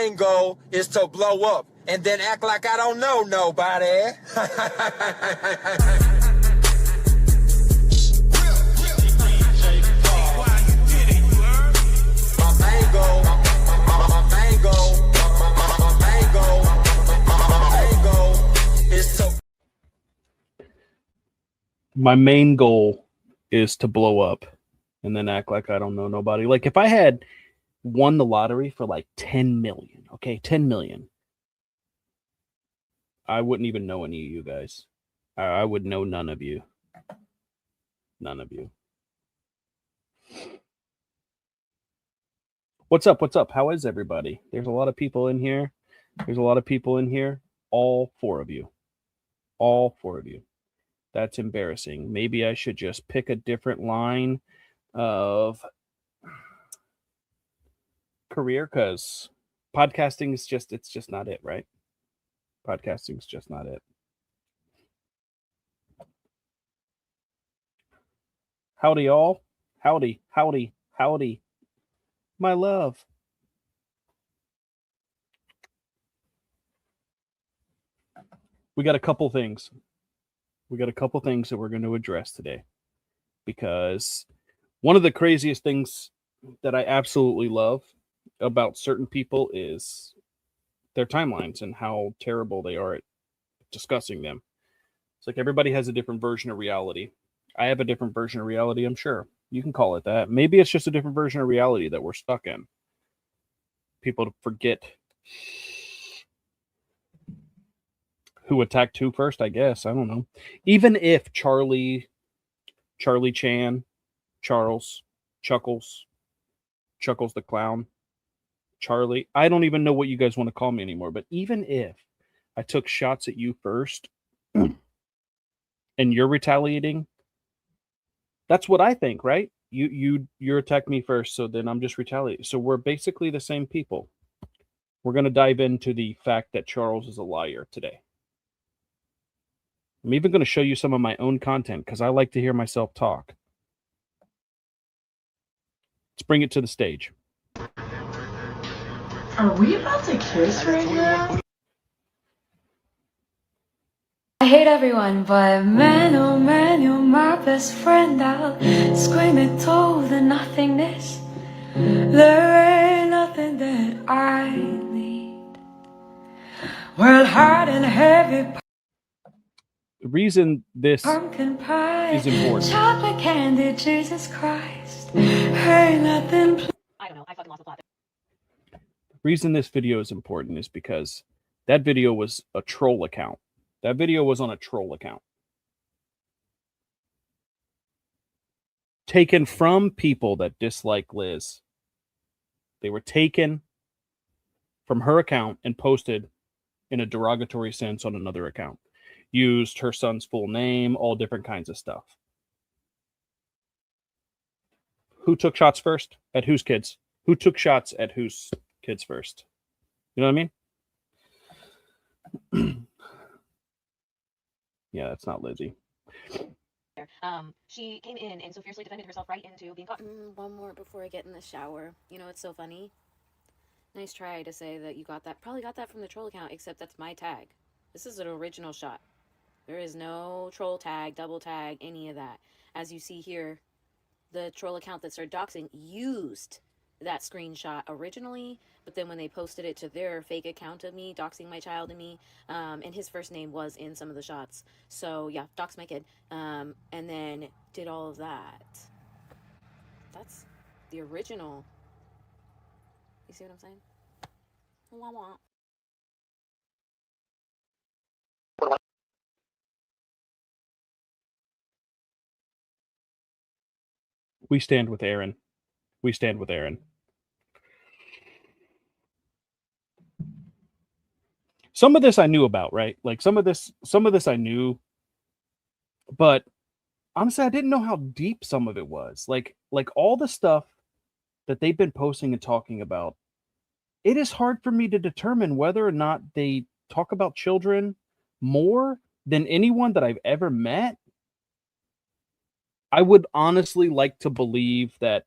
main goal is to blow up and then act like I don't know nobody. My main goal is to blow up and then act like I don't know nobody. Like if I had won the lottery for like 10 million, okay, 10 million, I wouldn't even know any of you guys. I would know none of you. None of you. What's up? What's up? How is everybody? There's a lot of people in here. There's a lot of people in here. All four of you. All four of you. That's embarrassing. Maybe I should just pick a different line of career, because podcasting is just, it's just not it, right? Podcasting is just not it. Howdy, y'all. Howdy, howdy, howdy. My love. We got a couple things. We got a couple things that we're going to address today, because one of the craziest things that I absolutely love about certain people is their timelines and how terrible they are at discussing them. It's like everybody has a different version of reality. I have a different version of reality, I'm sure. You can call it that. Maybe it's just a different version of reality that we're stuck in. People forget who attacked who first, I guess. I don't know. Even if Charlie Chan, Chuckles the Clown, Charlie, I don't even know what you guys want to call me anymore, but even if I took shots at you first and you're retaliating, that's what I think, right? You attacked me first, so then I'm just retaliating. So we're basically the same people. We're going to dive into the fact that Charles is a liar today. I'm even going to show you some of my own content because I like to hear myself talk. Let's bring it to the stage. Are we about to kiss right now? I hate everyone, but man, oh man, you're my best friend. I'll scream it to the nothingness. There ain't nothing that I need. World hard and heavy. The reason this Pumpkin pie, is important. Chocolate candy, Jesus Christ. Ain't nothing. I don't know. I fucking lost the plot. The reason this video is important is because that video was a troll account. That video was on a troll account. Taken from people that dislike Liz. They were taken from her account and posted in a derogatory sense on another account. Used her son's full name, all different kinds of stuff. Who took shots first? At whose kids? Who took shots at whose kids first? You know what I mean? Yeah, that's not Lizzie. She came in and so fiercely defended herself right into being caught. One more before I get in the shower. You know, it's so funny. Nice try to say that you got that. Probably got that from the troll account, except that's my tag. This is an original shot. There is no troll tag, double tag, any of that. As you see here, the troll account that started doxing used that screenshot originally, but then when they posted it to their fake account of me, doxing my child and me, and his first name was in some of the shots. So yeah, doxed my kid, and then did all of that. That's the original. You see what I'm saying? Wah wah. We stand with Erin. We stand with Erin. Some of this I knew about, right? Like some of this I knew, but honestly, I didn't know how deep some of it was. Like all the stuff that they've been posting and talking about, it is hard for me to determine whether or not they talk about children more than anyone that I've ever met. I would honestly like to believe that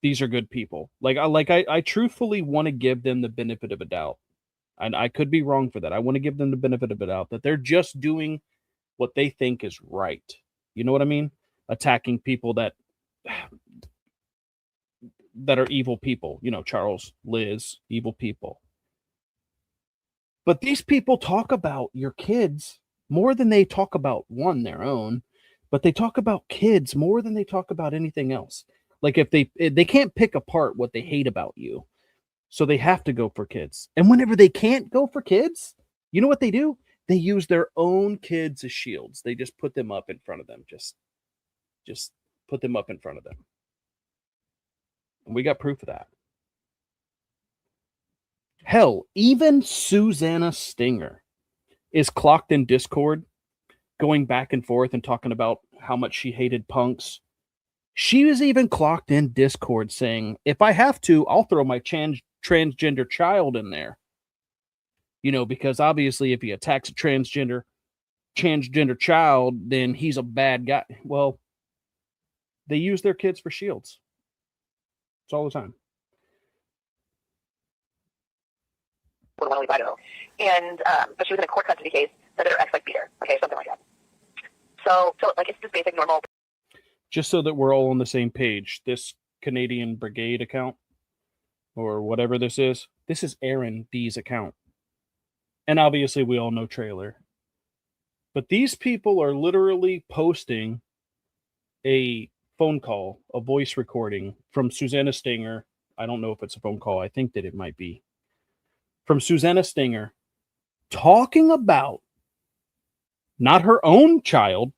these are good people. I truthfully want to give them the benefit of a doubt. And I could be wrong for that. I want to give them the benefit of a doubt that they're just doing what they think is right. You know what I mean? Attacking people that are evil people. You know, Charles, Liz, evil people. But these people talk about your kids more than they talk about their own, but they talk about kids more than they talk about anything else. Like if they can't pick apart what they hate about you. So they have to go for kids. And whenever they can't go for kids, you know what they do? They use their own kids as shields. They just put them up in front of them. Just put them up in front of them. And we got proof of that. Hell, even Susanna Stinger is clocked in Discord, going back and forth and talking about how much she hated punks. She was even clocked in Discord saying, if I have to, I'll throw my transgender child in there. You know, because obviously if he attacks a transgender child, then he's a bad guy. Well, they use their kids for shields. It's all the time. Idaho. And but she was in a court custody case that her ex beat her. Okay, something like that. So like it's just basic normal. Just so that we're all on the same page, this Canadian Brigade account or whatever this is ErinD's account. And obviously we all know Trailer. But these people are literally posting a phone call, a voice recording from Susanna Stinger. I don't know if it's a phone call. I think that it might be. From Susanna Stinger talking about not her own child,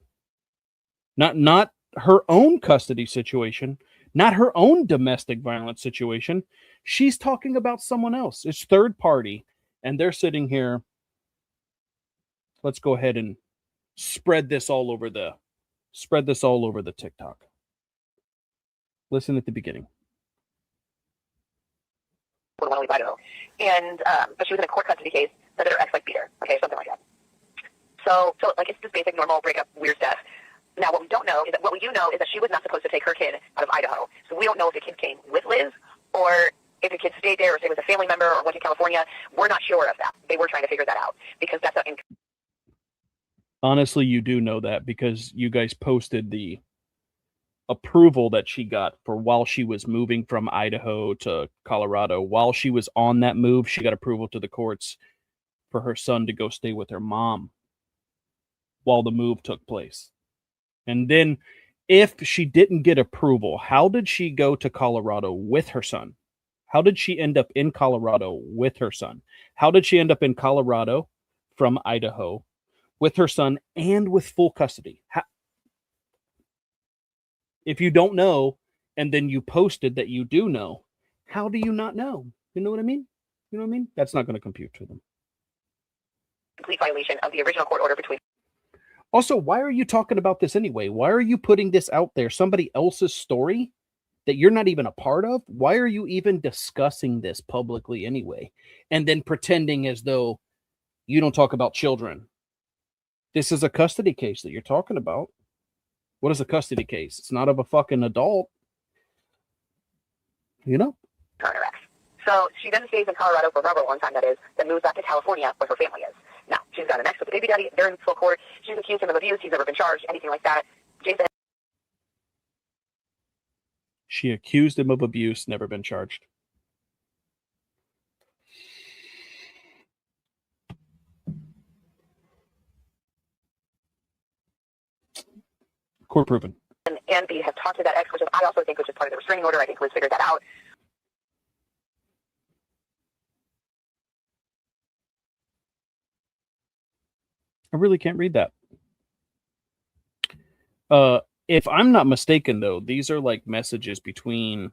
not her own custody situation, not her own domestic violence situation. She's talking about someone else. It's third party. And they're sitting here. Let's go ahead and spread this all over the TikTok. Listen at the beginning. Idaho. And but she was in a court custody case that her ex beat her. Okay, something like that. So like it's just basic normal breakup weird stuff. Now what we do know is that she was not supposed to take her kid out of Idaho. So we don't know if the kid came with Liz or if the kid stayed there or if it was a family member or went to California. We're not sure of that. They were trying to figure that out because that's honestly, you do know that because you guys posted the approval that she got for while she was moving from Idaho to Colorado. While she was on that move, she got approval to the courts for her son to go stay with her mom while the move took place. And then if she didn't get approval, how did she go to Colorado with her son? How did she end up in Colorado with her son? How did she end up in Colorado from Idaho with her son and with full custody? If you don't know, and then you posted that you do know, how do you not know? You know what I mean? You know what I mean? That's not going to compute to them. Complete violation of the original court order between. Also, why are you talking about this anyway? Why are you putting this out there? Somebody else's story that you're not even a part of? Why are you even discussing this publicly anyway? And then pretending as though you don't talk about children. This is a custody case that you're talking about. What is a custody case? It's not of a fucking adult. You know? So she then stays in Colorado for however long time that is, then moves back to California where her family is. Now, she's got an ex with a baby daddy. They're in full court. She's accused him of abuse. He's never been charged, anything like that. Jason. She accused him of abuse, never been charged. Court proven. And they have talked to that ex, which I also think was just part of the restraining order. I think Liz figured that out. I really can't read that. If I'm not mistaken, though, these are like messages between.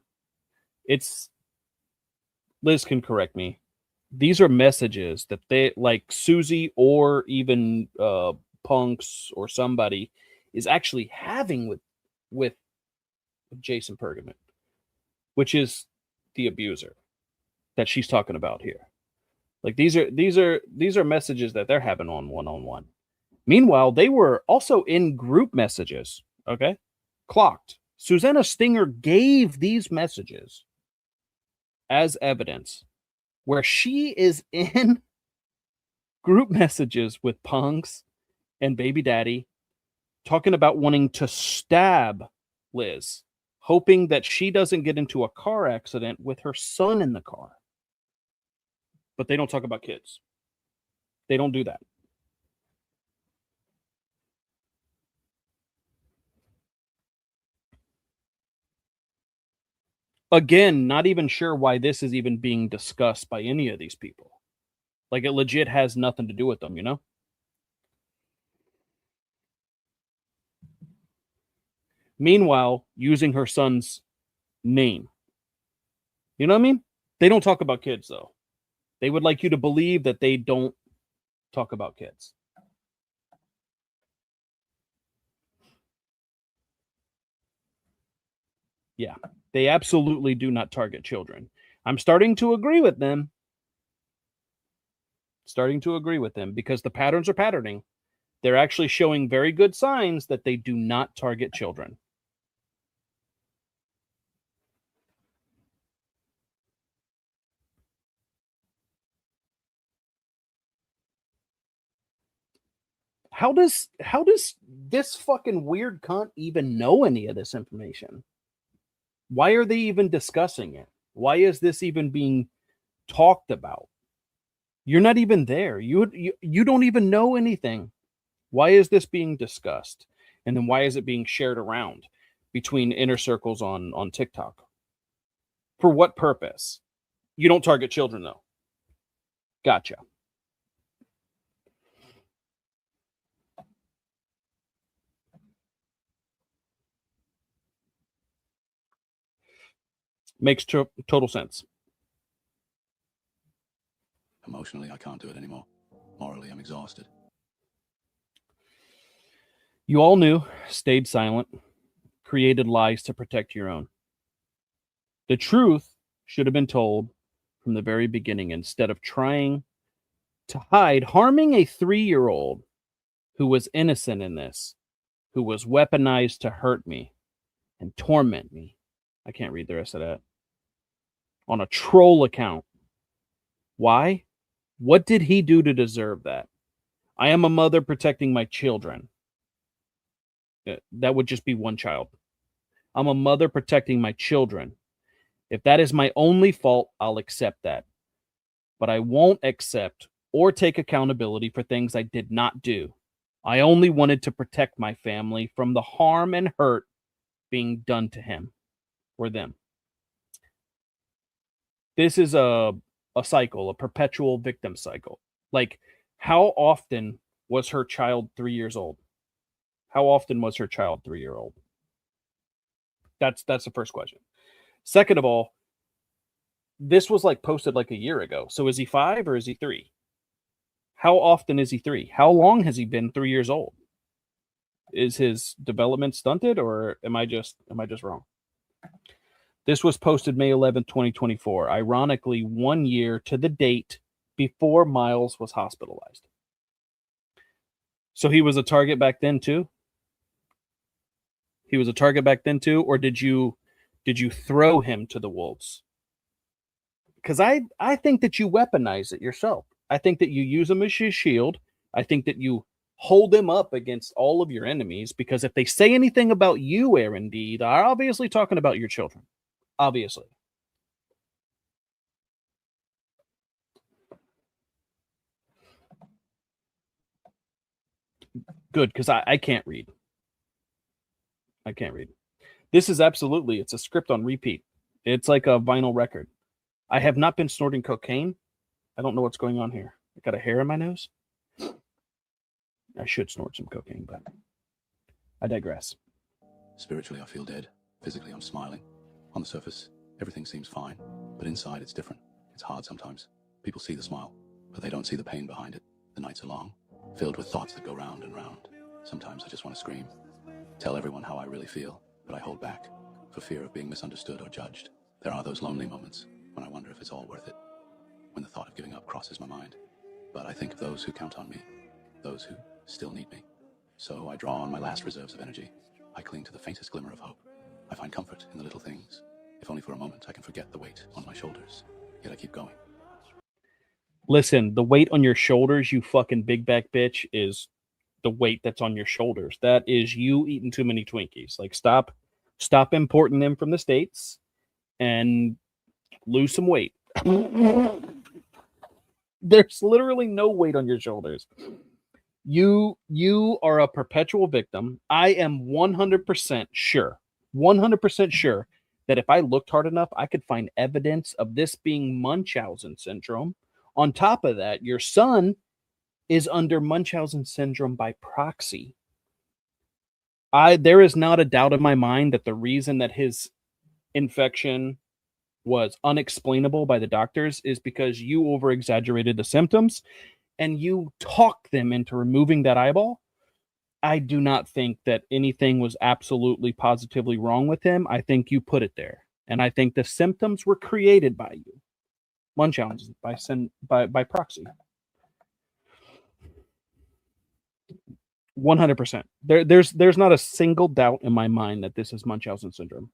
Liz can correct me. These are messages that they like Susie or even Punks or somebody is actually having with Jason Pergament, which is the abuser that she's talking about here. Like these are messages that they're having on one-on-one. Meanwhile, they were also in group messages, okay? Clocked Susanna Stinger gave these messages as evidence where she is in group messages with Punks and Baby Daddy talking about wanting to stab Liz, hoping that she doesn't get into a car accident with her son in the car. But they don't talk about kids. They don't do that. Again, not even sure why this is even being discussed by any of these people. Like, it legit has nothing to do with them, you know? Meanwhile, using her son's name. You know what I mean? They don't talk about kids, though. They would like you to believe that they don't talk about kids. Yeah, they absolutely do not target children. I'm starting to agree with them. Because the patterns are patterning. They're actually showing very good signs that they do not target children. How does this fucking weird cunt even know any of this information? Why are they even discussing it? Why is this even being talked about? You're not even there. You don't even know anything. Why is this being discussed? And then why is it being shared around between inner circles on TikTok? For what purpose? You don't target children, though. Gotcha. Makes total sense. Emotionally, I can't do it anymore. Morally, I'm exhausted. You all knew, stayed silent, created lies to protect your own. The truth should have been told from the very beginning instead of trying to hide, harming a 3-year-old who was innocent in this, who was weaponized to hurt me and torment me. I can't read the rest of that. On a troll account. Why? What did he do to deserve that? I am a mother protecting my children. That would just be one child. I'm a mother protecting my children. If that is my only fault, I'll accept that. But I won't accept or take accountability for things I did not do. I only wanted to protect my family from the harm and hurt being done to him or them. This is a cycle, a perpetual victim cycle. Like, how often was her child 3 years old? How often was her child 3-year-old? That's the first question. Second of all, this was like posted like a year ago. So is he 5 or is he 3? How often is he 3? How long has he been 3 years old? Is his development stunted, or am I just wrong? This was posted May 11th, 2024. Ironically, 1 year to the date before Miles was hospitalized. So he was a target back then too? He was a target back then too, or did you throw him to the wolves? Because I think that you weaponize it yourself. I think that you use him as your shield. I think that you hold him up against all of your enemies, because if they say anything about you, ErinD, they're obviously talking about your children. Obviously. Good, because I can't read. I can't read. This is absolutely, it's a script on repeat. It's like a vinyl record. I have not been snorting cocaine. I don't know what's going on here. I got a hair in my nose. I should snort some cocaine, but I digress. Spiritually, I feel dead. Physically, I'm smiling. On the surface, everything seems fine, but inside it's different. It's hard sometimes. People see the smile, but they don't see the pain behind it. The nights are long, filled with thoughts that go round and round. Sometimes I just want to scream, tell everyone how I really feel, but I hold back for fear of being misunderstood or judged. There are those lonely moments when I wonder if it's all worth it, when the thought of giving up crosses my mind. But I think of those who count on me, those who still need me. So I draw on my last reserves of energy. I cling to the faintest glimmer of hope. I find comfort in the little things. If only for a moment I can forget the weight on my shoulders. Yet I keep going. Listen, the weight on your shoulders, you fucking big back bitch, is the weight that's on your shoulders. That is you eating too many Twinkies. Like, stop importing them from the States and lose some weight. There's literally no weight on your shoulders. You are a perpetual victim. I am 100% sure that if I looked hard enough, I could find evidence of this being Munchausen syndrome. On top of that, your son is under Munchausen syndrome by proxy. There is not a doubt in my mind that the reason that his infection was unexplainable by the doctors is because you over exaggerated the symptoms and you talked them into removing that eyeball. I do not think that anything was absolutely positively wrong with him. I think you put it there. And I think the symptoms were created by you. Munchausen by proxy. 100%. There's not a single doubt in my mind that this is Munchausen syndrome.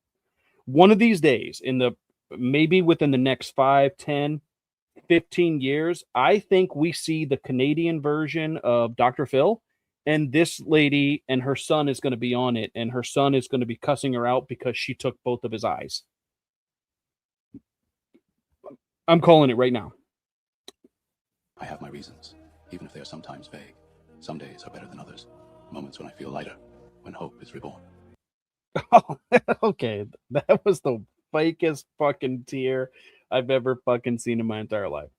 One of these days, maybe within the next 5, 10, 15 years, I think we see the Canadian version of Dr. Phil, and this lady and her son is going to be on it, and her son is going to be cussing her out because she took both of his eyes. I'm calling it right now. I have my reasons, even if they are sometimes vague. Some days are better than others. Moments when I feel lighter, when hope is reborn. Oh, okay. That was the fakest fucking tear I've ever fucking seen in my entire life.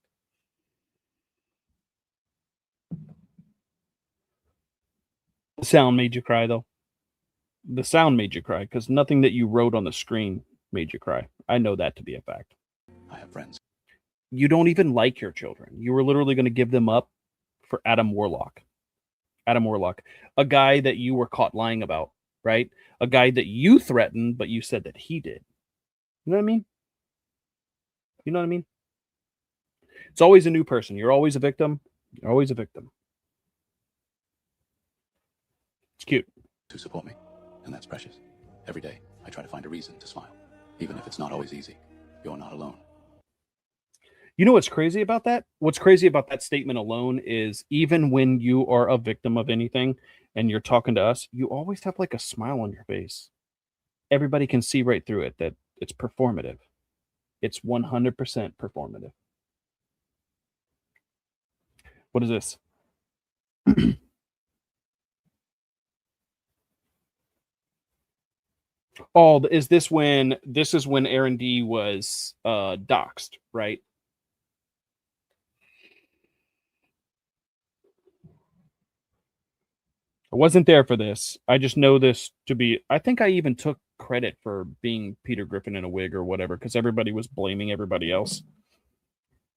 The sound made you cry, though. The sound made you cry, because nothing that you wrote on the screen made you cry. I know that to be a fact. I have friends. You don't even like your children. You were literally going to give them up for Adam Warlock. Adam Warlock. A guy that you were caught lying about, right? A guy that you threatened, but you said that he did. You know what I mean? You know what I mean? It's always a new person. You're always a victim. You're always a victim. It's cute. To support me, and that's precious. Every day, I try to find a reason to smile, even if it's not always easy. You're not alone. You know what's crazy about that? What's crazy about that statement alone is even when you are a victim of anything and you're talking to us, you always have like a smile on your face. Everybody can see right through it that it's performative. It's 100% performative. What is this? Oh, is this when ErinD was doxxed, right? I wasn't there for this. I just know this to be, I think I even took credit for being Peter Griffin in a wig or whatever, because everybody was blaming everybody else.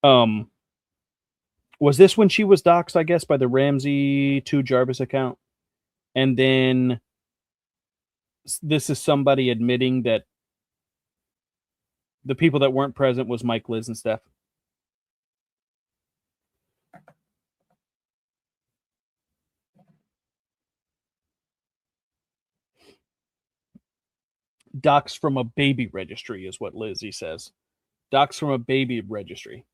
Was this when she was doxxed, I guess, by the Ramsey 2 Jarvis account? And then this is somebody admitting that the people that weren't present was Mike, Liz, and Steph. Docs from a baby registry is what Lizzie says. Docs from a baby registry.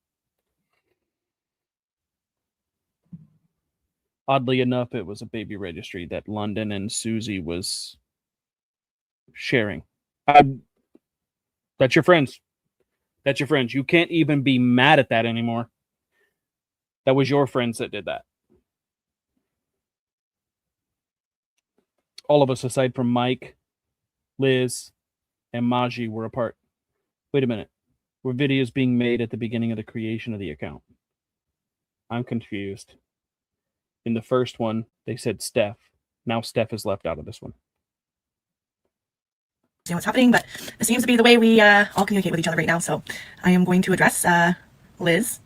Oddly enough, it was a baby registry that London and Susie was sharing. That's your friends. That's your friends. You can't even be mad at that anymore. That was your friends that did that. All of us, aside from Mike, Liz, and Maji, were apart. Wait a minute. Were videos being made at the beginning of the creation of the account? I'm confused. In the first one, they said Steph. Now Steph is left out of this one. See what's happening, but it seems to be the way we all communicate with each other right now. So I am going to address Liz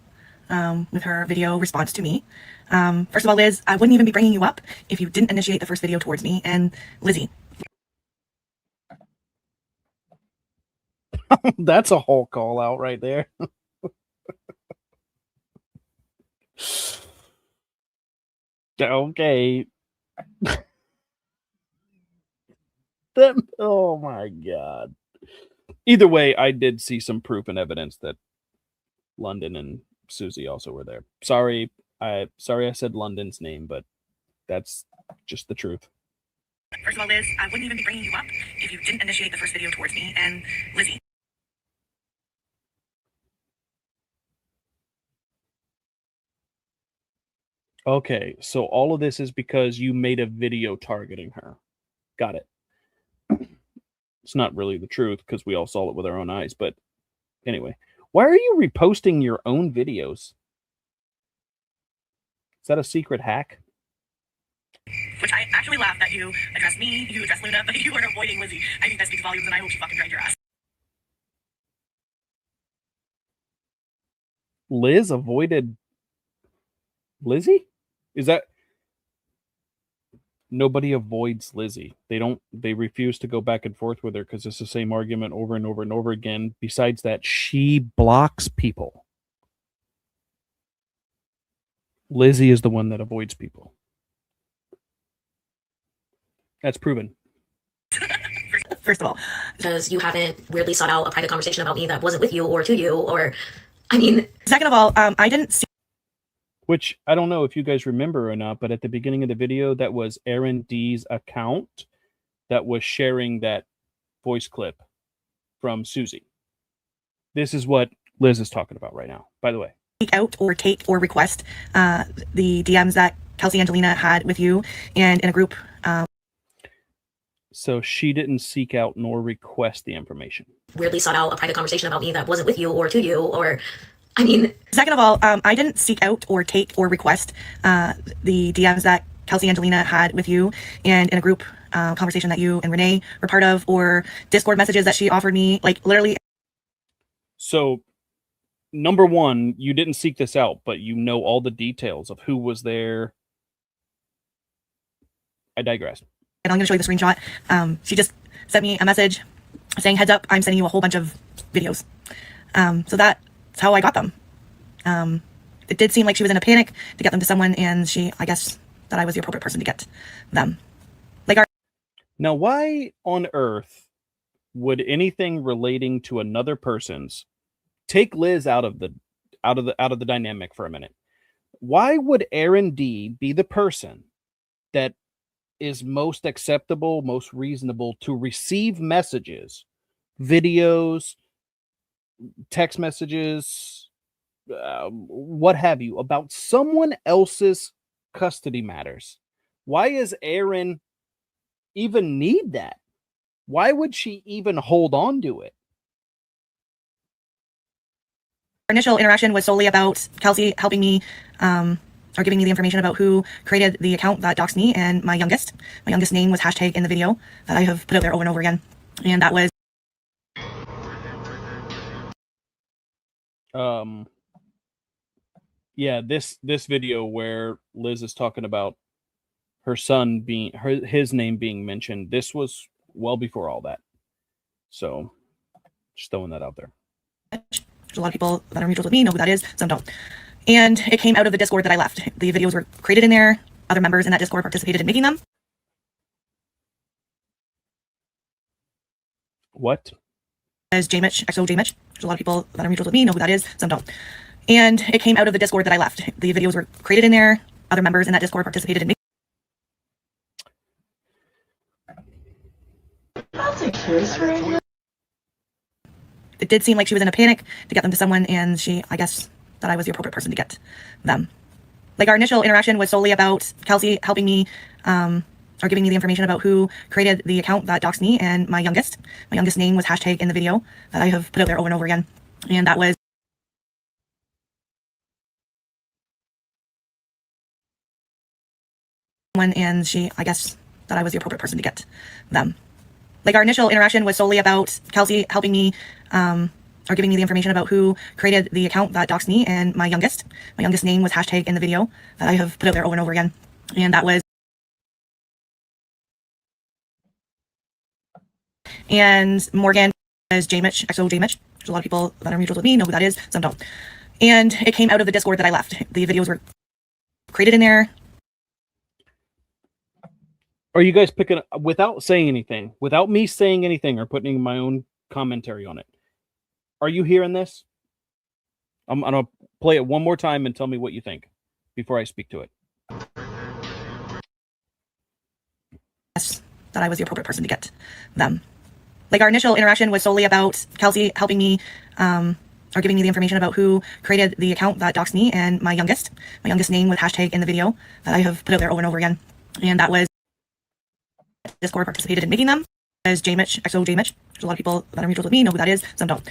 with her video response to me. First of all, Liz, I wouldn't even be bringing you up if you didn't initiate the first video towards me. And Lizzie. That's a whole call out right there. Okay. Them. Oh my god. Either way, I did see some proof and evidence that London and Susie also were there. Sorry I said London's name, but that's just the truth. First of all, Liz, I wouldn't even be bringing you up if you didn't initiate the first video towards me and Lizzie. Okay, so all of this is because you made a video targeting her. Got it. It's not really the truth because we all saw it with our own eyes, but anyway. Why are you reposting your own videos? Is that a secret hack? Which I actually laughed that you addressed me, you addressed Luna, but you were avoiding Lizzie. I think that speaks volumes, and I hope she fucking dragged your ass. Liz avoided Lizzie? Is that... Nobody avoids Lizzie. They refuse to go back and forth with her because it's the same argument over and over and over again. Besides that, she blocks people. Lizzie is the one that avoids people. That's proven. First of all, Because you haven't weirdly sought out a private conversation about me that wasn't with you or to you, or, I mean... Second of all, I didn't see... Which, I don't know if you guys remember or not, but at the beginning of the video, that was ErinD's account that was sharing that voice clip from Susie. This is what Liz is talking about right now, by the way. Seek out or take or request the DMs that Kelsey Angelina had with you and in a group. So she didn't seek out nor request the information. Weirdly sought out a private conversation about me that wasn't with you or to you, or, I mean... Second of all, I didn't seek out or take or request the DMs that Kelsey Angelina had with you and in a group conversation that you and Renee were part of, or Discord messages that she offered me, like literally. So, number one, you didn't seek this out, but you know all the details of who was there. I digress. And I'm going to show you the screenshot. She just sent me a message saying, heads up, I'm sending you a whole bunch of videos. So that's how I got them. It did seem like she was in a panic to get them to someone, and I guess that I was the appropriate person to get them. Now, why on earth would anything relating to another person's... Take Liz out of the dynamic for a minute. Why would ErinD be the person that is most acceptable, most reasonable to receive messages, videos, text messages, what have you, about someone else's custody matters? Why is Erin even need that? Why would she even hold on to it? Our initial interaction was solely about Kelsey helping me or giving me the information about who created the account that doxed me and my youngest. My youngest name was hashtag in the video that I have put out there over and over again. And that was... Yeah, this video where Liz is talking about her son being his name being mentioned, this was well before all that. So just throwing that out there. There's a lot of people that are mutuals with me know who that is, some don't. And it came out of the Discord that I left. The videos were created in there. Other members in that Discord participated in making them. What? As JMitch, XO JMitch. There's a lot of people that are mutuals with me know who that is, some don't. And it came out of the Discord that I left. The videos were created in there. Other members in that Discord participated in making. That's a kiss right now. It did seem like she was in a panic to get them to someone, and I guess that I was the appropriate person to get them. Like, our initial interaction was solely about Kelsey helping me or giving me the information about who created the account that doxed me and my youngest. My youngest name was hashtag in the video that I have put out there over and over again. And that was... and I guess that I was the appropriate person to get them. Like, our initial interaction was solely about Kelsey helping me or giving me the information about who created the account that doxed me and my youngest. My youngest name was hashtag in the video that I have put out there over and over again. And that was... And Morgan as JMitch, XO JMitch. There's a lot of people that are mutuals with me know who that is, some don't. And it came out of the Discord that I left. The videos were created in there. Are you guys picking up without saying anything, without me saying anything or putting my own commentary on it? Are you hearing this? I'm going to play it one more time and tell me what you think before I speak to it. That I was the appropriate person to get them. Like, our initial interaction was solely about Kelsey helping me, or giving me the information about who created the account that doxed me and my youngest name with hashtag in the video that I have put out there over and over again. And that was Discord participated in making them as JMitch, XO JMitch. There's a lot of people that are mutuals with me know who that is, some don't.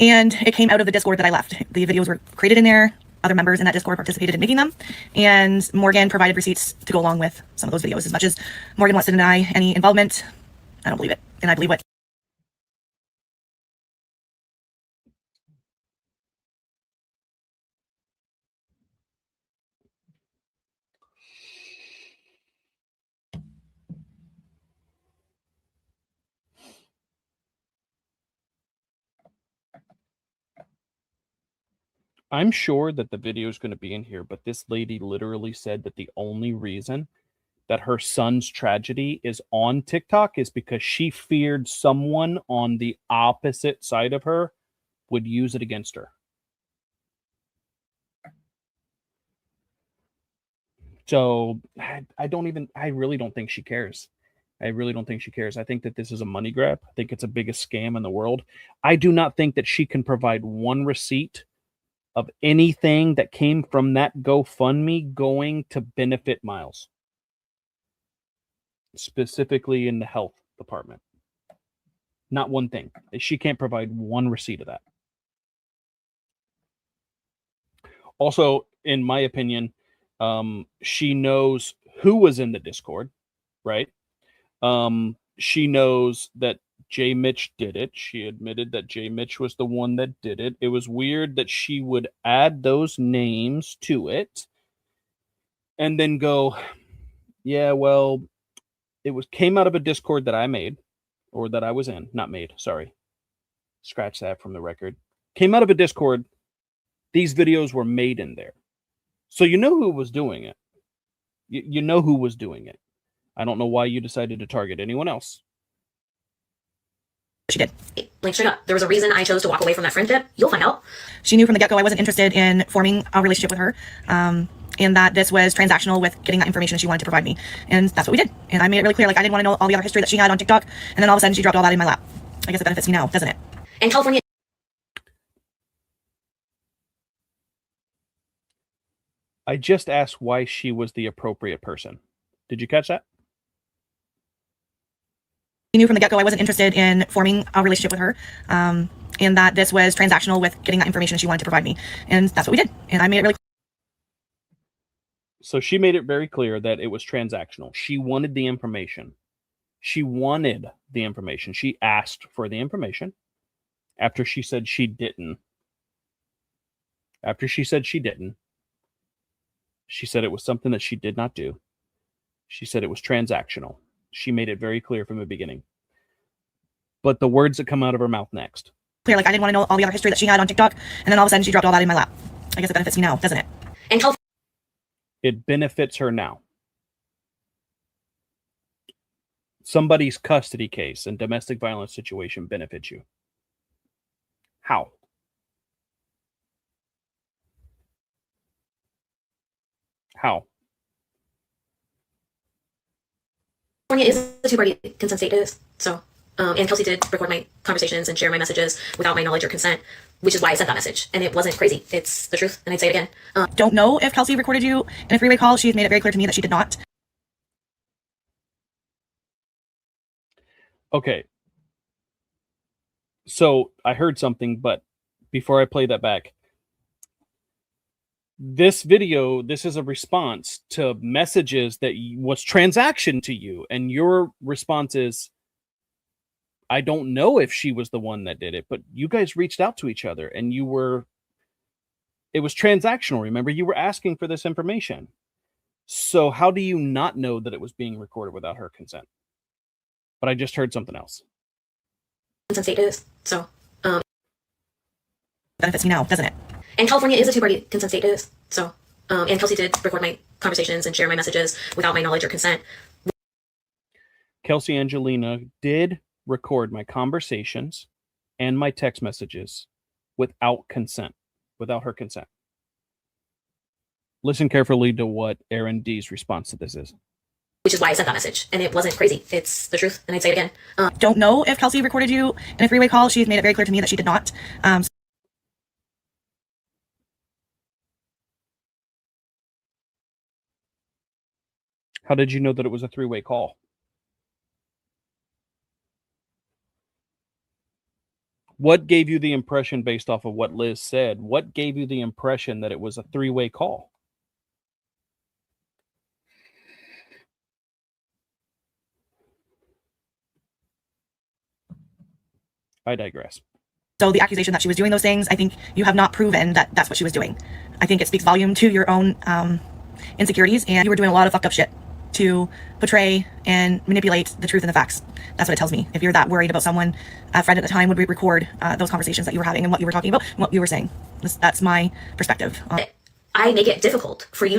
And it came out of the Discord that I left. The videos were created in there. Other members in that Discord participated in making them. And Morgan provided receipts to go along with some of those videos. As much as Morgan wants to deny any involvement, I don't believe it. And I believe what I'm sure that the video is going to be in here, but this lady literally said that the only reason that her son's tragedy is on TikTok is because she feared someone on the opposite side of her would use it against her. So I really don't think she cares. I really don't think she cares. I think that this is a money grab. I think it's the biggest scam in the world. I do not think that she can provide one receipt of anything that came from that GoFundMe going to benefit Miles, specifically in the health department. Not one thing. She can't provide one receipt of that. Also, in my opinion, she knows who was in the Discord, right? She knows that J. Mitch did it. She admitted that J. Mitch was the one that did it. It was weird that she would add those names to it and then go, yeah, well, came out of a Discord that I made, or that I was in. Not made, sorry. Scratch that from the record. Came out of a Discord. These videos were made in there. So you know who was doing it. You know who was doing it. I don't know why you decided to target anyone else. she did. Like, straight up, there was a reason I chose to walk away from that friendship. You'll find out. She knew from the get-go I wasn't interested in forming a relationship with her, and that this was transactional with getting that information she wanted to provide me. And that's what we did. And I made it really clear, like, I didn't want to know all the other history that she had on TikTok, and then all of a sudden she dropped all that in my lap. I guess it benefits me now, doesn't it? And California. I just asked why she was the appropriate person. Did you catch that? She knew from the get-go I wasn't interested in forming a relationship with her, and that this was transactional with getting that information she wanted to provide me. And that's what we did. And I made it really So she made it very clear that it was transactional. She wanted the information. She wanted the information. She asked for the information after she said she didn't. After she said she didn't, she said it was something that she did not do. She said it was transactional. She made it very clear from the beginning. But the words that come out of her mouth next. clear, like, I didn't want to know all the other history that she had on TikTok, and then all of a sudden she dropped all that in my lap. I guess it benefits me now, doesn't it? And It benefits her now. Somebody's custody case and domestic violence situation benefits you. How? How? California is a two-party consent state, is so. And Kelsey did record my conversations and share my messages without my knowledge or consent, which is why I sent that message. And it wasn't crazy. It's the truth, and I'd say it again. Don't know if Kelsey recorded you in a three-way call. She's made it very clear to me that she did not. Okay. So I heard something, but before I play that back, this video, this is a response to messages that was transaction to you. And your response is, I don't know if she was the one that did it, but you guys reached out to each other and it was transactional. Remember, you were asking for this information. So how do you not know that it was being recorded without her consent? But I just heard something else. Consent state is so. Benefits me now, doesn't it? And California is a two-party consent state, is so. And Kelsey did record my conversations and share my messages without my knowledge or consent, Kelsey Angelina did record my conversations and my text messages without her consent. Listen carefully to what ErinD's response to this is. Which is why I sent that message, and it wasn't crazy. It's the truth, and I'd say it again. Don't know if Kelsey recorded you in a three-way call. She's made it very clear to me that she did not. How did you know that it was a three-way call? What gave you the impression, based off of what Liz said, what gave you the impression that it was a three-way call? I digress. So the accusation that she was doing those things, I think you have not proven that that's what she was doing. I think it speaks volume to your own insecurities, and you were doing a lot of fucked up shit to portray and manipulate the truth and the facts. That's what it tells me. If you're that worried about someone, a friend at the time would record those conversations that you were having and what you were talking about, and what you were saying. That's my perspective. I make it difficult for you.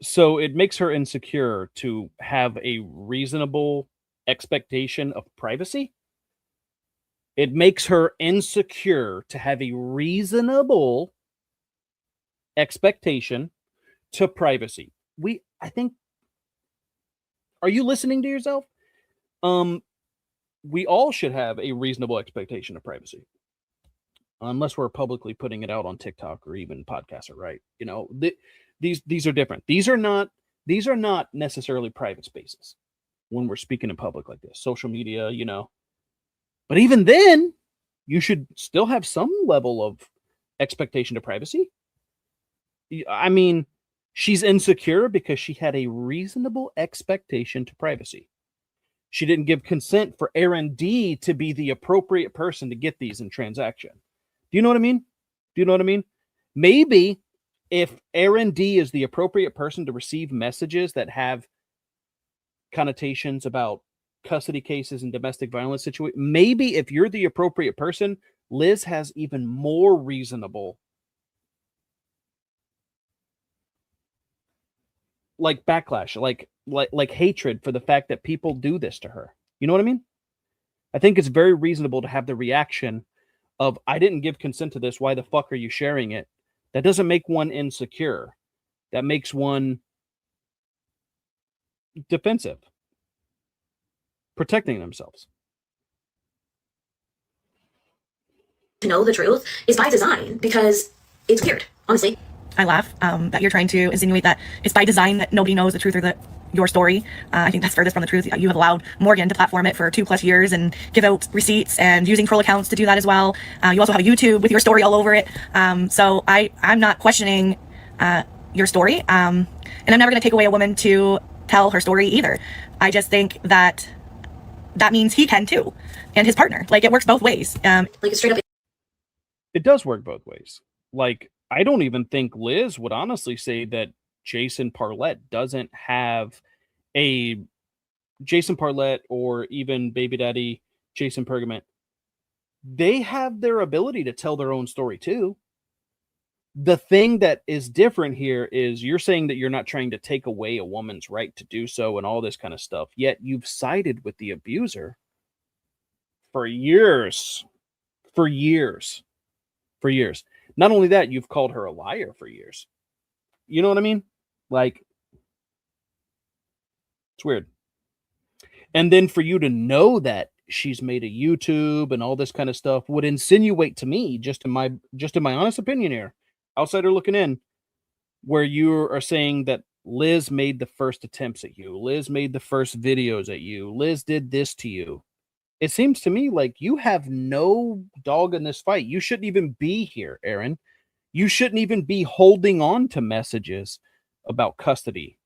So it makes her insecure to have a reasonable expectation of privacy? It makes her insecure to have a reasonable expectation to privacy. I think, are you listening to yourself? We all should have a reasonable expectation of privacy. Unless we're publicly putting it out on TikTok or even podcasts, right? You know, these are different. These are not necessarily private spaces when we're speaking in public like this. Social media, you know. But even then, you should still have some level of expectation to privacy. I mean, she's insecure because she had a reasonable expectation to privacy. She didn't give consent for ErinD to be the appropriate person to get these in transaction. Do you know what I mean? Maybe if ErinD is the appropriate person to receive messages that have connotations about custody cases and domestic violence situations, maybe if you're the appropriate person, Liz has even more reasonable backlash, like hatred for the fact that people do this to her. You know what I mean? I think it's very reasonable to have the reaction of, I didn't give consent to this. Why the fuck are you sharing it? That doesn't make one insecure. That makes one defensive, protecting themselves. To know the truth is by design, because it's weird, honestly. I laugh that you're trying to insinuate that it's by design that nobody knows the truth or your story. I think that's furthest from the truth. You have allowed Morgan to platform it for 2+ years and give out receipts and using troll accounts to do that as well. You also have a YouTube with your story all over it. So I'm not questioning your story. And I'm never going to take away a woman to tell her story either. I just think that means he can too, and his partner. Like, it works both ways. Like, it's straight up. It does work both ways. Like, I don't even think Liz would honestly say that Jason Parlett doesn't have a Jason Parlett or even baby daddy Jason Pergament. They have their ability to tell their own story too. The thing that is different here is you're saying that you're not trying to take away a woman's right to do so and all this kind of stuff, yet you've sided with the abuser for years. Not only that, you've called her a liar for years. You know what I mean? Like, it's weird. And then for you to know that she's made a YouTube and all this kind of stuff would insinuate to me, just in my honest opinion here, outsider looking in, where you are saying that Liz made the first attempts at you. Liz made the first videos at you. Liz did this to you. It seems to me like you have no dog in this fight. You shouldn't even be here, Erin. You shouldn't even be holding on to messages about custody.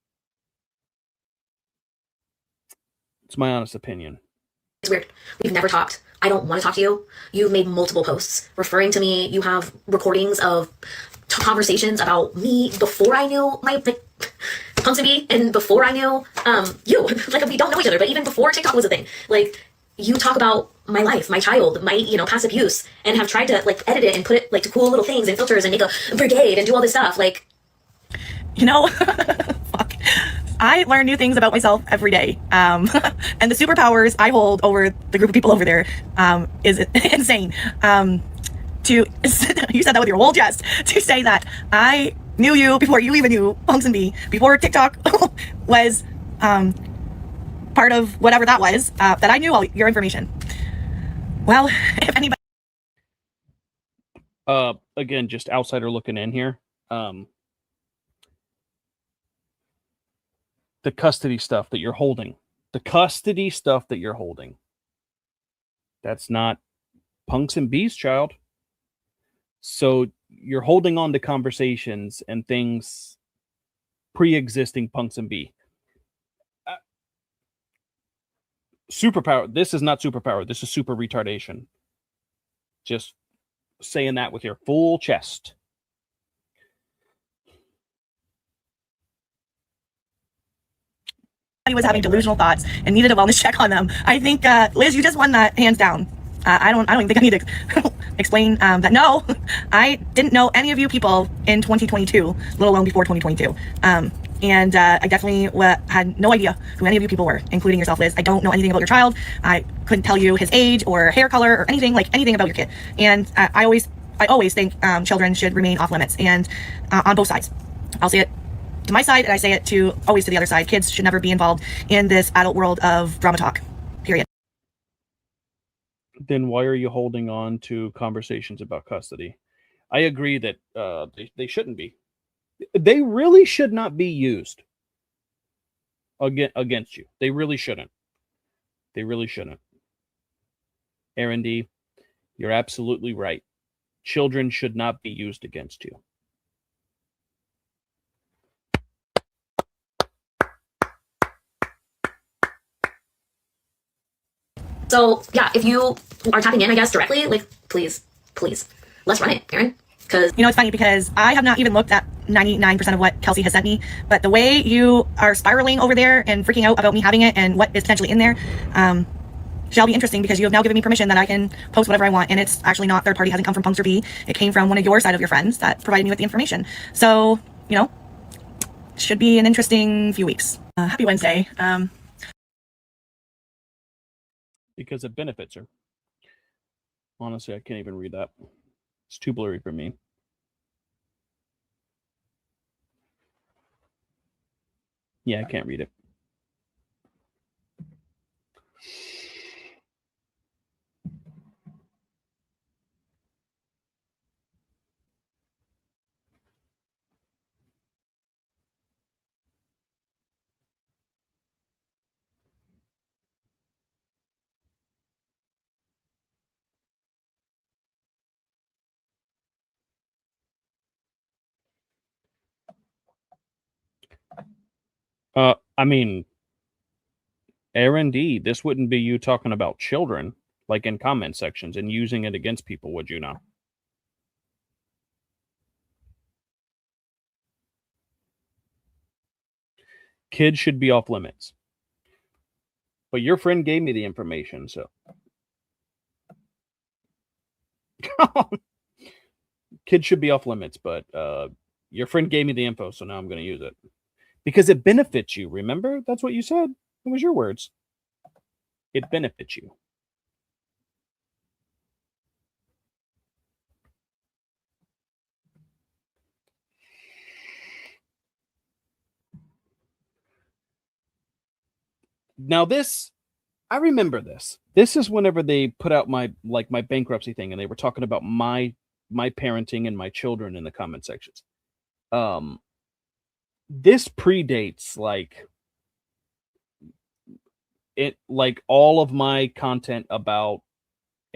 It's my honest opinion. It's weird. We've never talked. I don't want to talk to you. You've made multiple posts referring to me. You have recordings of conversations about me before I knew my punk to be, and before I knew you. Like, we don't know each other, but even before TikTok was a thing. Like, you talk about my life, my child, my, past abuse, and have tried to, like, edit it and put it, like, to cool little things and filters and make a brigade and do all this stuff. Like, fuck. I learn new things about myself every day. And the superpowers I hold over the group of people over there is insane. You said that with your whole chest, to say that I knew you before you even knew Punks B, before TikTok was part of whatever that was, that I knew all your information. Well, if anybody... Again, just outsider looking in here. The custody stuff that you're holding. That's not Punks and B's child. So you're holding on to conversations and things pre-existing Punks and B. Superpower. This is not superpower. This is super retardation. Just saying that with your full chest. was having delusional thoughts and needed a wellness check on them. I think, Liz, you just won that hands down. I don't even think I need to explain that. No, I didn't know any of you people in 2022, let alone before 2022. And I definitely had no idea who any of you people were, including yourself, Liz. I don't know anything about your child. I couldn't tell you his age or hair color or anything about your kid. And I always think children should remain off limits, and on both sides. I'll say it to my side, and I say it always to the other side. Kids should never be involved in this adult world of drama talk, period. Then why are you holding on to conversations about custody? I agree that they shouldn't be. They really should not be used against you. They really shouldn't. ErinD, you're absolutely right. Children should not be used against you. So yeah, if you are tapping in, I guess, directly, like, please, let's run it, Erin. Because, you know, it's funny because I have not even looked at 99% of what Kelsey has sent me, but the way you are spiraling over there and freaking out about me having it and what is potentially in there shall be interesting, because you have now given me permission that I can post whatever I want, and it's actually not third party, hasn't come from Punks or B. It came from one of your side of your friends that provided me with the information. So, you know, should be an interesting few weeks. Happy Wednesday. Because it benefits her. Honestly, I can't even read that. It's too blurry for me. Yeah, I can't read it. I mean, ErinD, this wouldn't be you talking about children, like in comment sections, and using it against people, would you not? Kids should be off limits. But your friend gave me the information, so. Kids should be off limits, but your friend gave me the info, so now I'm going to use it. Because it benefits you, remember? That's what you said. It was your words. It benefits you. Now this, I remember this. This is whenever they put out my bankruptcy thing, and they were talking about my parenting and my children in the comment sections. This predates all of my content about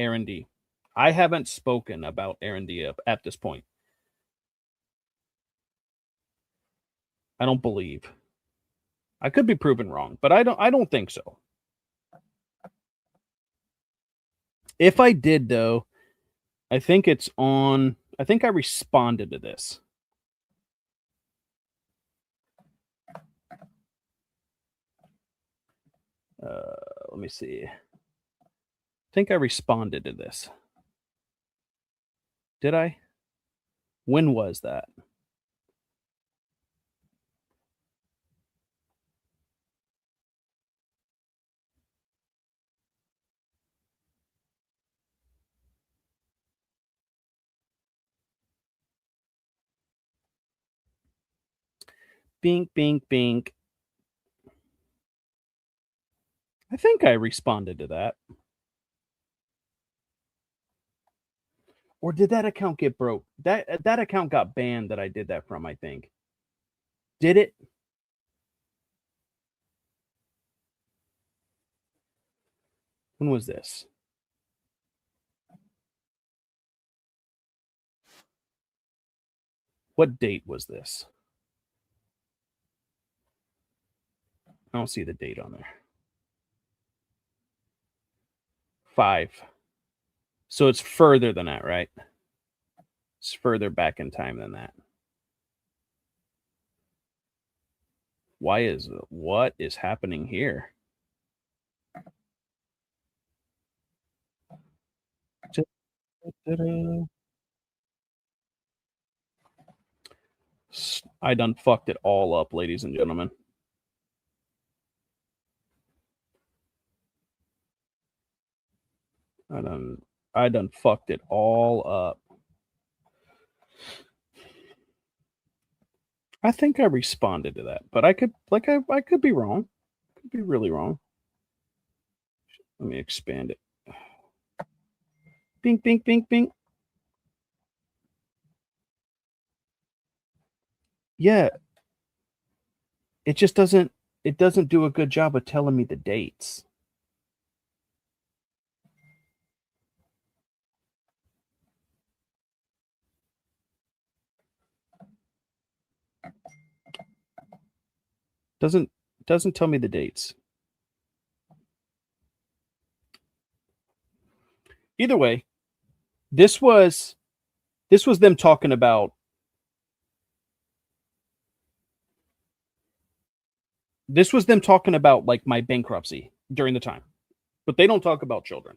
ErinD. I haven't spoken about ErinD at this point. I don't believe. I could be proven wrong, but I don't think so. If I did, though, I think it's on. I think I responded to this. Let me see. I think I responded to this. Did I? When was that? Bink, bink, bink. I think I responded to that. Or did that account get broke? That account got banned that I did that from, I think. Did it? When was this? What date was this? I don't see the date on there. 5. So it's further than that, right? It's further back in time than that. What is happening here? I done fucked it all up, ladies and gentlemen. I done fucked it all up. I think I responded to that, but I could be wrong. Could be really wrong. Let me expand it. Bink, bink, bink, bink. Yeah. It just doesn't do a good job of telling me the dates. Doesn't tell me the dates. Either way, this was them talking about like my bankruptcy during the time. But they don't talk about children.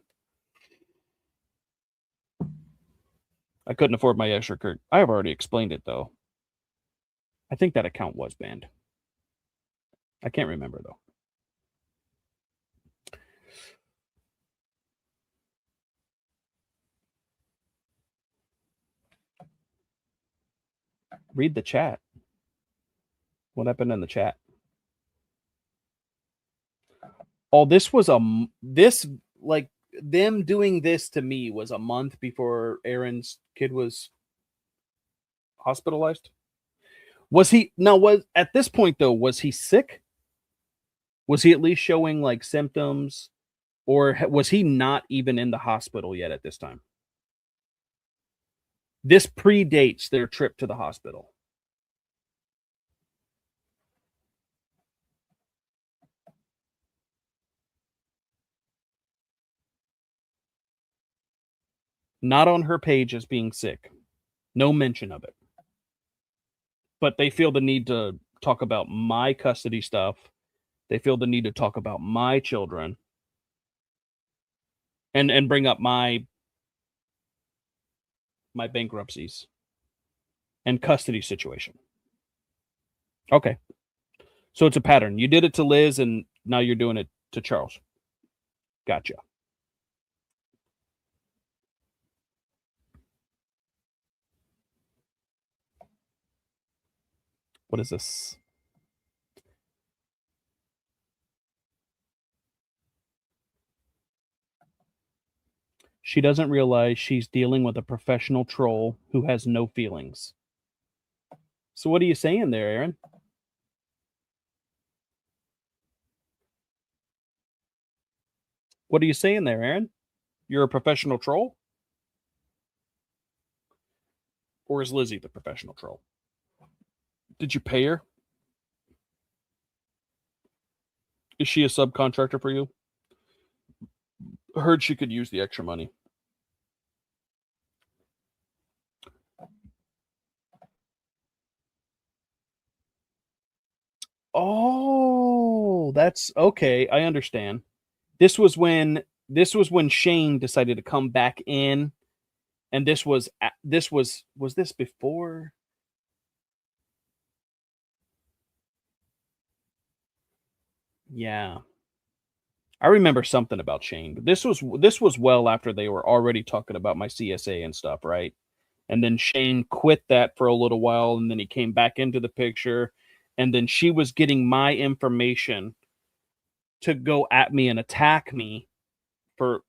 I couldn't afford my extra card. I have already explained it though. I think that account was banned. I can't remember though. Read the chat. What happened in the chat? Oh, this was like them doing this to me was a month before Erin's kid was hospitalized. Was at this point though, was he sick? Was he at least showing like symptoms, or was he not even in the hospital yet at this time? This predates their trip to the hospital. Not on her page as being sick. No mention of it. But they feel the need to talk about my custody stuff. They feel the need to talk about my children. And bring up my bankruptcies and custody situation. Okay. So it's a pattern. You did it to Liz and now you're doing it to Charles. Gotcha. What is this? She doesn't realize she's dealing with a professional troll who has no feelings. So what are you saying there, Erin? What are you saying there, Erin? You're a professional troll? Or is Lizzie the professional troll? Did you pay her? Is she a subcontractor for you? I heard she could use the extra money. Oh, that's okay. I understand. This was when Shane decided to come back in, and was this before? Yeah. I remember something about Shane, but this was well after they were already talking about my CSA and stuff, right? And then Shane quit that for a little while, and then he came back into the picture, and then she was getting my information to go at me and attack me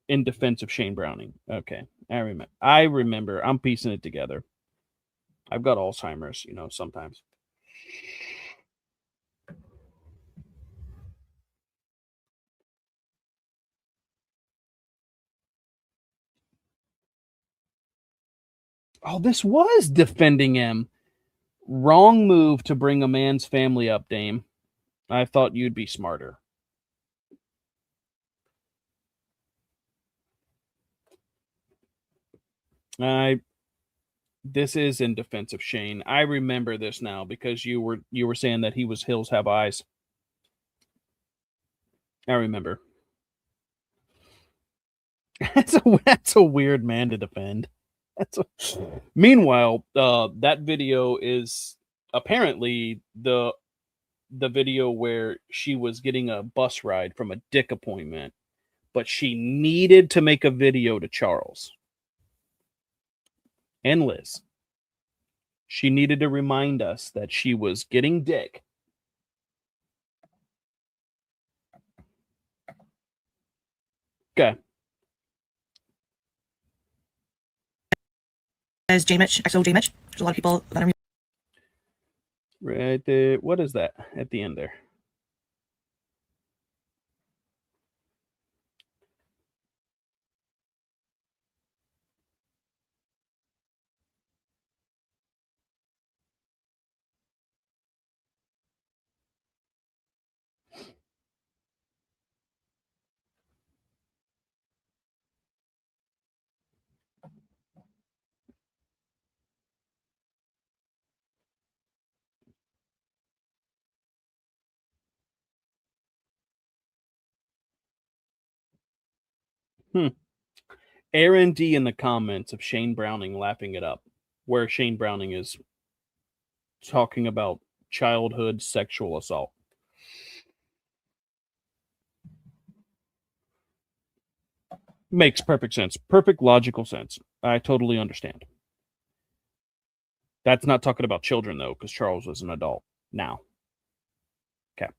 in defense of Shane Browning. Okay, I remember. I'm piecing it together. I've got Alzheimer's, sometimes. Oh, this was defending him. Wrong move to bring a man's family up, Dame. I thought you'd be smarter. This is in defense of Shane. I remember this now because you were saying that he was Hills Have Eyes. I remember. That's a weird man to defend. Meanwhile, that video is apparently the video where she was getting a bus ride from a dick appointment, but she needed to make a video to Charles and Liz. She needed to remind us that she was getting dick. Okay. As J-Mitch, XO J-Mitch. There's a lot of people that are... Right there. What is that at the end there? ErinD in the comments of Shane Browning laughing it up, where Shane Browning is talking about childhood sexual assault. Makes perfect sense. Perfect logical sense. I totally understand. That's not talking about children, though, because Charles was an adult now. Okay.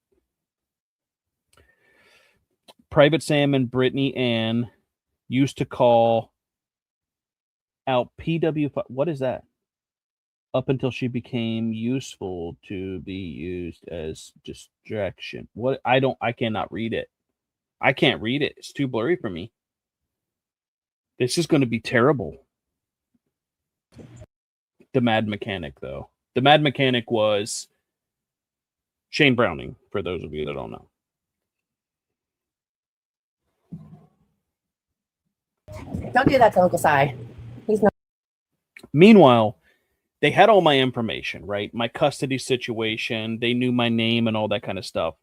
Private Sam and Brittany Ann used to call out PW. What is that? Up until she became useful to be used as distraction. What? I cannot read it. I can't read it. It's too blurry for me. This is going to be terrible. The Mad Mechanic, though. The Mad Mechanic was Shane Browning, for those of you that don't know. Don't do that to Uncle Si. He's not. Meanwhile, they had all my information, right? My custody situation. They knew my name and all that kind of stuff.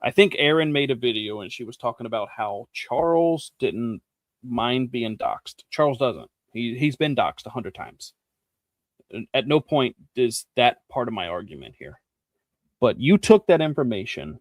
I think Erin made a video and she was talking about how Charles didn't mind being doxxed. Charles doesn't. He's been doxxed 100 times. At no point is that part of my argument here. But you took that information.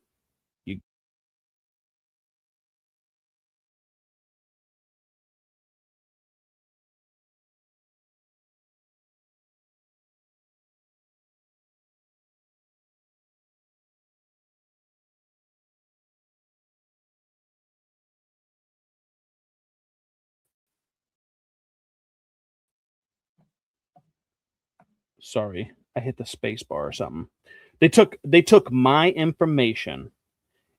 Sorry, I hit the space bar or something. They took my information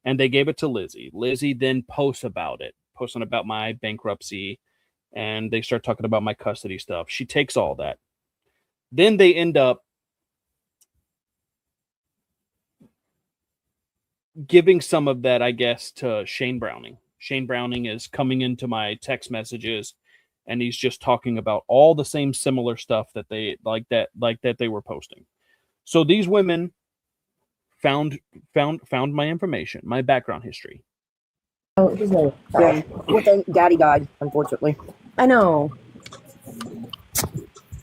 and they gave it to Lizzie. Lizzie then posting about my bankruptcy, and they start talking about my custody stuff. She takes all that. Then they end up giving some of that, I guess, to Shane Browning. Shane Browning is coming into my text messages and he's just talking about all the same similar stuff that they they were posting. So these women found my information, my background history. Oh, his name. Yeah. Daddy died, unfortunately. I know.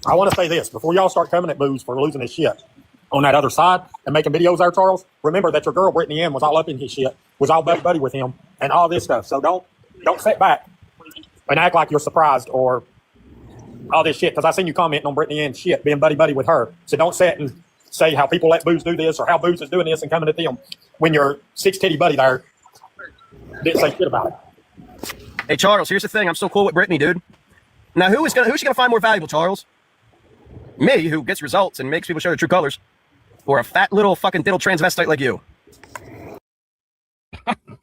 I want to say this before y'all start coming at Booze for losing his shit on that other side and making videos there, Charles. Remember that your girl Brittany M was all up in his shit, was all buddy with him, and all this stuff. So don't sit back and act like you're surprised or all this shit. Because I seen you commenting on Brittany Ann's shit, being buddy with her. So don't sit and say how people let booze do this or how booze is doing this and coming at them when your six titty buddy there didn't say shit about it. Hey, Charles, here's the thing. I'm still cool with Brittany, dude. Now, who's she gonna find more valuable, Charles? Me, who gets results and makes people show their true colors, or a fat little fucking diddle transvestite like you?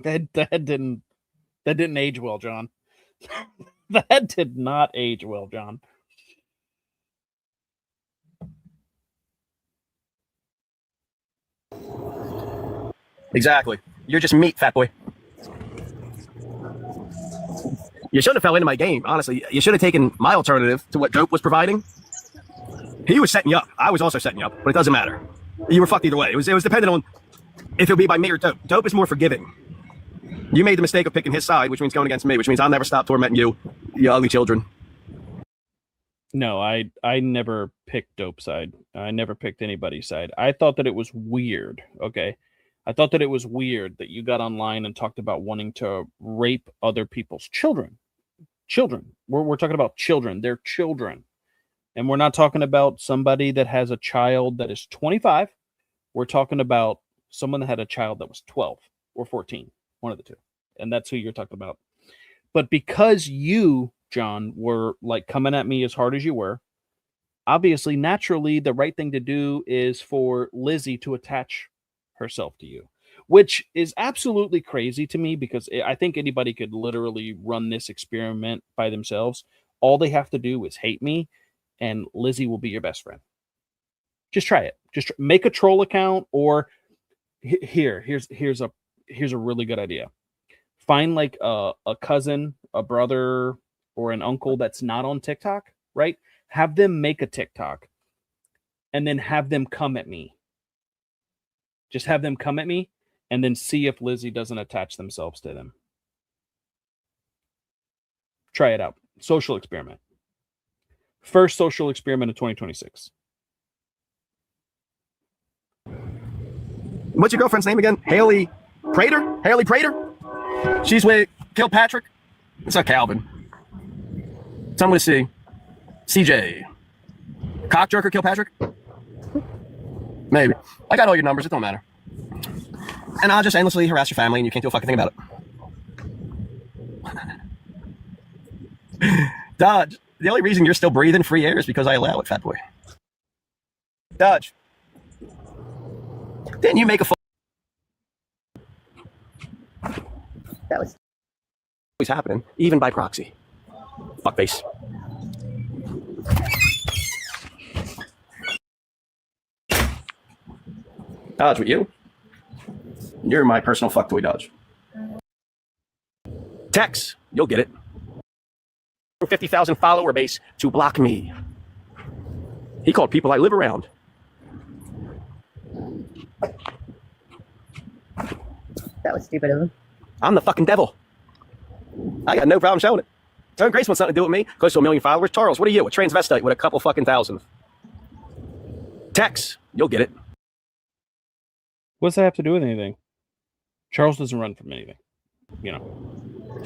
That didn't age well, John. That did not age well, John. Exactly. You're just meat, fat boy. You shouldn't have fell into my game, honestly. You should have taken my alternative to what Dope was providing. He was setting you up. I was also setting you up, but it doesn't matter. You were fucked either way. It was dependent on if it would be by me or Dope. Dope is more forgiving. You made the mistake of picking his side, which means going against me, which means I'll never stop tormenting you, you ugly children. No, I never picked Dope's side. I never picked anybody's side. I thought that it was weird, okay? I thought that it was weird that you got online and talked about wanting to rape other people's children. Children. We're talking about children. They're children. And we're not talking about somebody that has a child that is 25. We're talking about someone that had a child that was 12 or 14. One of the two. And that's who you're talking about. But because you, John, were like coming at me as hard as you were, obviously, naturally, the right thing to do is for Lizzie to attach herself to you, which is absolutely crazy to me because I think anybody could literally run this experiment by themselves. All they have to do is hate me and Lizzie will be your best friend. Just try it. Just make a troll account or here's a really good idea. Find like a cousin, a brother, or an uncle that's not on TikTok, right? Have them make a TikTok and then have them come at me. Just have them come at me and then see if Lizzie doesn't attach themselves to them. Try it out. Social experiment. First social experiment of 2026. What's your girlfriend's name again? Haley Prater? Haley Prater? She's with Kilpatrick? It's not Calvin. Someone to see. CJ. Cockjerker Kilpatrick? Maybe. I got all your numbers. It don't matter. And I'll just endlessly harass your family and you can't do a fucking thing about it. Dodge. The only reason you're still breathing free air is because I allow it, fat boy. Dodge. Didn't you make a That was always happening, even by proxy. Fuckface. Dodge, with you? You're my personal fuckboy, Dodge. Tex, you'll get it. 50,000 follower base to block me. He called people I live around. that was stupid of him. I'm the fucking devil. I got no problem showing it. Turn Grace wants something to do with me. Close to 1 million followers. Charles, what are you? A transvestite with a couple fucking thousand. Tex, you'll get it. What's that have to do with anything? Charles doesn't run from anything. You know.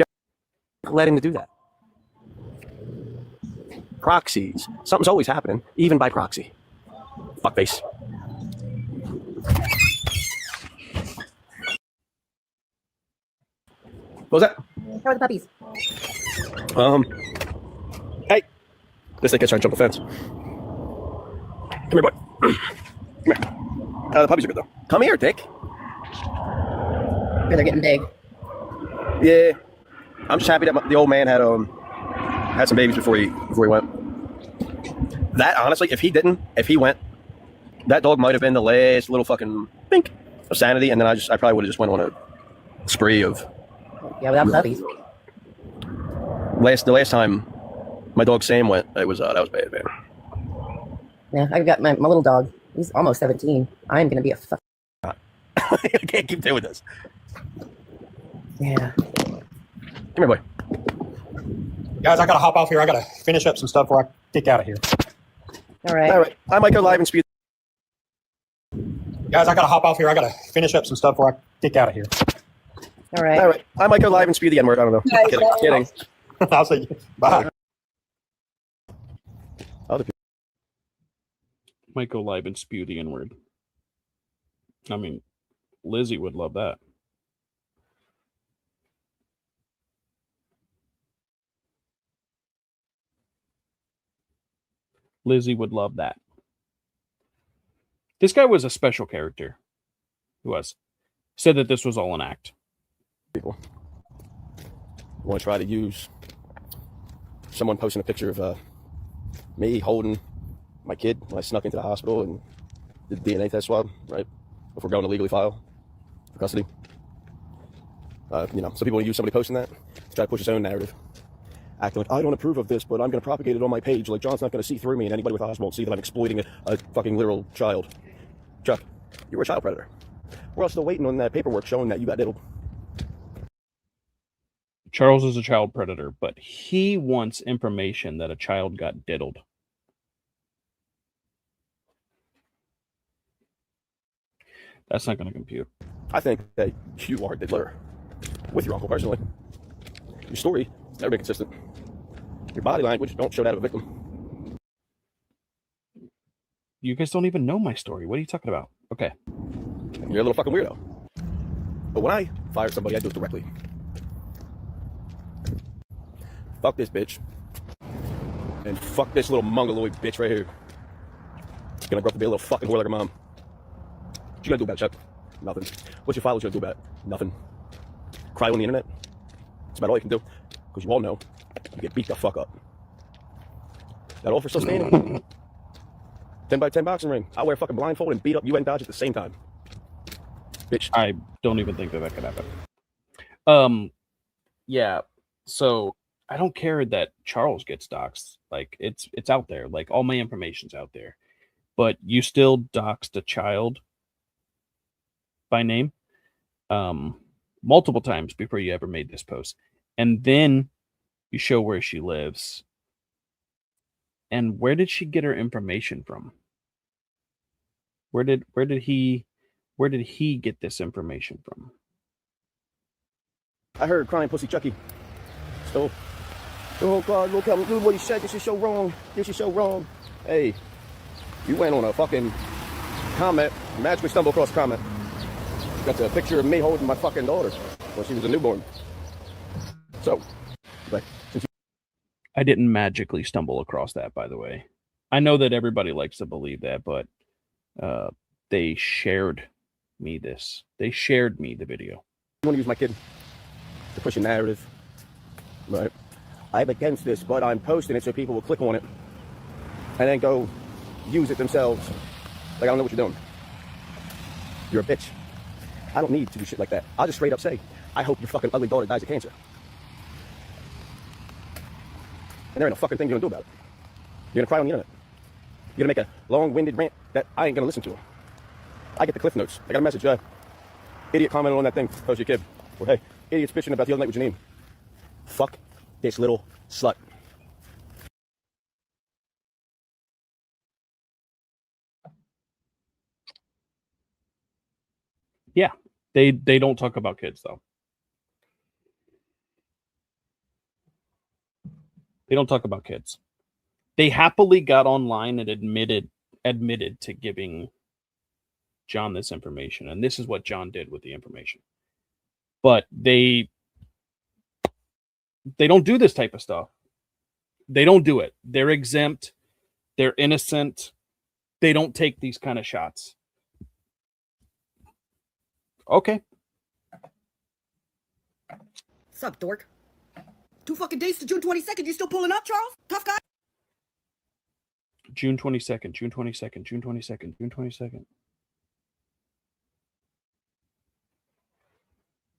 Let him to do that. Proxies. Something's always happening, even by proxy. Fuckface. What was that? How are the puppies? Hey. This thing gets trying to jump the fence. Come here, boy. Come here. The puppies are good, though. Come here, Dick. They're getting big. Yeah. I'm just happy that the old man had some babies before he went. That, honestly, if he went, that dog might have been the last little fucking bink of sanity, and then I probably would have just went on a spree of... Yeah, without puppies. The last time my dog Sam went, that was bad, man. Yeah, I've got my little dog. He's almost 17. I'm going to be a fuck. I can't keep doing this. Yeah. Come here, boy. Guys, I got to hop off here. I got to finish up some stuff before I kick out of here. All right. All right. I might go live and spew. Guys, I got to hop off here. I got to finish up some stuff before I kick out of here. All right. All right. I might go live and spew the N-word. I don't know. Kidding. I'll see you. Bye. Other people. Might go live and spew the N-word. I mean, Lizzie would love that. Lizzie would love that. This guy was a special character. He was. Said that this was all an act. People want to try to use someone posting a picture of me holding my kid when I snuck into the hospital and did the DNA test swab, right? Before going to legally file for custody. You know, some people want to use somebody posting that to try to push his own narrative. Acting like, I don't approve of this, but I'm going to propagate it on my page. Like, John's not going to see through me, and anybody with eyes won't see that I'm exploiting a fucking literal child. Chuck, you were a child predator. We're all still waiting on that paperwork showing that you got diddled. Charles is a child predator, but he wants information that a child got diddled. That's not going to compute. I think that you are a diddler with your uncle personally. Your story never been consistent. Your body language don't show that of a victim. You guys don't even know my story. What are you talking about? Okay. You're a little fucking weirdo. But when I fire somebody, I do it directly. Fuck this bitch. And fuck this little mongoloid bitch right here. She's gonna grow up to be a little fucking whore like her mom. What you gonna do about it, Chuck? Nothing. What's your followers gonna do about it? Nothing. Cry on the internet? That's about all you can do. Because you all know you get beat the fuck up. That offer still standing? 10 by 10 boxing ring. I'll wear a fucking blindfold and beat up you and Dodge at the same time. Bitch. I don't even think that could happen. Yeah. So I don't care that Charles gets doxxed. Like it's out there. Like all my information's out there. But you still doxed a child by name multiple times before you ever made this post. And then you show where she lives. And where did she get her information from? Where did he get this information from? I heard crying pussy Chucky. So, oh God, look what he said. This is so wrong. This is so wrong. Hey, you went on a fucking comment, magically stumbled across a comment. Got the picture of me holding my fucking daughter when she was a newborn. So, like, I didn't magically stumble across that, by the way. I know that everybody likes to believe that, but they shared me this. They shared me the video. I want to use my kid to push a narrative, right? I'm against this, but I'm posting it so people will click on it and then go use it themselves. Like, I don't know what you're doing. You're a bitch. I don't need to do shit like that. I'll just straight up say, I hope your fucking ugly daughter dies of cancer. And there ain't no fucking thing you're gonna do about it. You're gonna cry on the internet. You're gonna make a long-winded rant that I ain't gonna listen to. I get the cliff notes. I got a message. Idiot commented on that thing. Post your kid. Or, hey, idiot's bitching about the other night with Janine. Fuck this little slut. Yeah, they don't talk about kids though. They don't talk about kids. They happily got online and admitted to giving John this information, and this is what John did with the information. But they don't do this type of stuff. They don't do it. They're exempt. They're innocent. They don't take these kind of shots. Okay. Sup, dork? 2 fucking days to June 22nd. You still pulling up, Charles? Tough guy? June 22nd, June 22nd, June 22nd, June 22nd.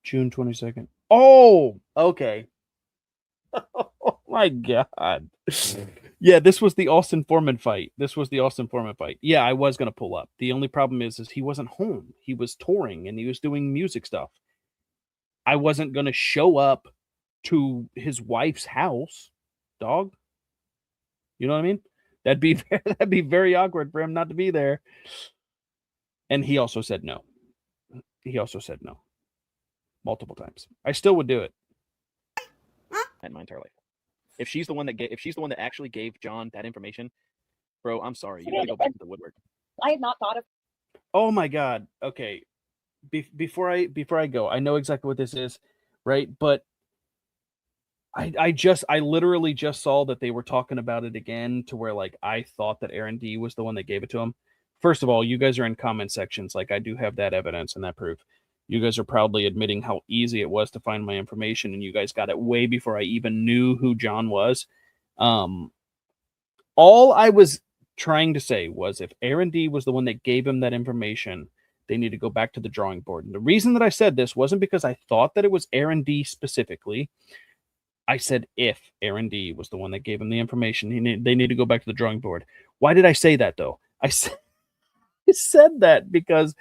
June 22nd. Oh, okay. Oh my God. Yeah, this was the Austin Foreman fight. Yeah, I was going to pull up. The only problem is he wasn't home. He was touring and he was doing music stuff. I wasn't going to show up to his wife's house, dog. You know what I mean? That'd be very awkward for him not to be there. And he also said no. Multiple times. I still would do it. In my entire life. If she's the one that actually gave John that information, bro. I'm sorry. You got to go back to the woodwork. I had not thought of. Oh my God. Okay. Before I go, I know exactly what this is, right? But I literally just saw that they were talking about it again to where like I thought that ErinD was the one that gave it to him. First of all, you guys are in comment sections. Like I do have that evidence and that proof. You guys are proudly admitting how easy it was to find my information, and you guys got it way before I even knew who John was. All I was trying to say was if ErinD was the one that gave him that information, they need to go back to the drawing board. And the reason that I said this wasn't because I thought that it was ErinD specifically. I said if ErinD was the one that gave him the information, they need to go back to the drawing board. Why did I say that, though? I said that because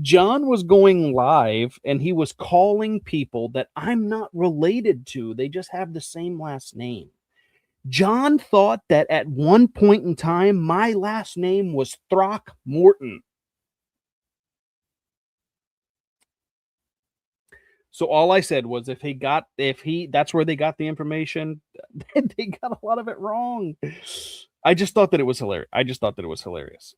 John was going live and he was calling people that I'm not related to. They just have the same last name. John thought that at one point in time, my last name was Throckmorton. So all I said was that's where they got the information, they got a lot of it wrong. I just thought that it was hilarious.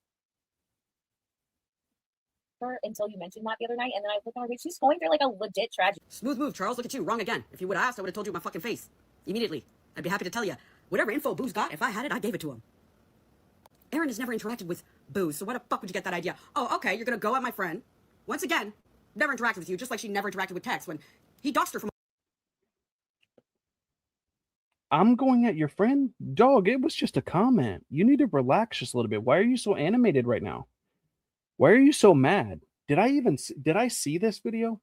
Until you mentioned that the other night, and then I looked on her page. She's going through like a legit tragedy. Smooth move, Charles. Look at you. Wrong again. If you would have asked, I would have told you my fucking face. Immediately. I'd be happy to tell you. Whatever info Booze got, if I had it, I gave it to him. Erin has never interacted with Booze, so why the fuck would you get that idea? Oh, okay, you're gonna go at my friend. Once again, never interacted with you, just like she never interacted with Tex when he doxed her from... I'm going at your friend? Dog, it was just a comment. You need to relax just a little bit. Why are you so animated right now? Why are you so mad? Did I see this video?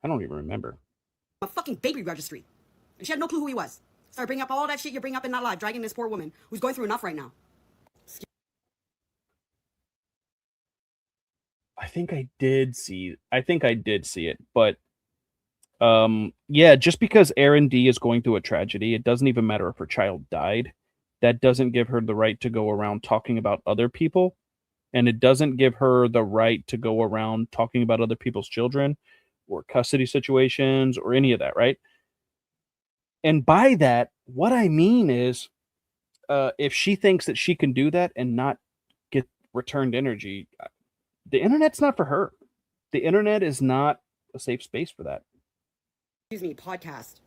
I don't even remember. A fucking baby registry. And she had no clue who he was. Started bringing up all that shit you bring up in that live, dragging this poor woman who's going through enough right now. I think I did see it, but yeah, just because ErinD is going through a tragedy, it doesn't even matter if her child died. That doesn't give her the right to go around talking about other people, and it doesn't give her the right to go around talking about other people's children or custody situations or any of that, right? And by that, what I mean is, if she thinks that she can do that and not get returned energy, the internet's not for her. The internet is not a safe space for that. Excuse me, podcast.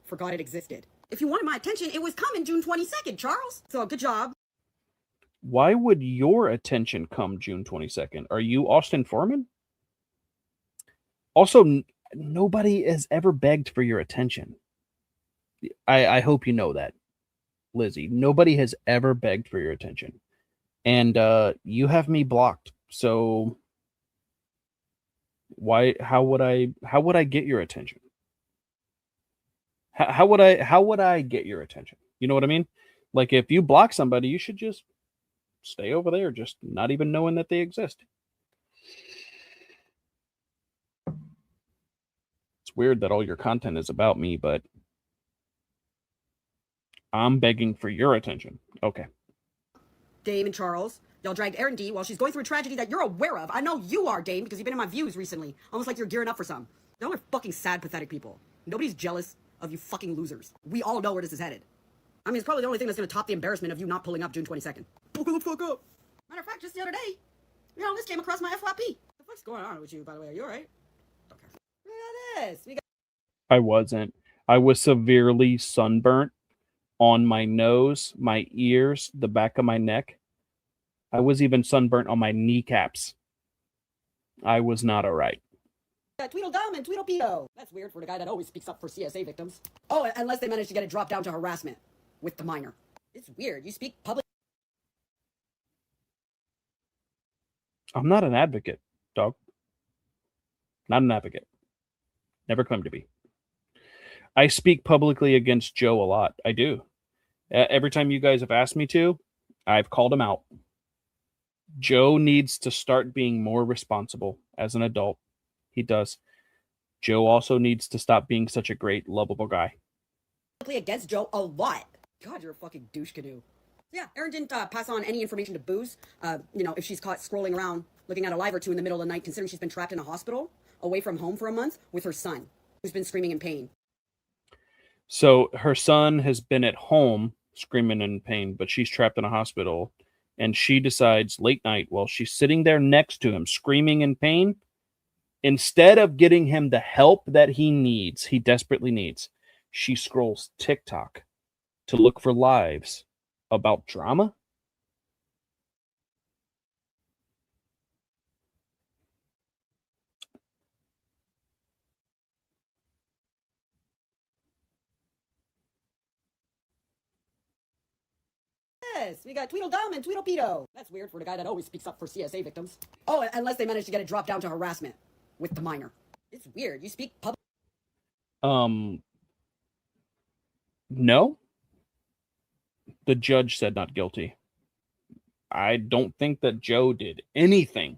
Forgot it existed. If you wanted my attention, it was coming June 22nd, Charles. So good job. Why would your attention come June 22nd? Are you Austin Foreman? Also, nobody has ever begged for your attention. I hope you know that, Lizzie. Nobody has ever begged for your attention. And you have me blocked. So how would I get your attention? How would I get your attention? You know what I mean? Like if you block somebody, you should just stay over there, just not even knowing that they exist. It's weird that all your content is about me, but I'm begging for your attention. Okay. Dame and Charles, y'all dragged ErinD while she's going through a tragedy that you're aware of. I know you are, Dame, because you've been in my views recently. Almost like you're gearing up for some. Y'all are fucking sad, pathetic people. Nobody's jealous of you fucking losers. We all know where this is headed. I mean, it's probably the only thing that's gonna top the embarrassment of you not pulling up June 22nd. Pull the fuck up. Matter of fact, just the other day, this came across my FYP. What the fuck's going on with you, by the way? Are you alright? Okay. Look at this. I wasn't. I was severely sunburnt on my nose, my ears, the back of my neck. I was even sunburnt on my kneecaps. I was not alright. Tweedledum and Tweedlepedo. That's weird for the guy that always speaks up for CSA victims. Oh, unless they manage to get it dropped down to harassment with the minor. It's weird. You speak public. I'm not an advocate, dog. Not an advocate. Never claimed to be. I speak publicly against Joe a lot. I do. Every time you guys have asked me to, I've called him out. Joe needs to start being more responsible as an adult. He does. Joe also needs to stop being such a great, lovable guy. Against Joe a lot. God, you're a fucking douche canoe. Yeah, Erin didn't pass on any information to Booze. If she's caught scrolling around, looking at a live or two in the middle of the night, considering she's been trapped in a hospital, away from home for a month, with her son, who's been screaming in pain. So her son has been at home screaming in pain, but she's trapped in a hospital. And she decides late night while she's sitting there next to him, screaming in pain, instead of getting him the help that he desperately needs, she scrolls TikTok to look for lives about drama. Yes, we got Tweedledum and Tweedlepedo. That's weird for the guy that always speaks up for CSA victims. Oh, unless they manage to get it dropped down to harassment with the minor. It's weird. You speak public. No. The judge said not guilty. I don't think that Joe did anything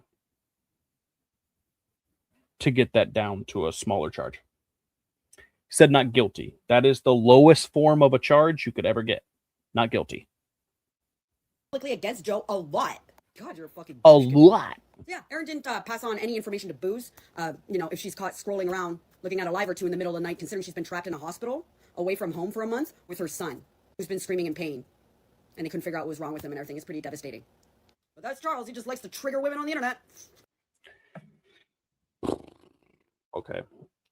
to get that down to a smaller charge. He said not guilty. That is the lowest form of a charge you could ever get. Not guilty. Publicly against Joe a lot. God, you're a fucking a lot. Yeah, Erin didn't pass on any information to Booze. If she's caught scrolling around, looking at a live or two in the middle of the night, considering she's been trapped in a hospital, away from home for a month, with her son, who's been screaming in pain. And they couldn't figure out what was wrong with him and everything. It's pretty devastating. But that's Charles. He just likes to trigger women on the internet.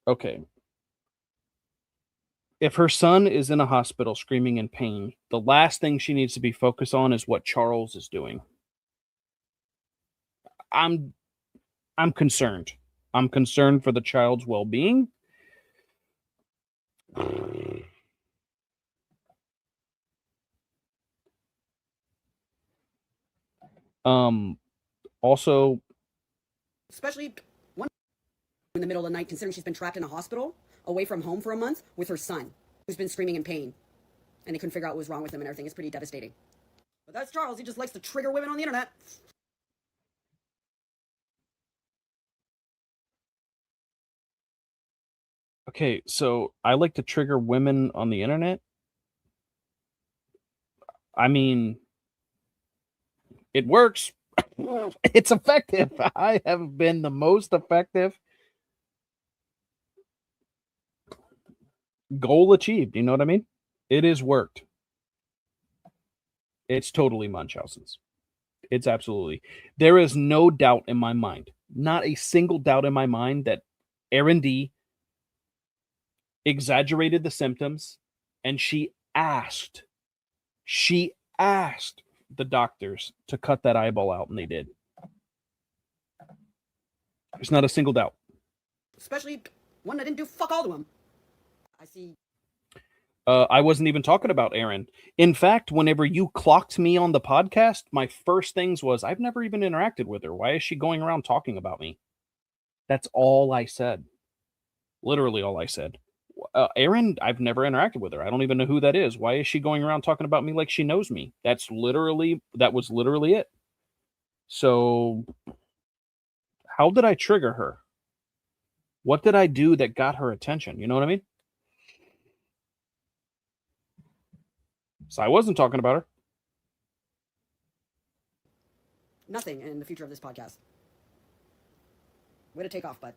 Okay. If her son is in a hospital screaming in pain, the last thing she needs to be focused on is what Charles is doing. I'm concerned. I'm concerned for the child's well-being. Also, especially one in the middle of the night, considering she's been trapped in a hospital, away from home for a month, with her son, who's been screaming in pain. And they couldn't figure out what was wrong with him and everything. It's pretty devastating. But that's Charles. He just likes to trigger women on the internet. Okay, so I like to trigger women on the internet. I mean, it works. It's effective. I have been the most effective. Goal achieved. You know what I mean? It has worked. It's totally Munchausen's. It's absolutely. There is no doubt in my mind, not a single doubt in my mind, that ErinD exaggerated the symptoms, and she asked the doctors to cut that eyeball out, and they did. There's not a single doubt. Especially one that didn't do fuck all to him. I see. I wasn't even talking about Erin. In fact, whenever you clocked me on the podcast, my first things was, I've never even interacted with her. Why is she going around talking about me? That's all I said. Literally all I said. Erin, I've never interacted with her. I don't even know who that is. Why is she going around talking about me like she knows me? That was literally it. So how did I trigger her? What did I do that got her attention? You know what I mean? So I wasn't talking about her. Nothing in the future of this podcast. Way to take off, bud.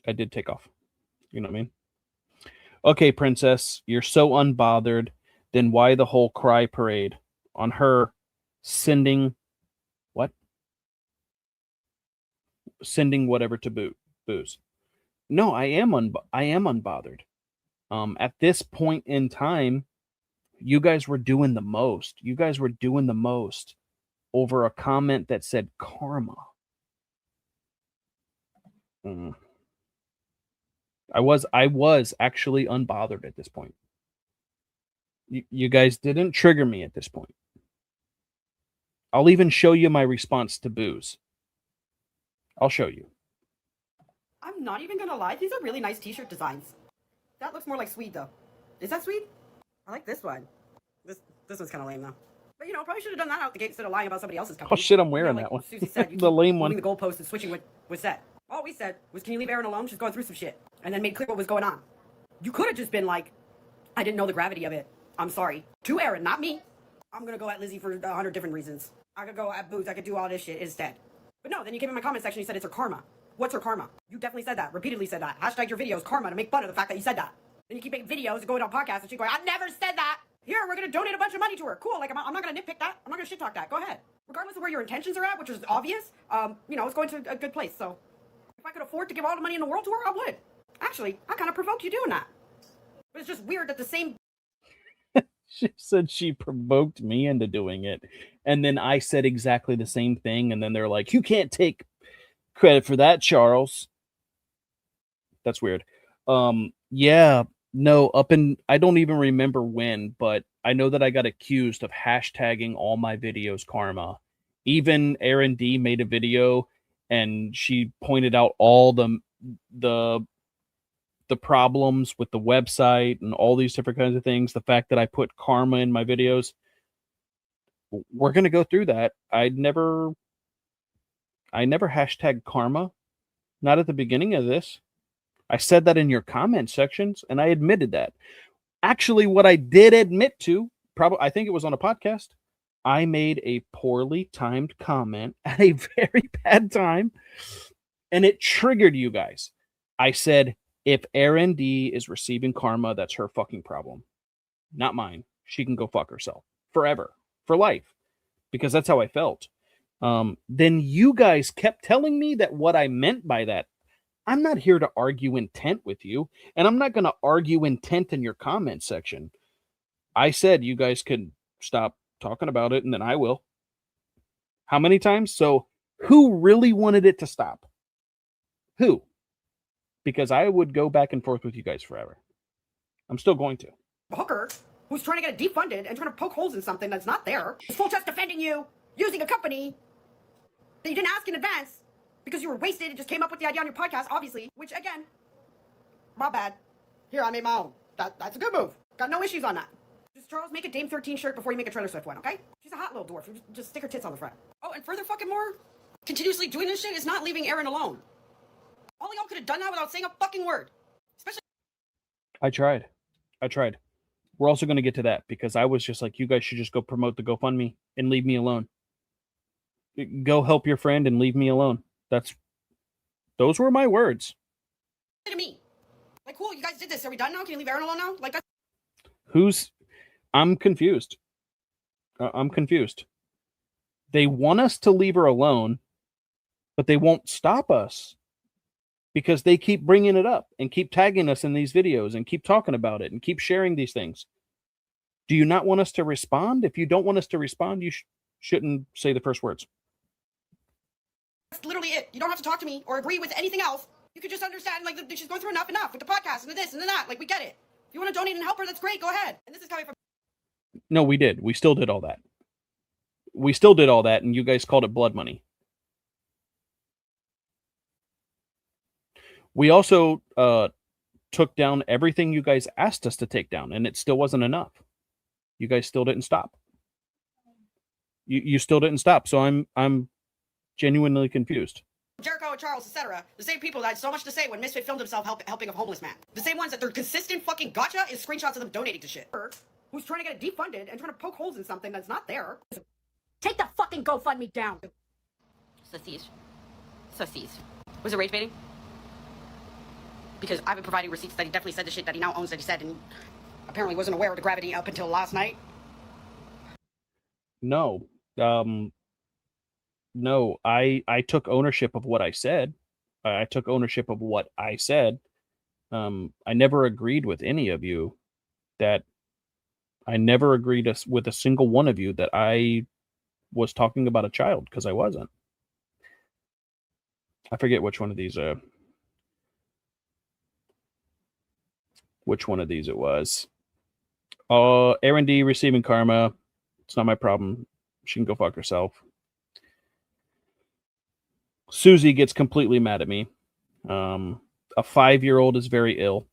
I did take off. You know what I mean? Okay, princess, you're so unbothered. Then why the whole cry parade on her sending what? Sending whatever to Booze. No, I am unbothered. At this point in time, you guys were doing the most. You guys were doing the most over a comment that said karma. I was actually unbothered at this point. You guys didn't trigger me at this point. I'll even show you my response to Booze. I'll show you. I'm not even gonna lie. These are really nice t-shirt designs. That looks more like Swede, though. Is that Swede? I like this one. This one's kind of lame, though. But, probably should have done that out the gate instead of lying about somebody else's company. Oh, shit, I'm wearing that one. Susie said, the lame one. Moving the goalpost and switching what was said. All we said was, can you leave Erin alone? She's going through some shit. And then made clear what was going on. You could have just been like, I didn't know the gravity of it. I'm sorry. To Erin, not me. I'm going to go at Lizzie for 100 different reasons. I could go at Boots. I could do all this shit instead. But no, then you came in my comment section and you said it's her karma. What's her karma? You definitely said that. Repeatedly said that. Hashtag your videos karma to make fun of the fact that you said that. Then you keep making videos and going on podcasts and she's going, I never said that. Here, we're going to donate a bunch of money to her. Cool. Like, I'm not going to nitpick that. I'm not going to shit talk that. Go ahead. Regardless of where your intentions are at, which is obvious, it's going to a good place. So if I could afford to give all the money in the world to her, I would. Actually, I kind of provoked you doing that. But it's just weird that the same... She said she provoked me into doing it. And then I said exactly the same thing. And then they're like, you can't take credit for that, Charles. That's weird. Yeah, no, I don't even remember when, but I know that I got accused of hashtagging all my videos karma. Even ErinD made a video and she pointed out all the problems with the website and all these different kinds of things. The fact that I put karma in my videos. We're going to go through that. I never hashtag karma. Not at the beginning of this. I said that in your comment sections, and I admitted that. Actually, what I did admit to, I think it was on a podcast, I made a poorly timed comment at a very bad time, and it triggered you guys. I said, if ErinD is receiving karma, that's her fucking problem. Not mine. She can go fuck herself. Forever. For life. Because that's how I felt. Then you guys kept telling me that what I meant by that, I'm not here to argue intent with you, and I'm not going to argue intent in your comment section. I said you guys could stop talking about it, and then I will. How many times? So who really wanted it to stop? Who? Because I would go back and forth with you guys forever. I'm still going to. A hooker who's trying to get it defunded and trying to poke holes in something that's not there is full test defending you using a company that you didn't ask in advance. Because you were wasted and just came up with the idea on your podcast, obviously. Which, again, my bad. Here, I made my own. That's a good move. Got no issues on that. Just, Charles, make a Dame 13 shirt before you make a Trailer Swift one, okay? She's a hot little dwarf. Just stick her tits on the front. Oh, and further fucking more, continuously doing this shit is not leaving Erin alone. All of y'all could have done that without saying a fucking word. Especially... I tried. We're also going to get to that because I was just like, you guys should just go promote the GoFundMe and leave me alone. Go help your friend and leave me alone. Those were my words. To me. Like, cool, you guys did this. Are we done now? Can you leave Erin alone now? Like, I'm confused. I'm confused. They want us to leave her alone, but they won't stop us because they keep bringing it up and keep tagging us in these videos and keep talking about it and keep sharing these things. Do you not want us to respond? If you don't want us to respond, you shouldn't say the first words. That's literally it. You don't have to talk to me or agree with anything else. You could just understand, like, she's going through enough with the podcast and the this and the that. Like, we get it. If you want to donate and help her, that's great. Go ahead. And this is coming from... No, we did. We still did all that. And you guys called it blood money. We also took down everything you guys asked us to take down, and it still wasn't enough. You guys still didn't stop. You still didn't stop. So I'm genuinely confused. Jericho, Charles, etc. The same people that had so much to say when Misfit filmed himself helping a homeless man. The same ones that their consistent fucking gotcha is screenshots of them donating to shit. Who's trying to get it defunded and trying to poke holes in something that's not there. Take the fucking GoFundMe down. Sissies. Was it rage baiting? Because I've been providing receipts that he definitely said the shit that he now owns that he said and apparently wasn't aware of the gravity up until last night. No. No, I took ownership of what I said. I took ownership of what I said. I never agreed with any of you that I never agreed with a single one of you that I was talking about a child because I wasn't. I forget which one of these it was. ErinD receiving karma. It's not my problem. She can go fuck herself. Susie gets completely mad at me. A 5-year-old is very ill.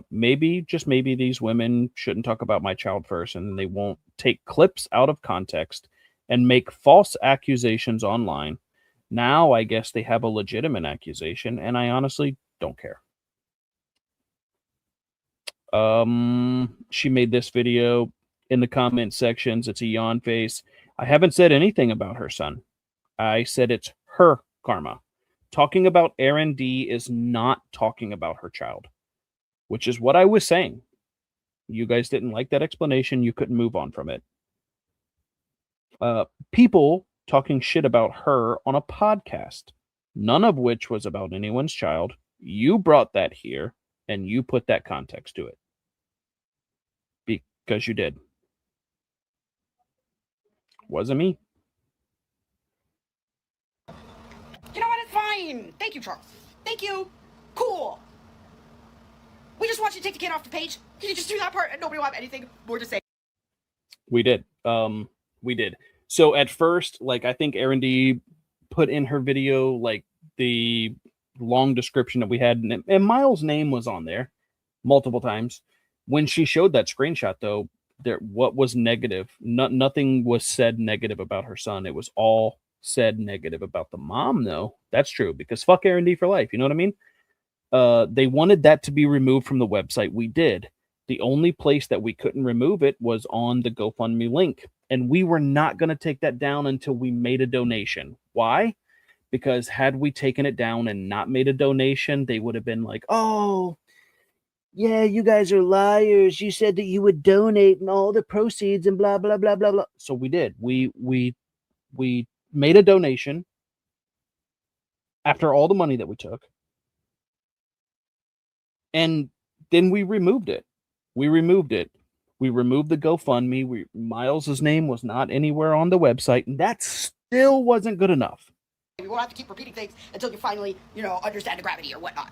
Maybe, just maybe, these women shouldn't talk about my child first, and they won't take clips out of context and make false accusations online. Now, I guess they have a legitimate accusation, and I honestly don't care. She made this video in the comment sections. It's a yawn face. I haven't said anything about her son. I said it's her karma. Talking about ErinD is not talking about her child. which is what I was saying. You guys didn't like that explanation. You couldn't move on from it. People talking shit about her on a podcast, none of which was about anyone's child. You brought that here, and you put that context to it. Because you did. Wasn't me. You know what? It's fine. Thank you, Charles. Thank you. Cool. We just want you to take the kid off the page. Can you just do that part and nobody will have anything more to say? We did. We did. So at first, like, I think ErinD put in her video, like, the long description that we had, and Miles' name was on there multiple times. When she showed that screenshot, though, what was negative? Nothing was said negative about her son. It was all said negative about the mom, though. That's true, because fuck ErinD for life. You know what I mean? They wanted that to be removed from the website. We did. The only place that we couldn't remove it was on the GoFundMe link. And we were not going to take that down until we made a donation. Why? Because had we taken it down and not made a donation, they would have been like, oh, yeah, you guys are liars. You said that you would donate and all the proceeds and blah, blah, blah, blah, blah. So we did. We made a donation after all the money that we took. And then we removed it. We removed the GoFundMe. Miles's name was not anywhere on the website, and that still wasn't good enough. We won't have to keep repeating things until you finally, understand the gravity or whatnot.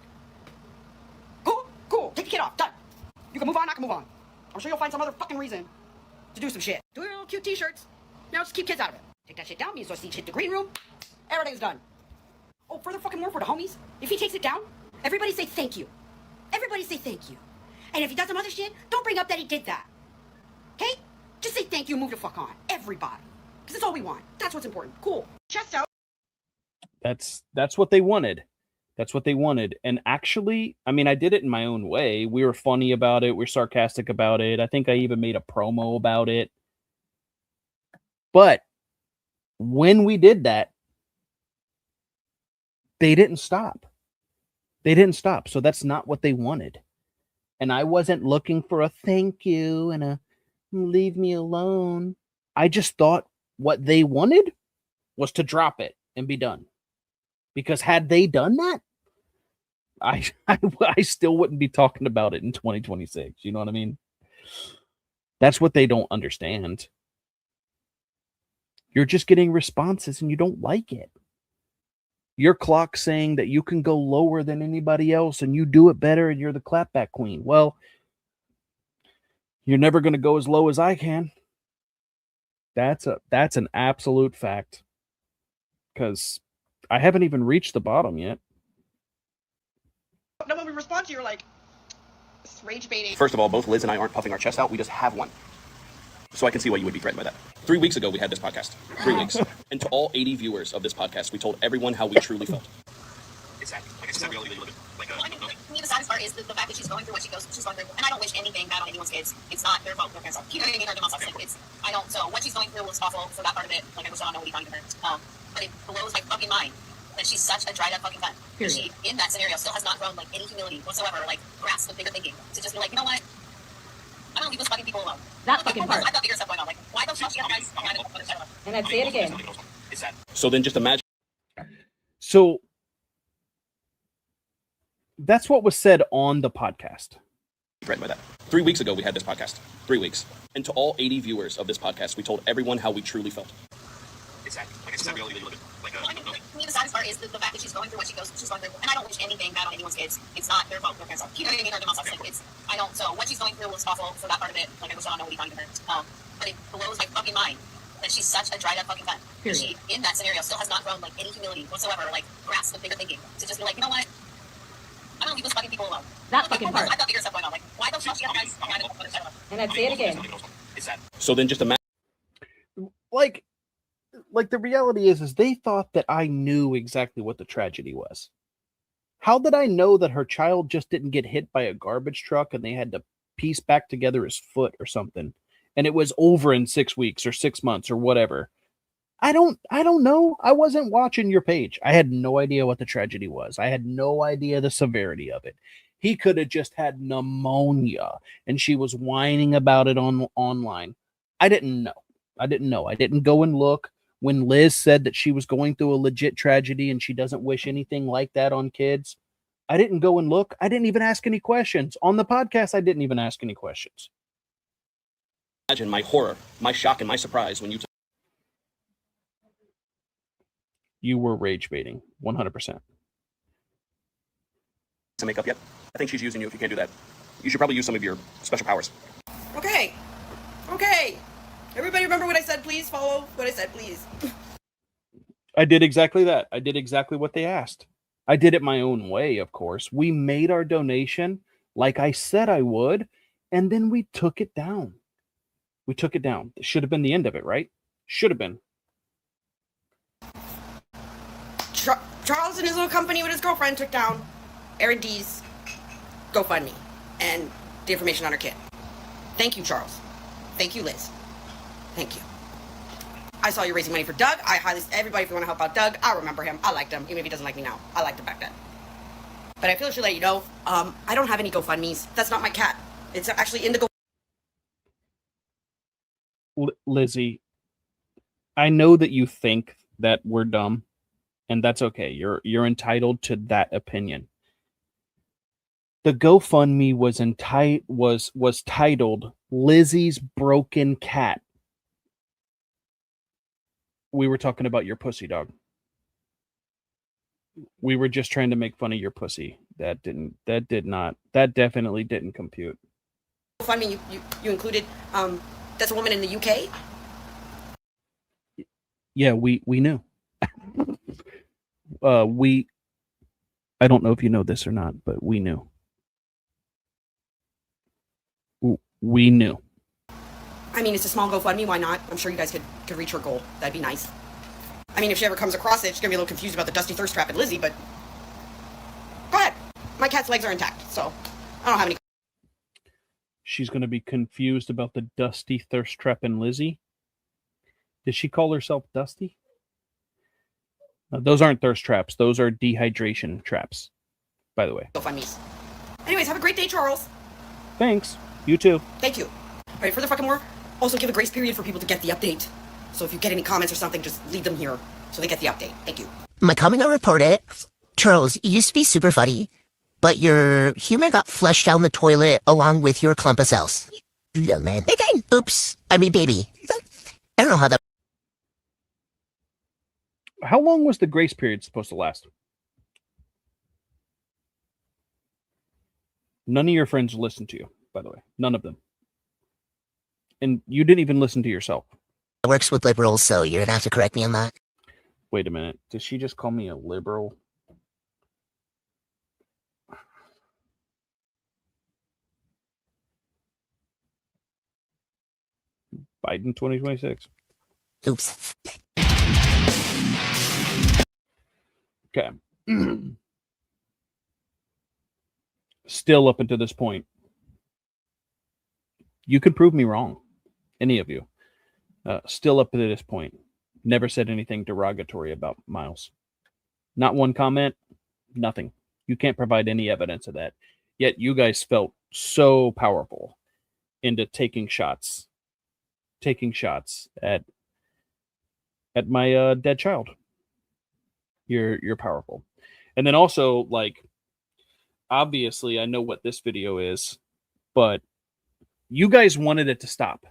Cool. Take the kid off. Done. You can move on. I can move on. I'm sure you'll find some other fucking reason to do some shit. Do your little cute t-shirts. Just keep kids out of it. Take that shit down. Me and Siege hit the green room. Everything's done. Oh, further fucking more for the homies. If he takes it down, everybody say thank you. Everybody say thank you. And if he does some other shit, don't bring up that he did that. Okay? Just say thank you and move the fuck on. Everybody. Because that's all we want. That's what's important. Cool. Chest out. That's what they wanted. That's what they wanted. And actually, I mean, I did it in my own way. We were funny about it. We're sarcastic about it. I think I even made a promo about it. But when we did that, they didn't stop. They didn't stop. So that's not what they wanted. And I wasn't looking for a thank you and a leave me alone. I just thought what they wanted was to drop it and be done. Because had they done that, I still wouldn't be talking about it in 2026. You know what I mean? That's what they don't understand. You're just getting responses and you don't like it. Your clock saying that you can go lower than anybody else and you do it better and you're the clapback queen. Well, you're never going to go as low as I can. That's an absolute fact. Because I haven't even reached the bottom yet. No, when we respond to you, you're like, rage baiting. First of all, both Liz and I aren't puffing our chest out. We just have one. So I can see why you would be threatened by that. 3 weeks ago, we had this podcast. 3 weeks. And to all 80 viewers of this podcast, we told everyone how we truly felt. It's sad. Like, it's sad reality that you live in. Like, Me, the saddest part is the fact that she's going through what she's going through. And I don't wish anything bad on anyone's kids. It's not their fault. Their parents are. You know what I mean? Or their mom's upset. I don't. So what she's going through was awful for that part of it. Like, I wish I don't know what he found her. But it blows my fucking mind that she's such a dried up fucking cunt. She, in that scenario, still has not grown, like, any humility whatsoever, like, grasp of bigger thinking. To just be like, you know what? I'm gonna leave those fucking people alone. That fucking part. I've got bigger stuff going on. Like, why don't you see how guys? And I'd say it again. It's sad. So then just imagine. So that's what was said on the podcast. Threatened by that. 3 weeks ago, we had this podcast. 3 weeks. And to all 80 viewers of this podcast, we told everyone how we truly felt. It's sad. Like, it's sad reality that you live in. Like, Me, the saddest part is the fact that she's going through what she's going through. And I don't wish anything bad on anyone's kids. It's not their fault. Their parents are. You know what I mean? Or their mom's upset. I don't. So what she's going through was awful for that part of it. Like, I wish I don't know what he found her. But it blows my fucking mind that she's such a dried up fucking cunt. She, in that scenario, still has not grown, like, any humility whatsoever, like, grasp of bigger thinking. To just be like, you know what? I'm gonna leave those fucking people alone. That fucking part. I've got bigger stuff going on. Like, why don't you see how guys? And I'd say it again. It's sad. So then just imagine. Like the reality is they thought that I knew exactly what the tragedy was. How did I know that her child just didn't get hit by a garbage truck and they had to piece back together his foot or something, and it was over in 6 weeks or 6 months or whatever? I don't know. I wasn't watching your page. I had no idea what the tragedy was. I had no idea the severity of it. He could have just had pneumonia, and she was whining about it online. I didn't know. I didn't go and look. When Liz said that she was going through a legit tragedy and she doesn't wish anything like that on kids, I didn't go and look. I didn't even ask any questions. On the podcast, I didn't even ask any questions. Imagine my horror, my shock, and my surprise when You were rage baiting, 100%. to make up yet. I think she's using you if you can't do that. You should probably use some of your special powers. Okay. Everybody remember what I said, please? Follow what I said, please. I did exactly that. I did exactly what they asked. I did it my own way, of course. We made our donation like I said I would, and then we took it down. It should have been the end of it, right? Should have been. Charles and his little company with his girlfriend took down ErinD's GoFundMe and the information on her kid. Thank you, Charles. Thank you, Liz. Thank you. I saw you raising money for Doug. I highly everybody, if you want to help out Doug, I remember him. I liked him, even if he doesn't like me now. I liked him back then. But I feel I should let you know, I don't have any GoFundMes. That's not my cat. It's actually in the Lizzie, I know that you think that we're dumb, and that's okay. You're entitled to that opinion. The GoFundMe was titled Lizzie's Broken Cat. We were talking about your pussy, dog. We were just trying to make fun of your pussy. That definitely didn't compute. GoFundMe you included, that's a woman in the UK? Yeah, we knew. I don't know if you know this or not, but we knew. We knew. I mean, it's a small GoFundMe. Why not? I'm sure you guys could reach her goal. That'd be nice. I mean, if she ever comes across it, she's going to be a little confused about the Dusty Thirst Trap and Lizzie, but go ahead. My cat's legs are intact, so I don't have any. She's going to be confused about the Dusty Thirst Trap and Lizzie. Did she call herself Dusty? Those aren't thirst traps. Those are dehydration traps, by the way. GoFundMes. Anyways, have a great day, Charles. Thanks. You too. Thank you. All right, for the fucking more, also give a grace period for people to get the update. So if you get any comments or something, just leave them here so they get the update. Thank you. My coming out report it. Charles, you used to be super funny, but your humor got flushed down the toilet along with your clump of cells. Yeah, man. Again. Oops. I mean, baby. I don't know how that. How long was the grace period supposed to last? None of your friends listened to you, by the way. None of them. And you didn't even listen to yourself. It works with liberals, so you're gonna have to correct me on that. Wait a minute. Did she just call me a liberal? Biden 2026. Oops. Okay. Still up until this point, you could prove me wrong. Any of you. Still up to this point, never said anything derogatory about Miles. Not one comment, nothing. You can't provide any evidence of that. Yet you guys felt so powerful into taking shots at my dead child. You're powerful. And then also, like, obviously I know what this video is, but you guys wanted it to stop.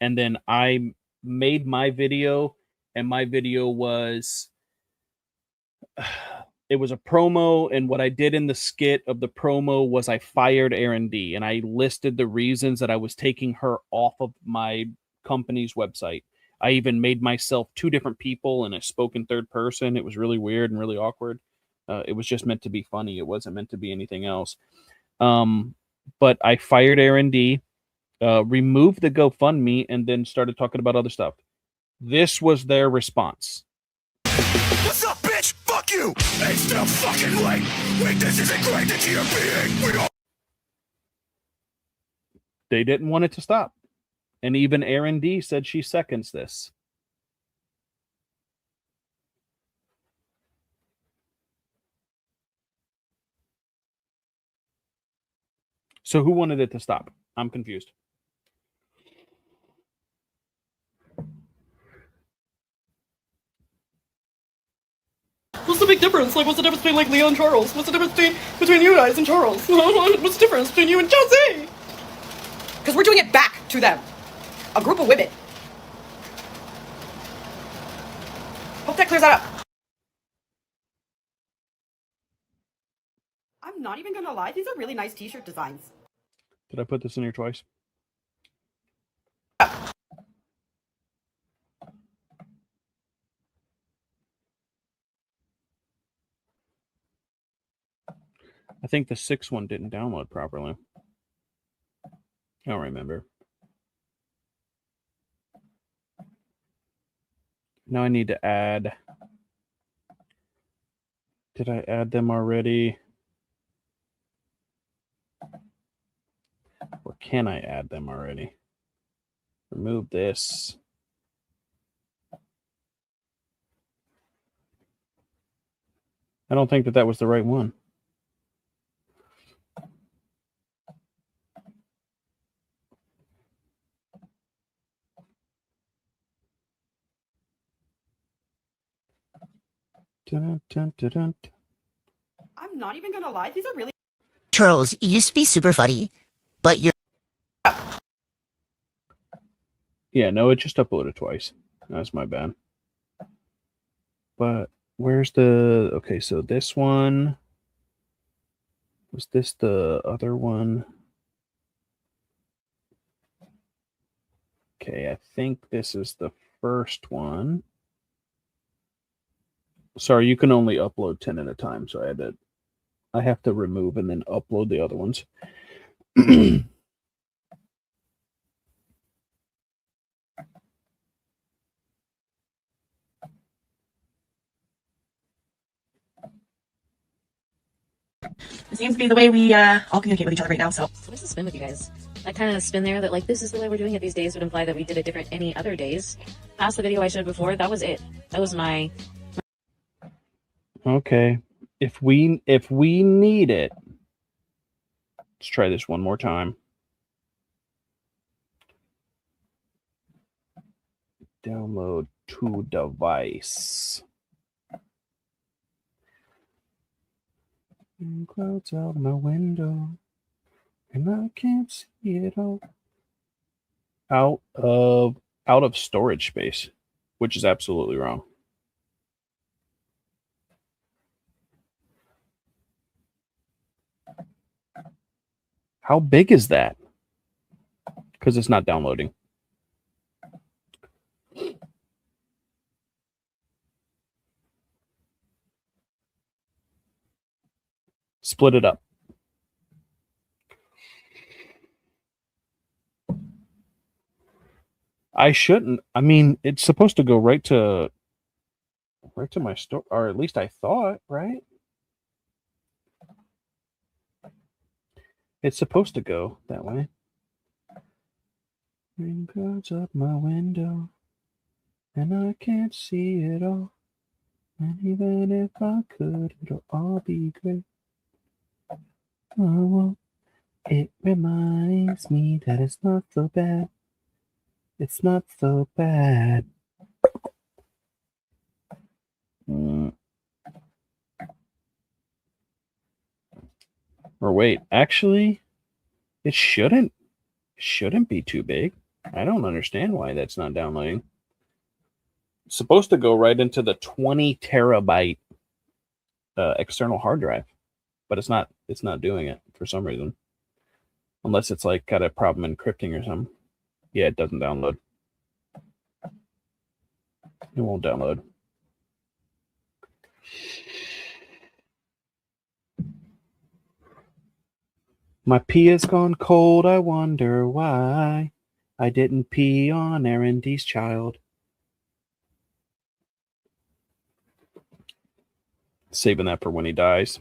And then I made my video, and my video was it was a promo, and what I did in the skit of the promo was I fired ErinD, and I listed the reasons that I was taking her off of my company's website. I even made myself two different people, and I spoke in third person. It was really weird and really awkward. It was just meant to be funny. It wasn't meant to be anything else. But I fired ErinD, removed the GoFundMe, and then started talking about other stuff. This was their response. What's up, bitch? Fuck you! It's still fucking late! Weakness is ingrained into your being! They didn't want it to stop. And even ErinD said she seconds this. So who wanted it to stop? I'm confused. What's the big difference? Like, what's the difference between like Leo and Charles? What's the difference between you guys and Charles? What's the difference between you and Chelsea? Because we're doing it back to them. A group of women. Hope that clears that up. I'm not even gonna lie, these are really nice t-shirt designs. Did I put this in here twice? I think the 6th one didn't download properly. I don't remember. Now I need to add. Did I add them already? Or can I add them already? Remove this. I don't think that was the right one. Dun, dun, dun, dun. I'm not even gonna lie, these are really... Charles, you used to be super funny, but you're... Yeah, no, it just uploaded twice. That's my bad. But where's the... Okay, so this one... Was this the other one? Okay, I think this is the first one. Sorry, you can only upload 10 at a time, so I have to remove and then upload the other ones. It seems to be the way we all communicate with each other right now, so. What is the spin with you guys? That kind of spin there that like this is the way we're doing it these days would imply that we did it different any other days. Past the video I showed before, that was it. That was my... Okay. If we need it, let's try this one more time. Download to device. Clouds out my window, and I can't see it all. Out of storage space, which is absolutely wrong. How big is that? Because it's not downloading. Split it up. I shouldn't. I mean, it's supposed to go right to my store, or at least I thought, right? It's supposed to go that way. Rain clouds up my window, and I can't see it all. And even if I could, it'll all be great. Oh, it reminds me that it's not so bad. It's not so bad. Or wait, actually, it shouldn't be too big. I don't understand why that's not downloading. It's supposed to go right into the 20 terabyte external hard drive, but it's not doing it for some reason. Unless it's like got a problem encrypting or something. Yeah, it doesn't download. It won't download. My pee has gone cold, I wonder why. I didn't pee on ErinD's child. Saving that for when he dies.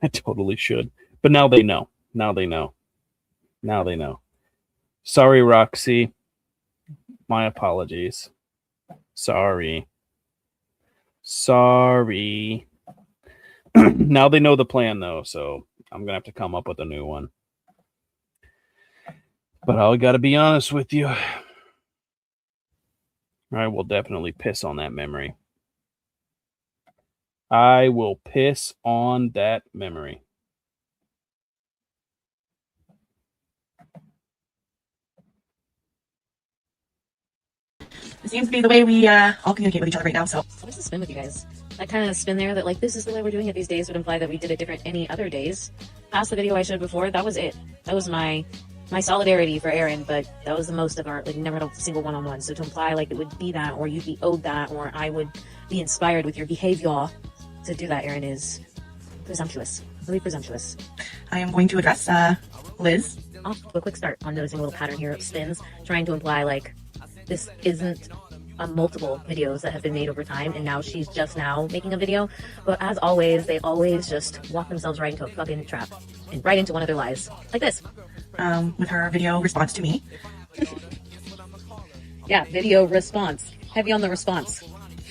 I totally should. But now they know. Now they know. Now they know. Sorry, Roxy. My apologies. Sorry. Sorry. Now they know the plan, though, so I'm going to have to come up with a new one. But I got to be honest with you. I will definitely piss on that memory. I will piss on that memory. It seems to be the way we all communicate with each other right now, so. What does the spin with you guys? That kind of spin there that, like, this is the way we're doing it these days would imply that we did it different any other days. Past the video I showed before, that was it. That was my solidarity for Erin, but that was the most of our, like, never had a single one-on-one. So to imply, like, it would be that, or you'd be owed that, or I would be inspired with your behavior to do that, Erin, is presumptuous. Really presumptuous. I am going to address Liz. Off to a quick start on noticing a little pattern here of spins, trying to imply, like, this isn't multiple videos that have been made over time, and now she's just now making a video. But as always, they always just walk themselves right into a fucking trap and right into one of their lies, like this. With her video response to me. Yeah, video response. Heavy on the response.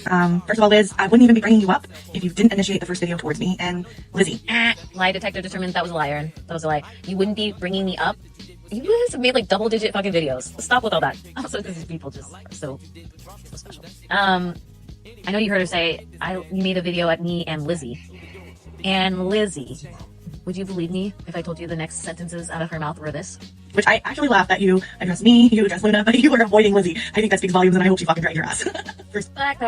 First of all, Liz, I wouldn't even be bringing you up if you didn't initiate the first video towards me. And Lizzie. Lie detector determined that was a lie, Erin. That was a lie. You wouldn't be bringing me up. You guys have made like double-digit fucking videos. Stop with all that. Also, because these people just are so special. I know you heard her say, you made a video at me and Lizzie. And Lizzie, would you believe me if I told you the next sentences out of her mouth were this? Which I actually laughed that you addressed me, you addressed Luna, but you were avoiding Lizzie. I think that speaks volumes, and I hope she fucking dragged your ass. First. Back.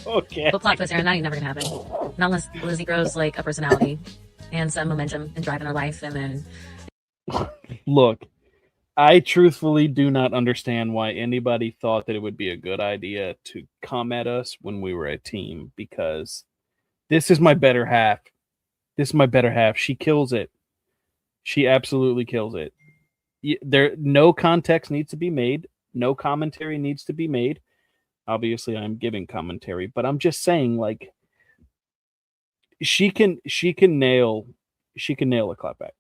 Okay. But plot twist, Erin, that ain't never gonna happen. Not unless Lizzie grows like a personality and some momentum and drive in her life, and then... Look, I truthfully do not understand why anybody thought that it would be a good idea to come at us when we were a team, because this is my better half. This is my better half. She kills it. She absolutely kills it. No context needs to be made. No commentary needs to be made. Obviously, I'm giving commentary, but I'm just saying, like, she can nail a clapback.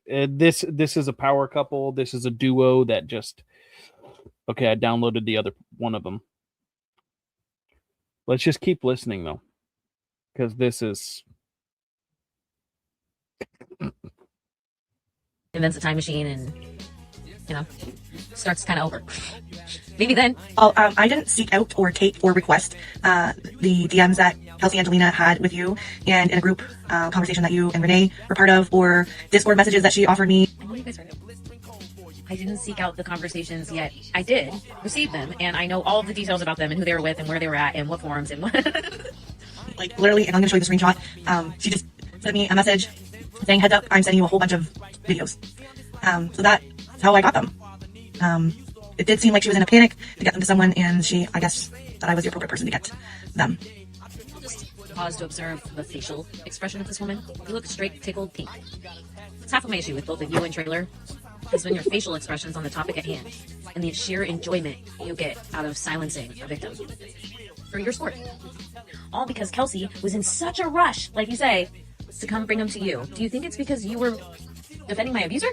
This is a power couple. This is a duo that just, okay, I downloaded the other one of them. Let's just keep listening though, because this is invents a time machine and, you know, starts kind of over. Maybe then. I didn't seek out or take or request the DMs that Kelsey Angelina had with you, and in a group conversation that you and Renee were part of, or Discord messages that she offered me. I know you guys heard it. I didn't seek out the conversations yet. I did receive them, and I know all of the details about them and who they were with and where they were at and what forums and what. Like, literally, and I'm going to show you the screenshot. She just sent me a message saying, heads up, I'm sending you a whole bunch of videos. So that's how I got them. It did seem like she was in a panic to get them to someone, and I guess that I was the appropriate person to get them. I'll just pause to observe the facial expression of this woman. You look straight tickled pink. It's half of my issue with both of you and Trailer is when your facial expressions on the topic at hand and the sheer enjoyment you get out of silencing a victim for your sport. All because Kelsey was in such a rush, like you say, to come bring them to you. Do you think it's because you were defending my abuser?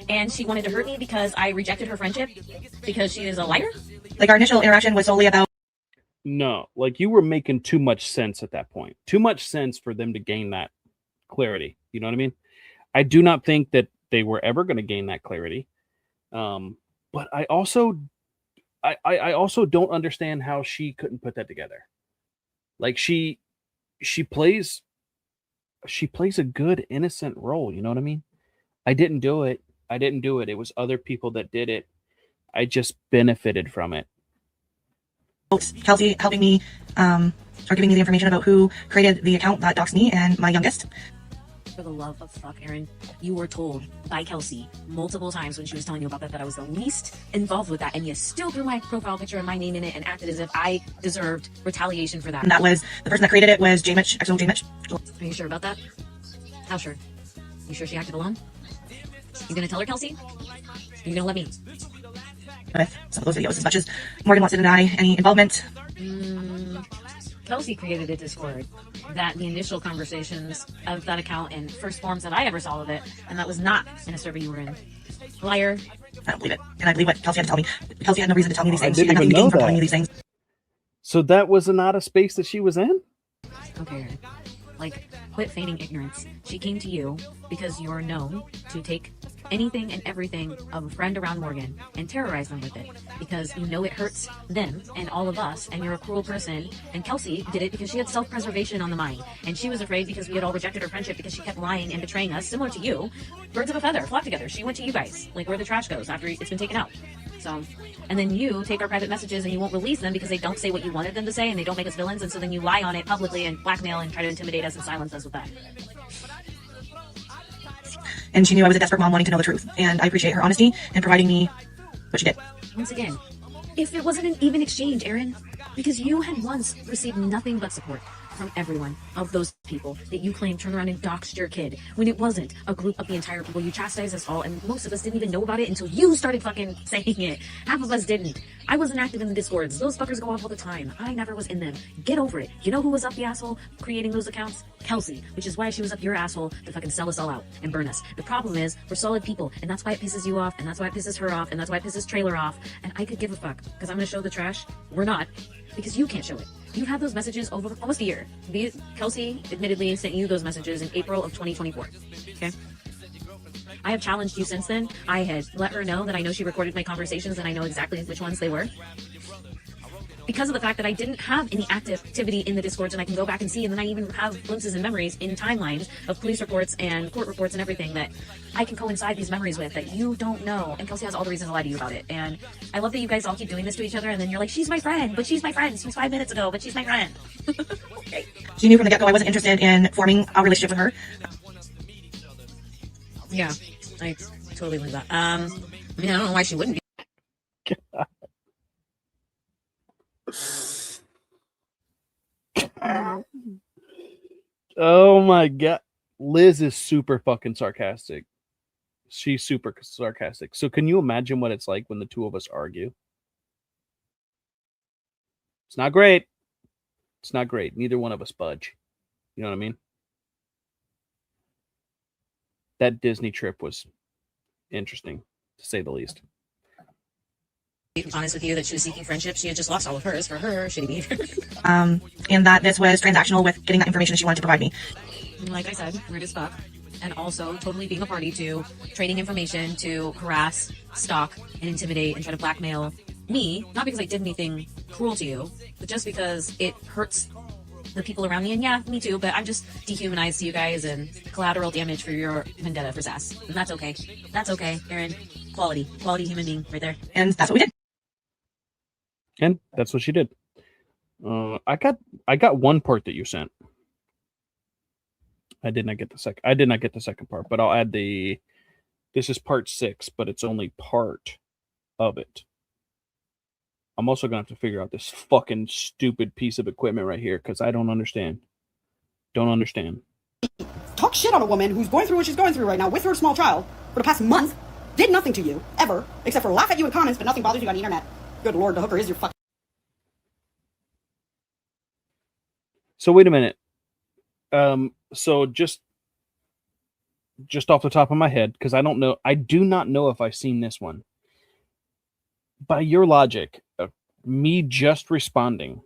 And she wanted to hurt me because I rejected her friendship because she is a liar? Like, our initial interaction was solely about... No, like, you were making too much sense at that point. Too much sense for them to gain that clarity. You know what I mean? I do not think that they were ever going to gain that clarity. But I also don't understand how she couldn't put that together. Like, she plays a good, innocent role. You know what I mean? I didn't do it. It was other people that did it. I just benefited from it. Kelsey helping me, or giving me the information about who created the account that doxed me and my youngest. For the love of fuck, Erin, you were told by Kelsey multiple times when she was telling you about that I was the least involved with that, and you still threw my profile picture and my name in it and acted as if I deserved retaliation for that. And that was, the person that created it was J Mitch, XO J Mitch. Are you sure about that? How sure? You sure she acted alone? You gonna tell her, Kelsey? You gonna let me? With some of those videos, as much as Morgan wants to deny any involvement. Kelsey created a Discord that the initial conversations of that account and first forms that I ever saw of it, and that was not in a server you were in. Liar. I don't believe it. And I believe what Kelsey had to tell me. Kelsey had no reason to tell me these I things. She didn't had nothing even to gain know from telling that. me these things. So that was not a space that she was in? Okay. Like, quit feigning ignorance. She came to you because you're known to take anything and everything of a friend around Morgan and terrorize them with it because you know it hurts them and all of us and you're a cruel person. And Kelsey did it because she had self-preservation on the mind, and she was afraid because we had all rejected her friendship because she kept lying and betraying us, similar to you. Birds of a feather flock together. She went to you guys, like where the trash goes after it's been taken out. So, and then you take our private messages and you won't release them because they don't say what you wanted them to say and they don't make us villains, and so then you lie on it publicly and blackmail and try to intimidate us and silence us with that. And she knew I was a desperate mom wanting to know the truth. And I appreciate her honesty and providing me what she did. Once again, if it wasn't an even exchange, Erin, because you had once received nothing but support from everyone of those people that you claimed turned around and doxed your kid, when it wasn't a group of the entire people. You chastised us all, and most of us didn't even know about it until you started fucking saying it. Half of us didn't. I wasn't active in the Discords. Those fuckers go off all the time. I never was in them. Get over it. You know who was up the asshole creating those accounts? Kelsey, which is why she was up your asshole to fucking sell us all out and burn us. The problem is, we're solid people, and that's why it pisses you off, and that's why it pisses her off, and that's why it pisses Trailer off, and I could give a fuck, because I'm gonna show the trash. We're not, because you can't show it. You've had those messages over almost a year. Kelsey admittedly sent you those messages in April of 2024. Okay? I have challenged you since then. I had let her know that I know she recorded my conversations and I know exactly which ones they were. Because of the fact that I didn't have any activity in the Discords, and I can go back and see, and then I even have glimpses and memories in timelines of police reports and court reports and everything that I can coincide these memories with that you don't know. And Kelsey has all the reason to lie to you about it. And I love that you guys all keep doing this to each other, and then you're like, she's my friend, but she's my friend. She was 5 minutes ago, but she's my friend. Okay. She knew from the get-go I wasn't interested in forming a relationship with her. Yeah, I totally believe that. I mean, I don't know why she wouldn't be. Oh my god. Liz is super fucking sarcastic. She's super sarcastic. So can you imagine what it's like when the two of us argue? It's not great. It's not great. Neither one of us budge. You know what I mean? That Disney trip was interesting, to say the least. Be honest with you that she was seeking friendship. She had just lost all of hers for her shitty behavior. And that this was transactional with getting that information she wanted to provide me. Like I said, weird as fuck. And also totally being a party to trading information to harass, stalk, and intimidate and try to blackmail me. Not because I did anything cruel to you, but just because it hurts the people around me. And yeah, me too, but I'm just dehumanized to you guys and collateral damage for your vendetta for Sass. And that's okay. That's okay, Erin. Quality human being right there. And that's what we did. And that's what she did. I got one part that you sent. I did not get the second part, but I'll add this is part 6, but it's only part of it. I'm also gonna have to figure out this fucking stupid piece of equipment right here because I don't understand. Don't understand. Talk shit on a woman who's going through what she's going through right now with her small child for the past month, did nothing to you, ever, except for laugh at you in comments, but nothing bothers you on the internet. Good lord, the hooker is your fucking... So wait a minute. So just off the top of my head, because I do not know if I've seen this one. By your logic, me just responding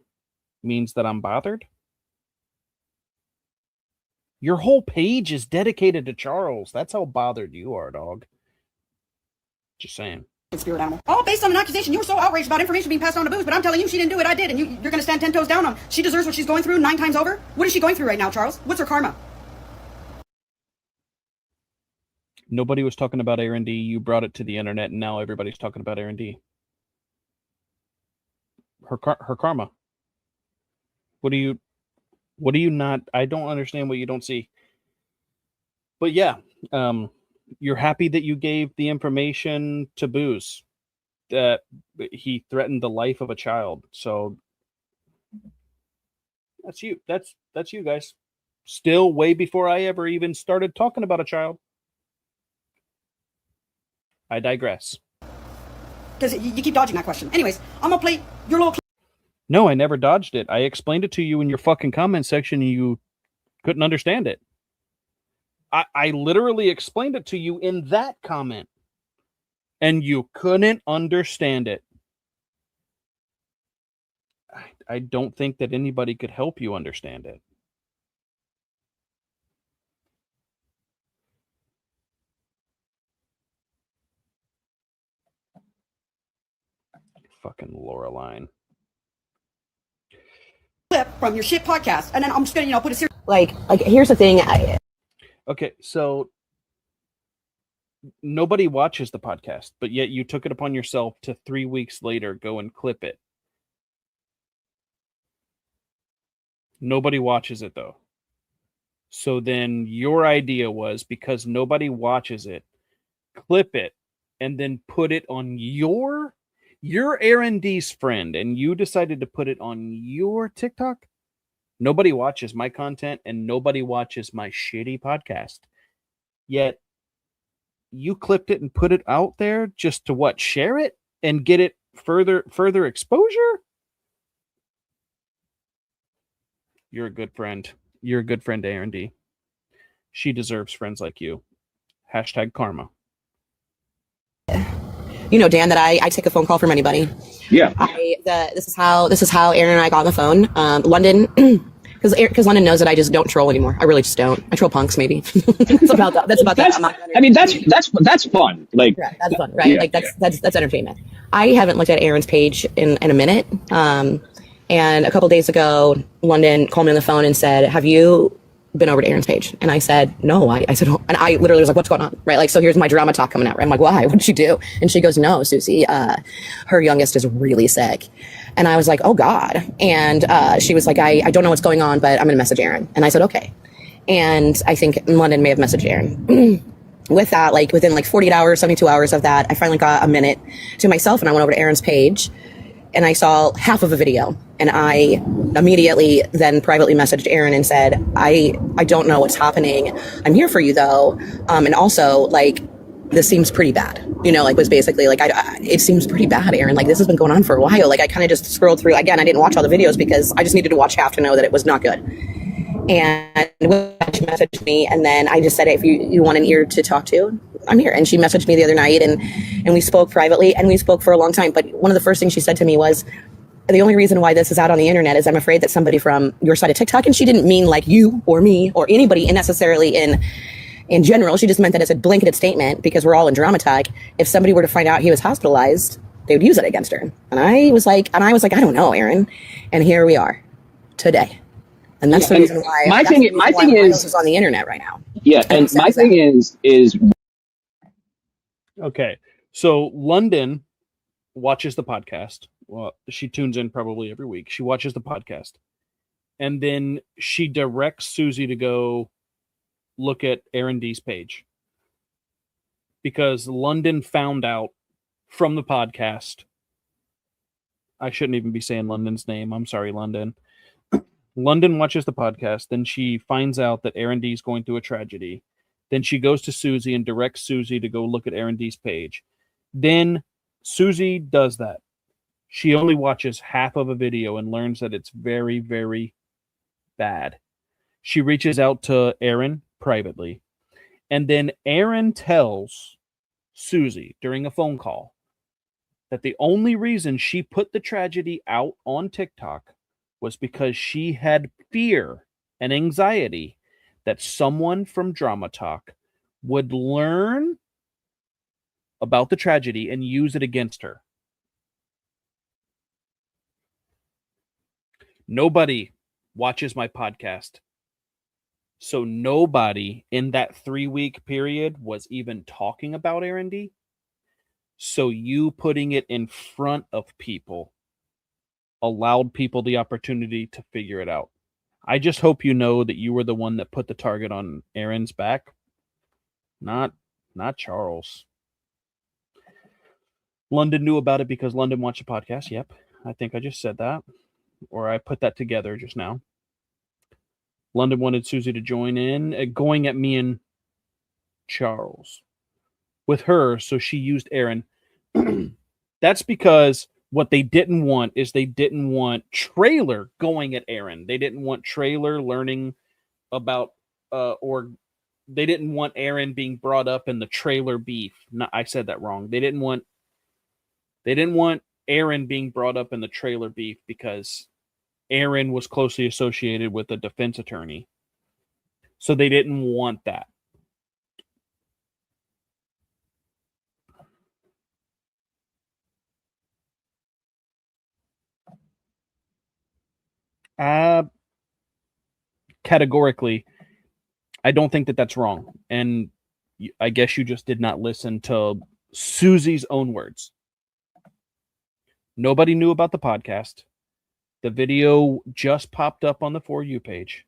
means that I'm bothered? Your whole page is dedicated to Charles. That's how bothered you are, dog. Just saying. Spirit animal. All based on an accusation. You were so outraged about information being passed on to Booze, but I'm telling you she didn't do it, I did, and you're going to stand 10 toes down on. She deserves what she's going through 9 times over. What is she going through right now, Charles? What's her karma? Nobody was talking about ErinD. You brought it to the internet, and now everybody's talking about ErinD. Her karma. What do you not? I don't understand what you don't see. But yeah, you're happy that you gave the information to Booze that he threatened the life of a child. So that's you. That's you guys. Still way before I ever even started talking about a child. I digress. Because you keep dodging that question. Anyways, I'm going to play your little... No, I never dodged it. I explained it to you in your fucking comment section and you couldn't understand it. I literally explained it to you in that comment and you couldn't understand it. I don't think that anybody could help you understand it. Fucking Loreline. Clip from your shit podcast, and then I'm just gonna, put a series. Like here's the thing. Okay, so nobody watches the podcast, but yet you took it upon yourself to 3 weeks later go and clip it. Nobody watches it though. So then your idea was, because nobody watches it, clip it and then put it on your ErinD's friend, and you decided to put it on your TikTok. Nobody watches my content and nobody watches my shitty podcast. Yet you clipped it and put it out there just to what? Share it and get it further exposure? You're a good friend. You're a good friend to ErinD. She deserves friends like you. Hashtag karma. You know, Dan, that I take a phone call from anybody. Yeah. This is how Erin and I got on the phone. London, because London knows that I just don't troll anymore. I really just don't. I troll punks, maybe. That's about that. That's fun. Like, yeah, that's fun, right? Yeah, like that's entertainment. I haven't looked at Erin's page in a minute. And a couple days ago, London called me on the phone and said, "Have you been over to Erin's page?" And I said, "No." I said, oh. And I literally was like, "What's going on?" Right? Like, so here's my drama talk coming out. Right? I'm like, "Why? What did she do?" And she goes, "No, Susie, her youngest is really sick." And I was like, "Oh God." And she was like, I don't know what's going on, but I'm going to message Erin. And I said, "Okay." And I think London may have messaged Erin. With that, like within like 48 hours, 72 hours of that, I finally got a minute to myself and I went over to Erin's page and I saw half of a video. And I immediately then privately messaged Erin and said, I don't know what's happening. I'm here for you though. And also, like, this seems pretty bad. You know, like, was basically like, it seems pretty bad, Erin. Like, this has been going on for a while. Like, I kind of just scrolled through. Again, I didn't watch all the videos because I just needed to watch half to know that it was not good. And she messaged me, and then I just said, if you want an ear to talk to, I'm here. And she messaged me the other night, and we spoke privately, and we spoke for a long time. But one of the first things she said to me was, the only reason why this is out on the internet is I'm afraid that somebody from your side of TikTok, and she didn't mean like you or me or anybody necessarily in general. She just meant that as a blanketed statement, because we're all in drama talk. If somebody were to find out he was hospitalized, they would use it against her. And I was like, I don't know, Erin. And here we are today. And that's the reason why my thing is on the internet right now. Yeah, and my thing is okay. So London watches the podcast. Well, she tunes in probably every week. She watches the podcast. And then she directs Susie to go look at ErinD's page. Because London found out from the podcast. I shouldn't even be saying London's name. I'm sorry, London. London watches the podcast. Then she finds out that ErinD is going through a tragedy. Then she goes to Susie and directs Susie to go look at ErinD's page. Then Susie does that. She only watches half of a video and learns that it's very, very bad. She reaches out to Erin privately. And then Erin tells Susie during a phone call that the only reason she put the tragedy out on TikTok was because she had fear and anxiety that someone from Drama Talk would learn about the tragedy and use it against her. Nobody watches my podcast. So nobody in that 3-week period was even talking about ErinD. So you putting it in front of people allowed people the opportunity to figure it out. I just hope you know that you were the one that put the target on Erin's back, not Charles. London knew about it because London watched the podcast. Yep, I think I just said that, or I put that together just now. London wanted Susie to join in, going at me and Charles with her, so she used Erin. That's because What they didn't want is they didn't want Trailer going at Erin. They didn't want Trailer learning about or they didn't want Erin being brought up in the Trailer beef. No, I said that wrong. They didn't want Erin being brought up in the Trailer beef because Erin was closely associated with a defense attorney. So they didn't want that. Categorically, I don't think that that's wrong. And I guess you just did not listen to Susie's own words. Nobody knew about the podcast. The video just popped up on the For You page.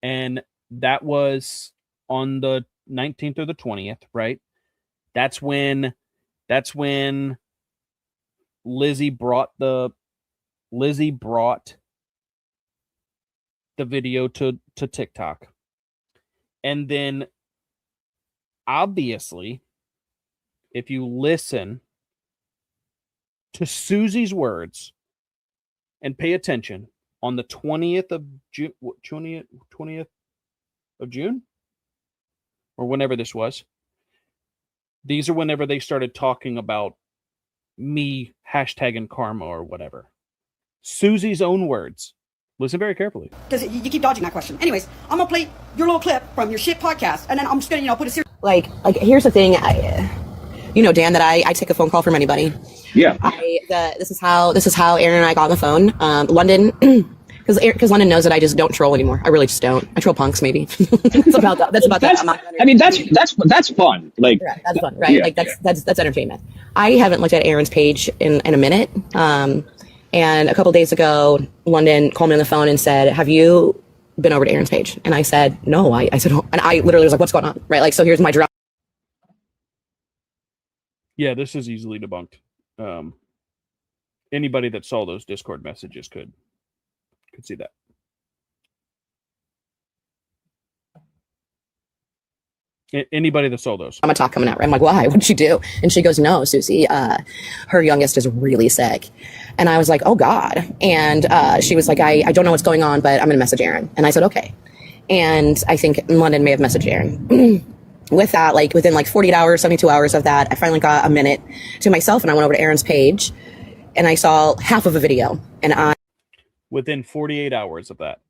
And that was on the 19th or the 20th, right? That's when Lizzie brought the video to TikTok. And then obviously, if you listen to Susie's words and pay attention, on the 20th of June, 20th of June, or whenever this was, these are whenever they started talking about me hashtagging karma or whatever. Susie's own words. Listen very carefully. Because you keep dodging that question. Anyways, I'm gonna play your little clip from your shit podcast, and then I'm just gonna, put a series. Like here's the thing, Dan, that I take a phone call from anybody. Yeah. This is how Erin and I got on the phone. London, because London knows that I just don't troll anymore. I really just don't. I troll punks maybe. That's about that. That's fun. Like yeah, that's fun, right? Yeah, like that's entertainment. I haven't looked at Erin's page in a minute. And a couple days ago, London called me on the phone and said, "Have you been over to Erin's page?" And I said, "No." I said, oh. And I literally was like, "What's going on?" Right? Like, so here's my draft. Yeah, this is easily debunked. Anybody that saw those Discord messages could see that. Anybody that saw those. I'm a talk coming out, right? I'm like, why? What'd she do? And she goes, "No, Susie, her youngest is really sick." And I was like, oh God. And she was like, I don't know what's going on, but I'm going to message Erin. And I said, okay. And I think London may have messaged Erin. With that, like within like 48 hours, 72 hours of that, I finally got a minute to myself and I went over to Erin's page and I saw half of a video. And within 48 hours of that.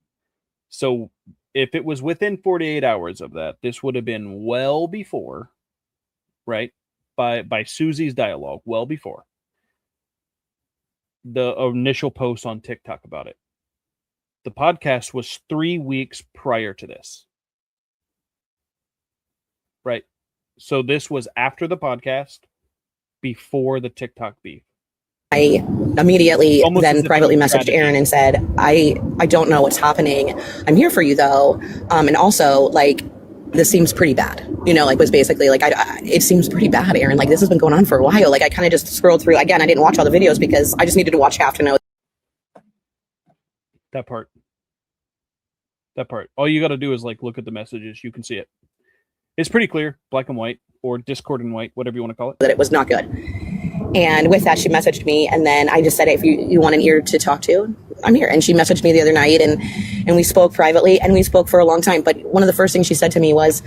So if it was within 48 hours of that, this would have been well before, right? By Susie's dialogue, well before the initial post on TikTok about it. The podcast was 3 weeks prior to this. Right. So this was after the podcast, before the TikTok beef. I immediately then privately messaged Erin and said, I don't know what's happening. I'm here for you though. And also like, this seems pretty bad, was basically like, it seems pretty bad, Erin. Like this has been going on for a while. Like I kind of just scrolled through. Again, I didn't watch all the videos because I just needed to watch half to know. That part. All you got to do is like, look at the messages. You can see it. It's pretty clear, black and white, or Discord and white, whatever you want to call it. That it was not good. And with that, she messaged me. And then I just said, if you want an ear to talk to, I'm here. And she messaged me the other night and we spoke privately and we spoke for a long time. But one of the first things she said to me was,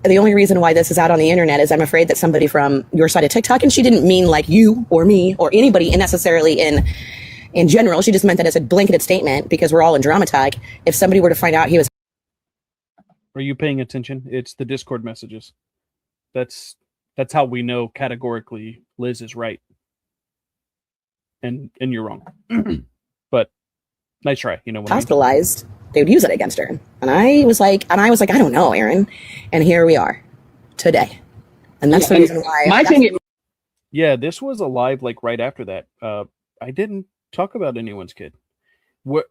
the only reason why this is out on the internet is I'm afraid that somebody from your side of TikTok, and she didn't mean like you or me or anybody necessarily in general. She just meant that as a blanketed statement because we're all in drama tag. If somebody were to find out he was. Are you paying attention? It's the Discord messages. That's how we know categorically Liz is right. And you're wrong. But nice try. Hospitalized, they would use it against her. And I was like, I don't know, Erin. And here we are today. And that's the reason why. Yeah, this was a live like right after that. I didn't talk about anyone's kid. We're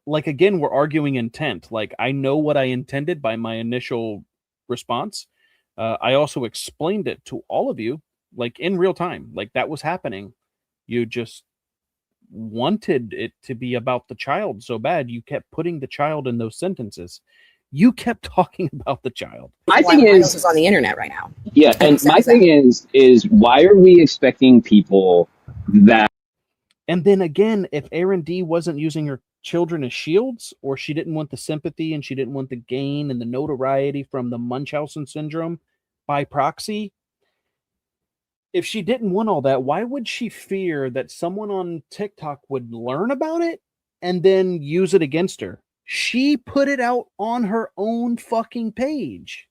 arguing intent. Like I know what I intended by my initial response. I also explained it to all of you, like in real time, like that was happening. You just wanted it to be about the child so bad. You kept putting the child in those sentences. You kept talking about the child. My thing is on the internet right now. Yeah. And my thing is why are we expecting people that And then again, if ErinD wasn't using her children as shields, or she didn't want the sympathy and she didn't want the gain and the notoriety from the Munchausen syndrome by proxy, if she didn't want all that, why would she fear that someone on TikTok would learn about it and then use it against her? She put it out on her own fucking page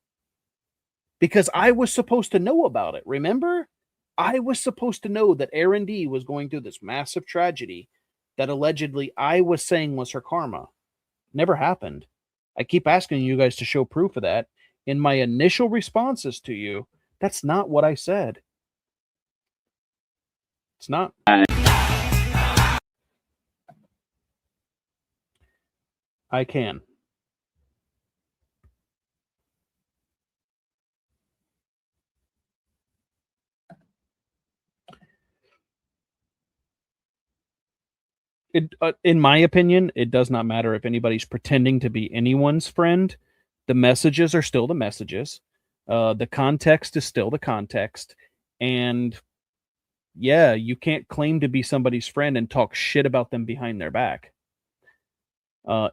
because I was supposed to know about it. Remember? I was supposed to know that ErinD was going through this massive tragedy that allegedly I was saying was her karma. Never happened. I keep asking you guys to show proof of that. In my initial responses to you, that's not what I said. It's not. I can. In my opinion, it does not matter if anybody's pretending to be anyone's friend. The messages are still the messages. The context is still the context. And yeah, you can't claim to be somebody's friend and talk shit about them behind their back.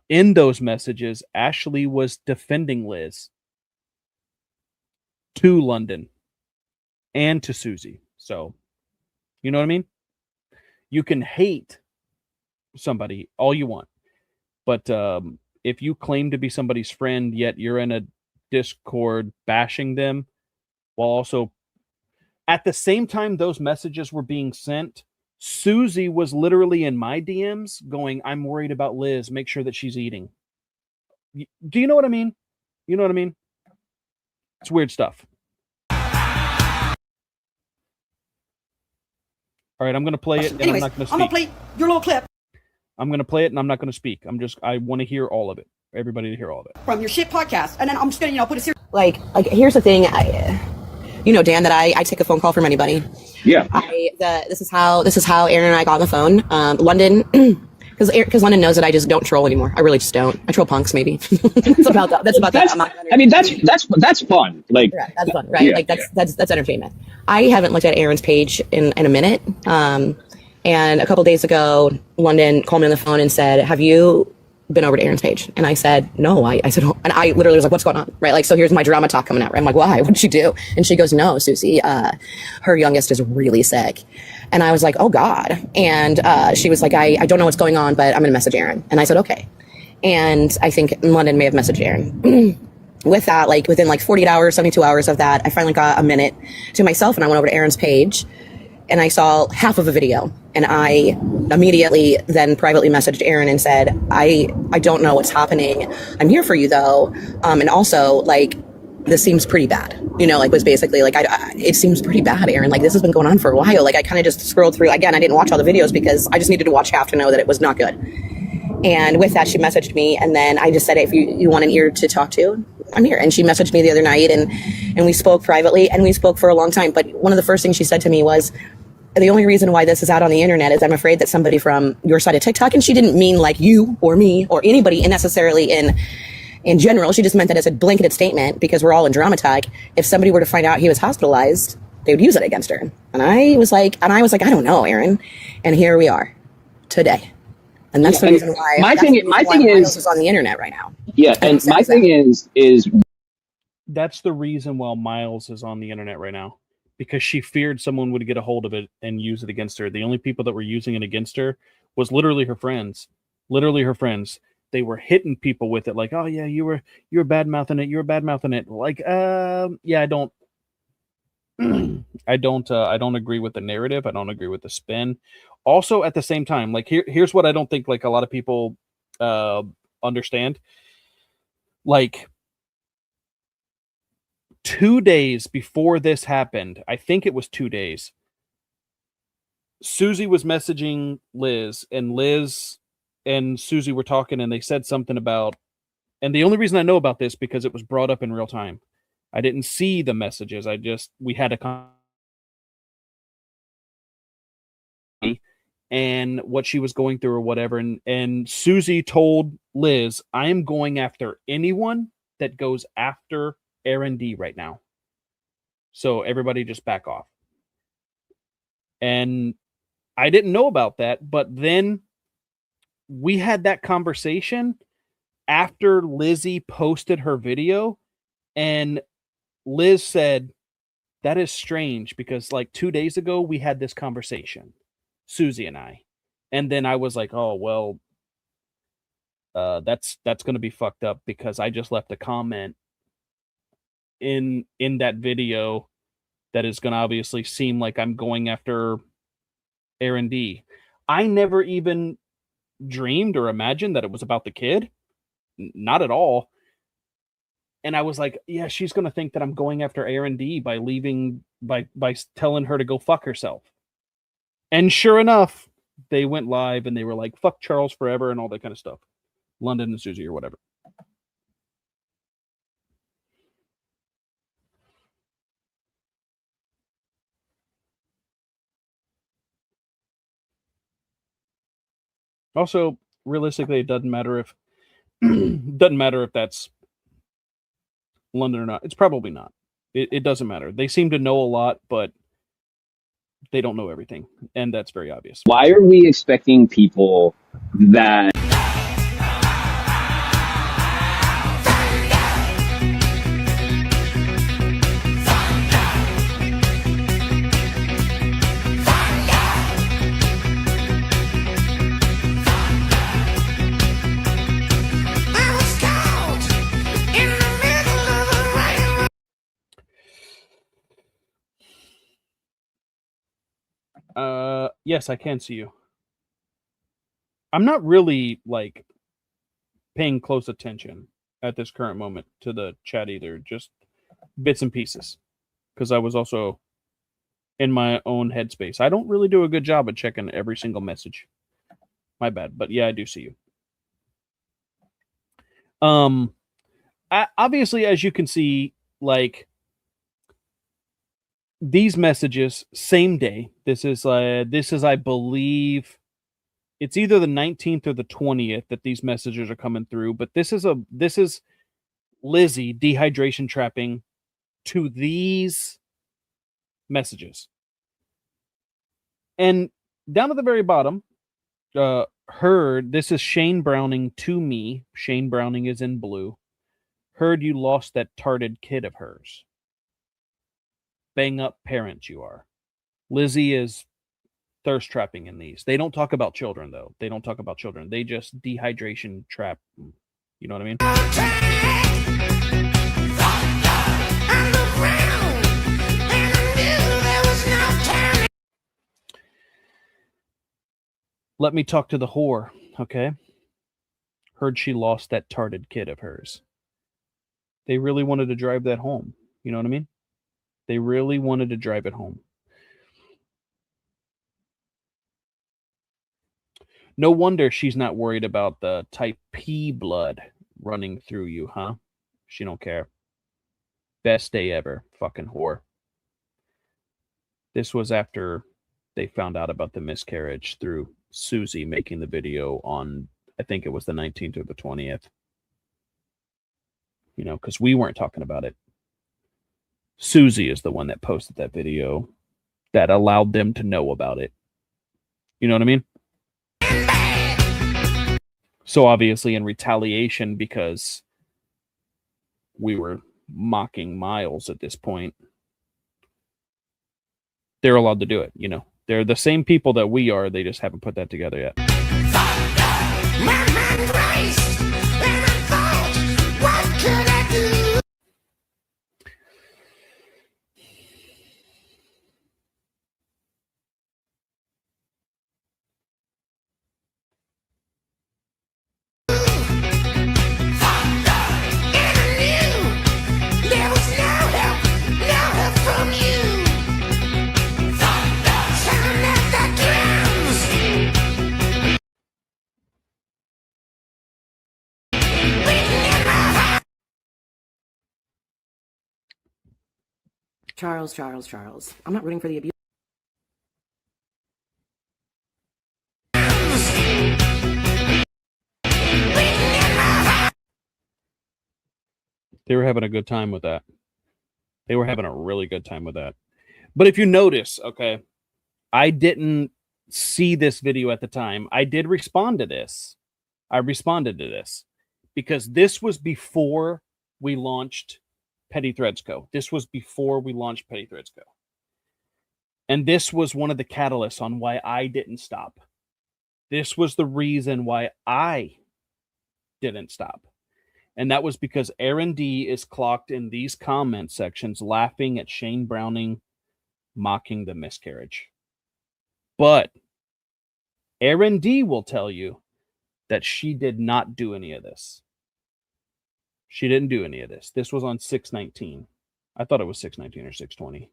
In those messages, Ashley was defending Liz to London and to Susie. So, you know what I mean? You can hate somebody all you want, but if you claim to be somebody's friend, yet you're in a Discord bashing them, while also at the same time those messages were being sent, Susie was literally in my DMs going, I'm worried about Liz. Make sure that she's eating. Do you know what I mean? You know what I mean? It's weird stuff. All right, I'm going to play it, and Anyways, I'm not going to speak. I'm going to play your little clip I'm going to play it, and I'm not going to speak. I want to hear all of it. Everybody to hear all of it. from your shit podcast, and then I'm just going to, put a series. Like here's the thing, Dan, that I take a phone call from anybody. Yeah. This is how Erin and I got on the phone. London, because London knows that I just don't troll anymore. I really just don't. I troll punks maybe. That's about that. That's fun. Like that's fun, right? Yeah, like that's entertainment. I haven't looked at Erin's page in a minute. And a couple days ago, London called me on the phone and said, "Have you been over to Erin's page?" And I said, "No." I said, oh. And I literally was like, "What's going on?" Right? Like, so here's my drama talk coming out. Right? I'm like, "Why? What did she do?" And she goes, "No, Susie, her youngest is really sick." And I was like, "Oh God." And she was like, I don't know what's going on, but I'm going to message Erin. And I said, "Okay." And I think London may have messaged Erin. With that, like within like 48 hours, 72 hours of that, I finally got a minute to myself, and I went over to Erin's page. And I saw half of a video, and I immediately then privately messaged Erin and said, I don't know what's happening. I'm here for you though. And also like, this seems pretty bad, was basically like, it seems pretty bad, Erin. Like this has been going on for a while. Like I kind of just scrolled through. Again, I didn't watch all the videos because I just needed to watch half to know that it was not good. And with that, she messaged me, and then I just said, if you want an ear to talk to, I'm here. And she messaged me the other night, and we spoke privately, and we spoke for a long time. But one of the first things she said to me was, the only reason why this is out on the internet is I'm afraid that somebody from your side of TikTok, and she didn't mean like you or me or anybody necessarily in general. She just meant that as a blanketed statement because we're all in drama talk. If somebody were to find out he was hospitalized, they would use it against her. And I was like, I don't know, Erin. And here we are today. And that's the reason why my thing is on the internet right now. Yeah, and my thing is that's the reason why Miles is on the internet right now, because she feared someone would get a hold of it and use it against her. The only people that were using it against her was literally her friends. They were hitting people with it, like, "Oh yeah, you were bad mouthing it. Like, yeah, I don't I don't agree with the narrative. I don't agree with the spin. Also, at the same time, like here's what I don't think like a lot of people understand. Like 2 days before this happened, I think it was 2 days, Susie was messaging Liz, and Liz and Susie were talking, and they said something about, and the only reason I know about this because it was brought up in real time. I didn't see the messages. We had a and what she was going through or whatever. And Susie told Liz, I am going after anyone that goes after ErinD right now. So everybody just back off. And I didn't know about that, but then we had that conversation after Lizzie posted her video, and Liz said, that is strange because like 2 days ago we had this conversation, Susie and I. And then I was like, oh, well, that's going to be fucked up because I just left a comment in that video that is going to obviously seem like I'm going after ErinD. I never even dreamed or imagined that it was about the kid. Not at all. And I was like, yeah, she's going to think that I'm going after ErinD by leaving, by telling her to go fuck herself. And sure enough, they went live and they were like, fuck Charles forever and all that kind of stuff. London and Susie or whatever. Also, realistically, it doesn't matter if that's London or not. It's probably not. It doesn't matter. They seem to know a lot, but they don't know everything, and that's very obvious. Why are we expecting people that Yes, I can see you. I'm not really like paying close attention at this current moment to the chat either, just bits and pieces, because I was also in my own headspace. I don't really do a good job at checking every single message. My bad, but yeah, I do see you. Obviously, as you can see, like these messages, same day. This is I believe it's either the 19th or the 20th that these messages are coming through. But this is Lizzie dehydration trapping to these messages, and down at the very bottom, heard. This is Shane Browning to me. Shane Browning is in blue. Heard you lost that tarded kid of hers. Bang up parent you are. Lizzie is thirst trapping in these. They don't talk about children, though. They don't talk about children. They just dehydration trap. You know what I mean? Let me talk to the whore, okay? Heard she lost that tarded kid of hers. They really wanted to drive that home. You know what I mean? They really wanted to drive it home. No wonder she's not worried about the type P blood running through you, huh? She don't care. Best day ever, fucking whore. This was after they found out about the miscarriage through Susie making the video on, I think it was the 19th or the 20th. You know, because we weren't talking about it. Susie is the one that posted that video that allowed them to know about it. You know what I mean? So obviously in retaliation, because we were mocking Miles at this point, they're allowed to do it, you know. They're the same people that we are, they just haven't put that together yet. Charles. I'm not rooting for the abuse. They were having a good time with that. They were having a really good time with that. But if you notice, okay, I didn't see this video at the time, I did respond to this. I responded to this because this was before we launched Petty Threads Co. This was before we launched Petty Threads Co. And this was one of the catalysts on why I didn't stop. This was the reason why I didn't stop. And that was because ErinD is clocked in these comment sections laughing at Shane Browning mocking the miscarriage. But ErinD will tell you that she did not do any of this. She didn't do any of this. This was on 6/19. I thought it was 6/19 or 6/20.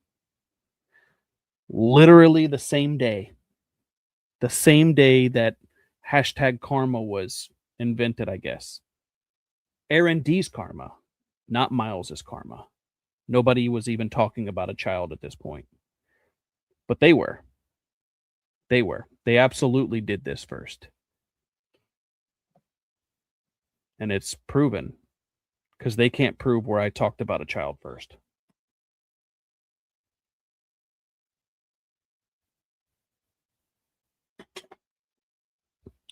Literally the same day. The same day that hashtag karma was invented, I guess. ErinD's karma, not Miles's karma. Nobody was even talking about a child at this point. But they were. They were. They absolutely did this first. And it's proven. Because they can't prove where I talked about a child first.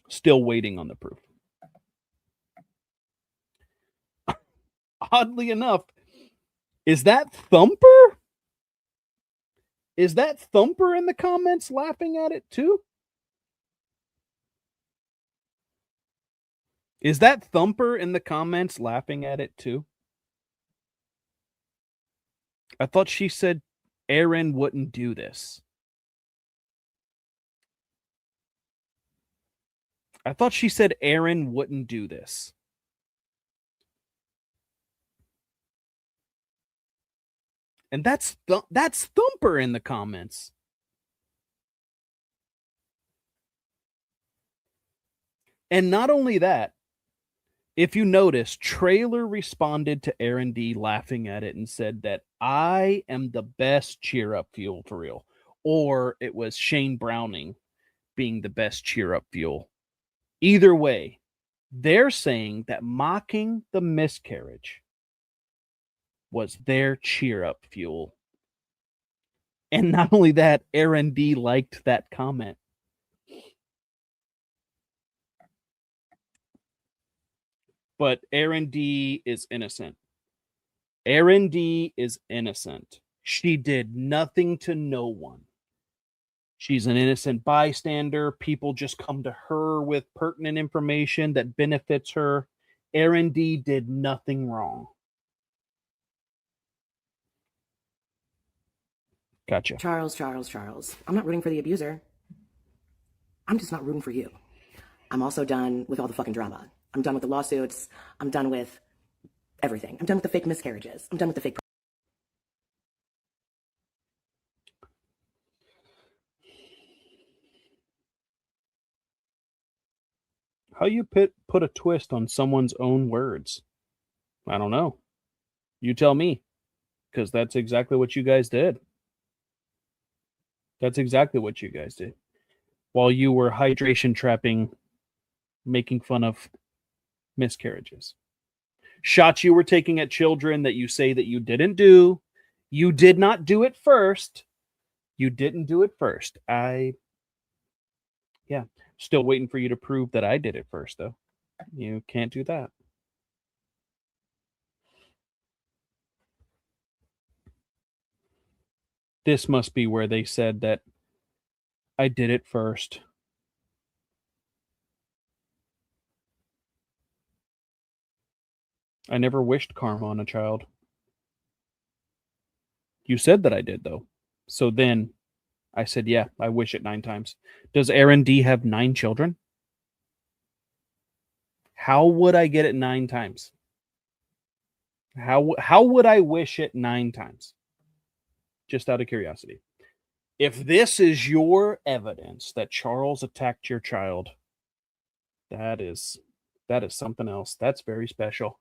Still waiting on the proof. Oddly enough, is that Thumper? Is that Thumper in the comments laughing at it too? Is that Thumper in the comments laughing at it too? I thought she said Erin wouldn't do this. I thought she said Erin wouldn't do this. And that's Thumper in the comments. And not only that, if you notice, Trailer responded to ErinD laughing at it and said that I am the best cheer up fuel for real. Or it was Shane Browning being the best cheer up fuel. Either way, they're saying that mocking the miscarriage was their cheer up fuel. And not only that, ErinD liked that comment. But ErinD is innocent. ErinD is innocent. She did nothing to no one. She's an innocent bystander. People just come to her with pertinent information that benefits her. ErinD did nothing wrong. Gotcha. Charles. I'm not rooting for the abuser. I'm just not rooting for you. I'm also done with all the fucking drama. I'm done with the lawsuits. I'm done with everything. I'm done with the fake miscarriages. I'm done with the fake. How you put a twist on someone's own words? I don't know. You tell me. Because that's exactly what you guys did. That's exactly what you guys did. While you were hydration trapping, making fun of miscarriages. Shots you were taking at children that you say that you didn't do. You did not do it first. You didn't do it first. Still waiting for you to prove that I did it first, though. You can't do that. This must be where they said that I did it first. I never wished karma on a child. You said that I did, though. So then I said, yeah, I wish it 9 times. Does ErinD have 9 children? How would I get it 9 times? How would I wish it 9 times? Just out of curiosity. If this is your evidence that Charles attacked your child, that is something else. That's very special.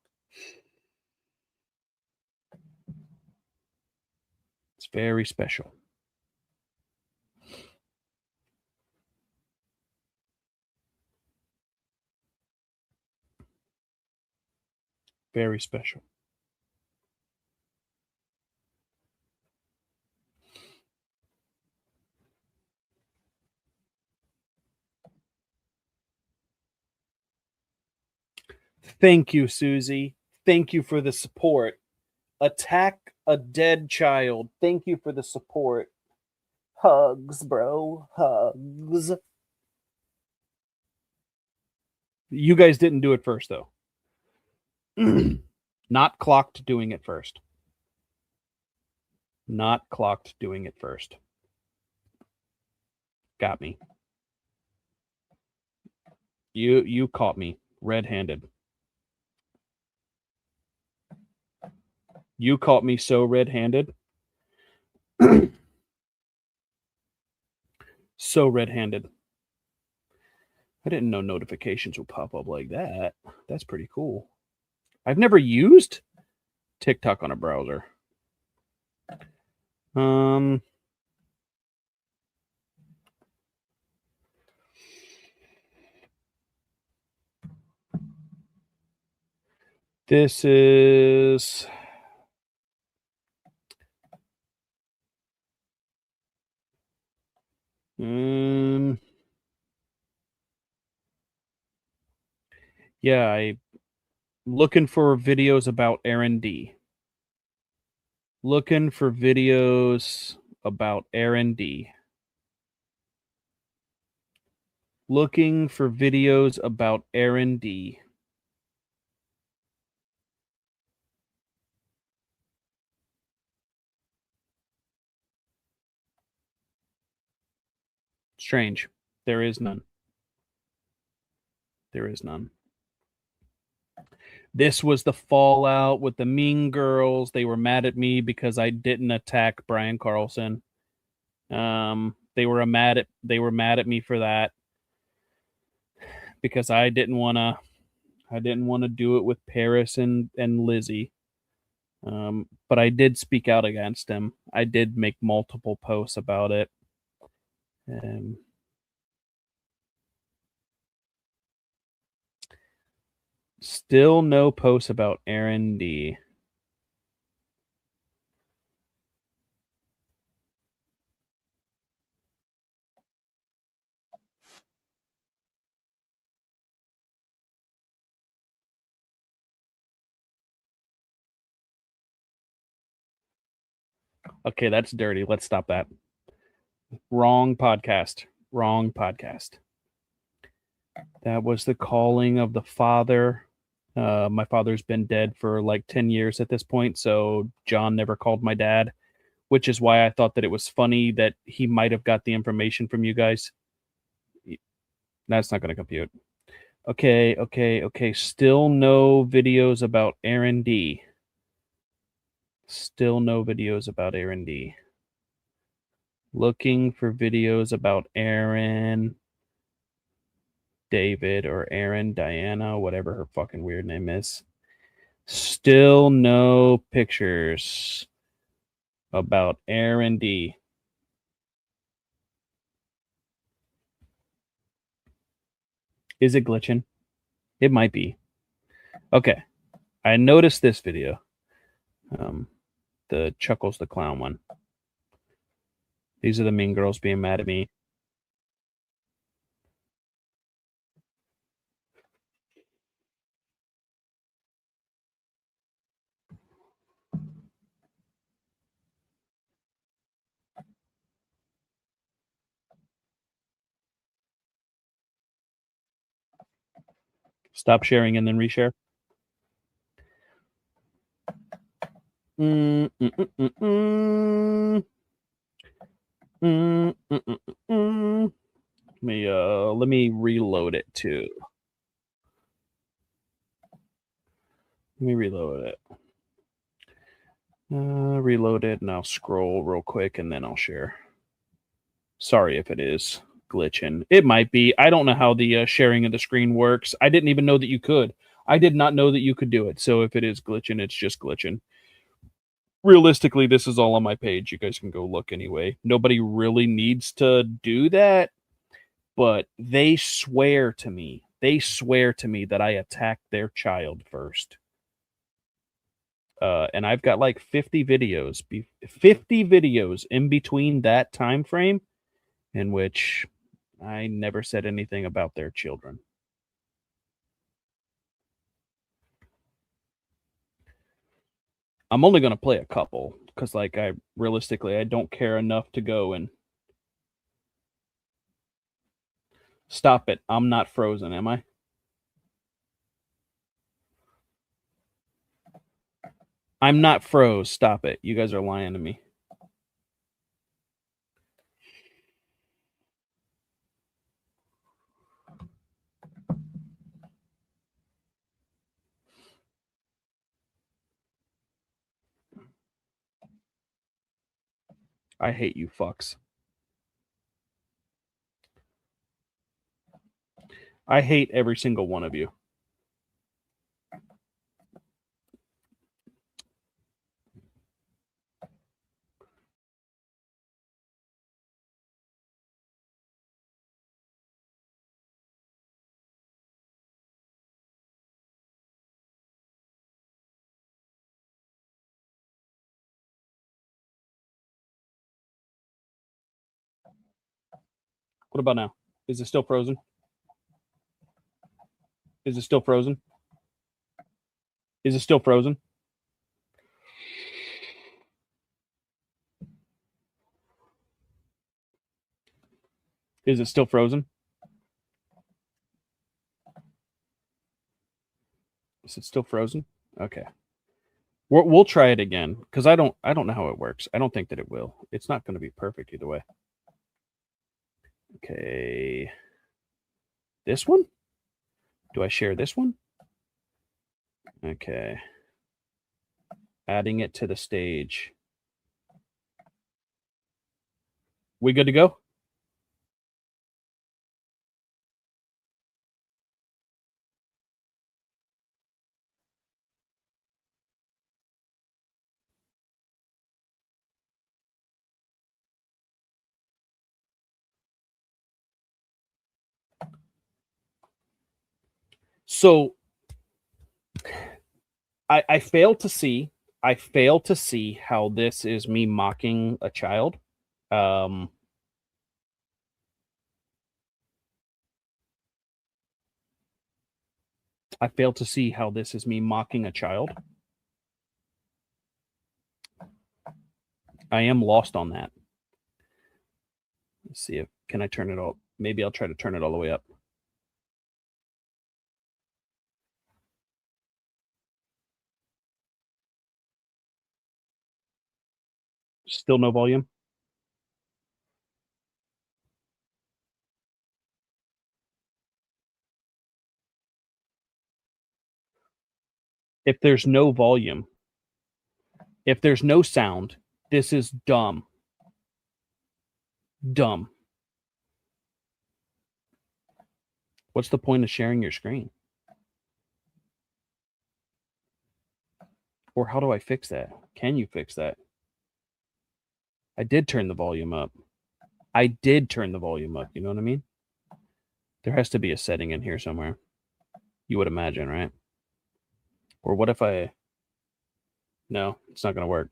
It's very special. Very special. Thank you, Susie. Thank you for the support. Attack a dead child. Thank you for the support. Hugs, bro. Hugs. You guys didn't do it first, though. Not clocked doing it first. Not clocked doing it first. Got me. You caught me red-handed. You caught me so red-handed. So red-handed. I didn't know notifications would pop up like that. That's pretty cool. I've never used TikTok on a browser. This is yeah, I'm looking for videos about ErinD. Looking for videos about ErinD. Looking for videos about ErinD. Strange. There is none. There is none. This was the fallout with the Mean Girls. They were mad at me because I didn't attack Brian Carlson. They were mad at me for that because I didn't want to do it with Paris and Lizzie. But I did speak out against him. I did make multiple posts about it. Still no posts about ErinD. Okay, that's dirty. Let's stop that. Wrong podcast. Wrong podcast. That was the calling of the father. My father's been dead for like 10 years at this point, so John never called my dad, which is why I thought that it was funny that he might have got the information from you guys. That's not going to compute. Okay. Still no videos about ErinD. Still no videos about ErinD. Looking for videos about Erin David or Erin Diana, whatever her fucking weird name is. Still no pictures about ErinD. Is it glitching? It might be. Okay. I noticed this video. The Chuckles the Clown one. These are the Mean Girls being mad at me. Stop sharing and then reshare. Let me reload it too. Let me reload it. Reload it, and I'll scroll real quick, and then I'll share. Sorry if it is glitching. It might be. I don't know how the sharing of the screen works. I didn't even know that you could. I did not know that you could do it. So if it is glitching, it's just glitching. Realistically, this is all on my page. You guys can go look anyway. Nobody really needs to do that, but they swear to me. They swear to me that I attacked their child first. And I've got like 50 videos in between that time frame in which I never said anything about their children. I'm only going to play a couple because, like, I don't care enough to go and stop it. I'm not frozen, am I? I'm not froze. Stop it. You guys are lying to me. I hate you fucks. I hate every single one of you. What about now? Is it still frozen? Is it still frozen? Is it still frozen? Is it still frozen? Is it still frozen? Okay. We'll try it again because I don't know how it works. I don't think that it will. It's not going to be perfect either way. Okay. This one? Do I share this one? Okay. Adding it to the stage. We good to go? So I fail to see how this is me mocking a child. I fail to see how this is me mocking a child. I am lost on that. Let's see if can I turn it all. Maybe I'll try to turn it all the way up. Still no volume. If there's no volume, if there's no sound, this is dumb. Dumb. What's the point of sharing your screen? Or how do I fix that? Can you fix that? I did turn the volume up. You know what I mean? There has to be a setting in here somewhere. You would imagine, right? Or what if I... No, it's not going to work.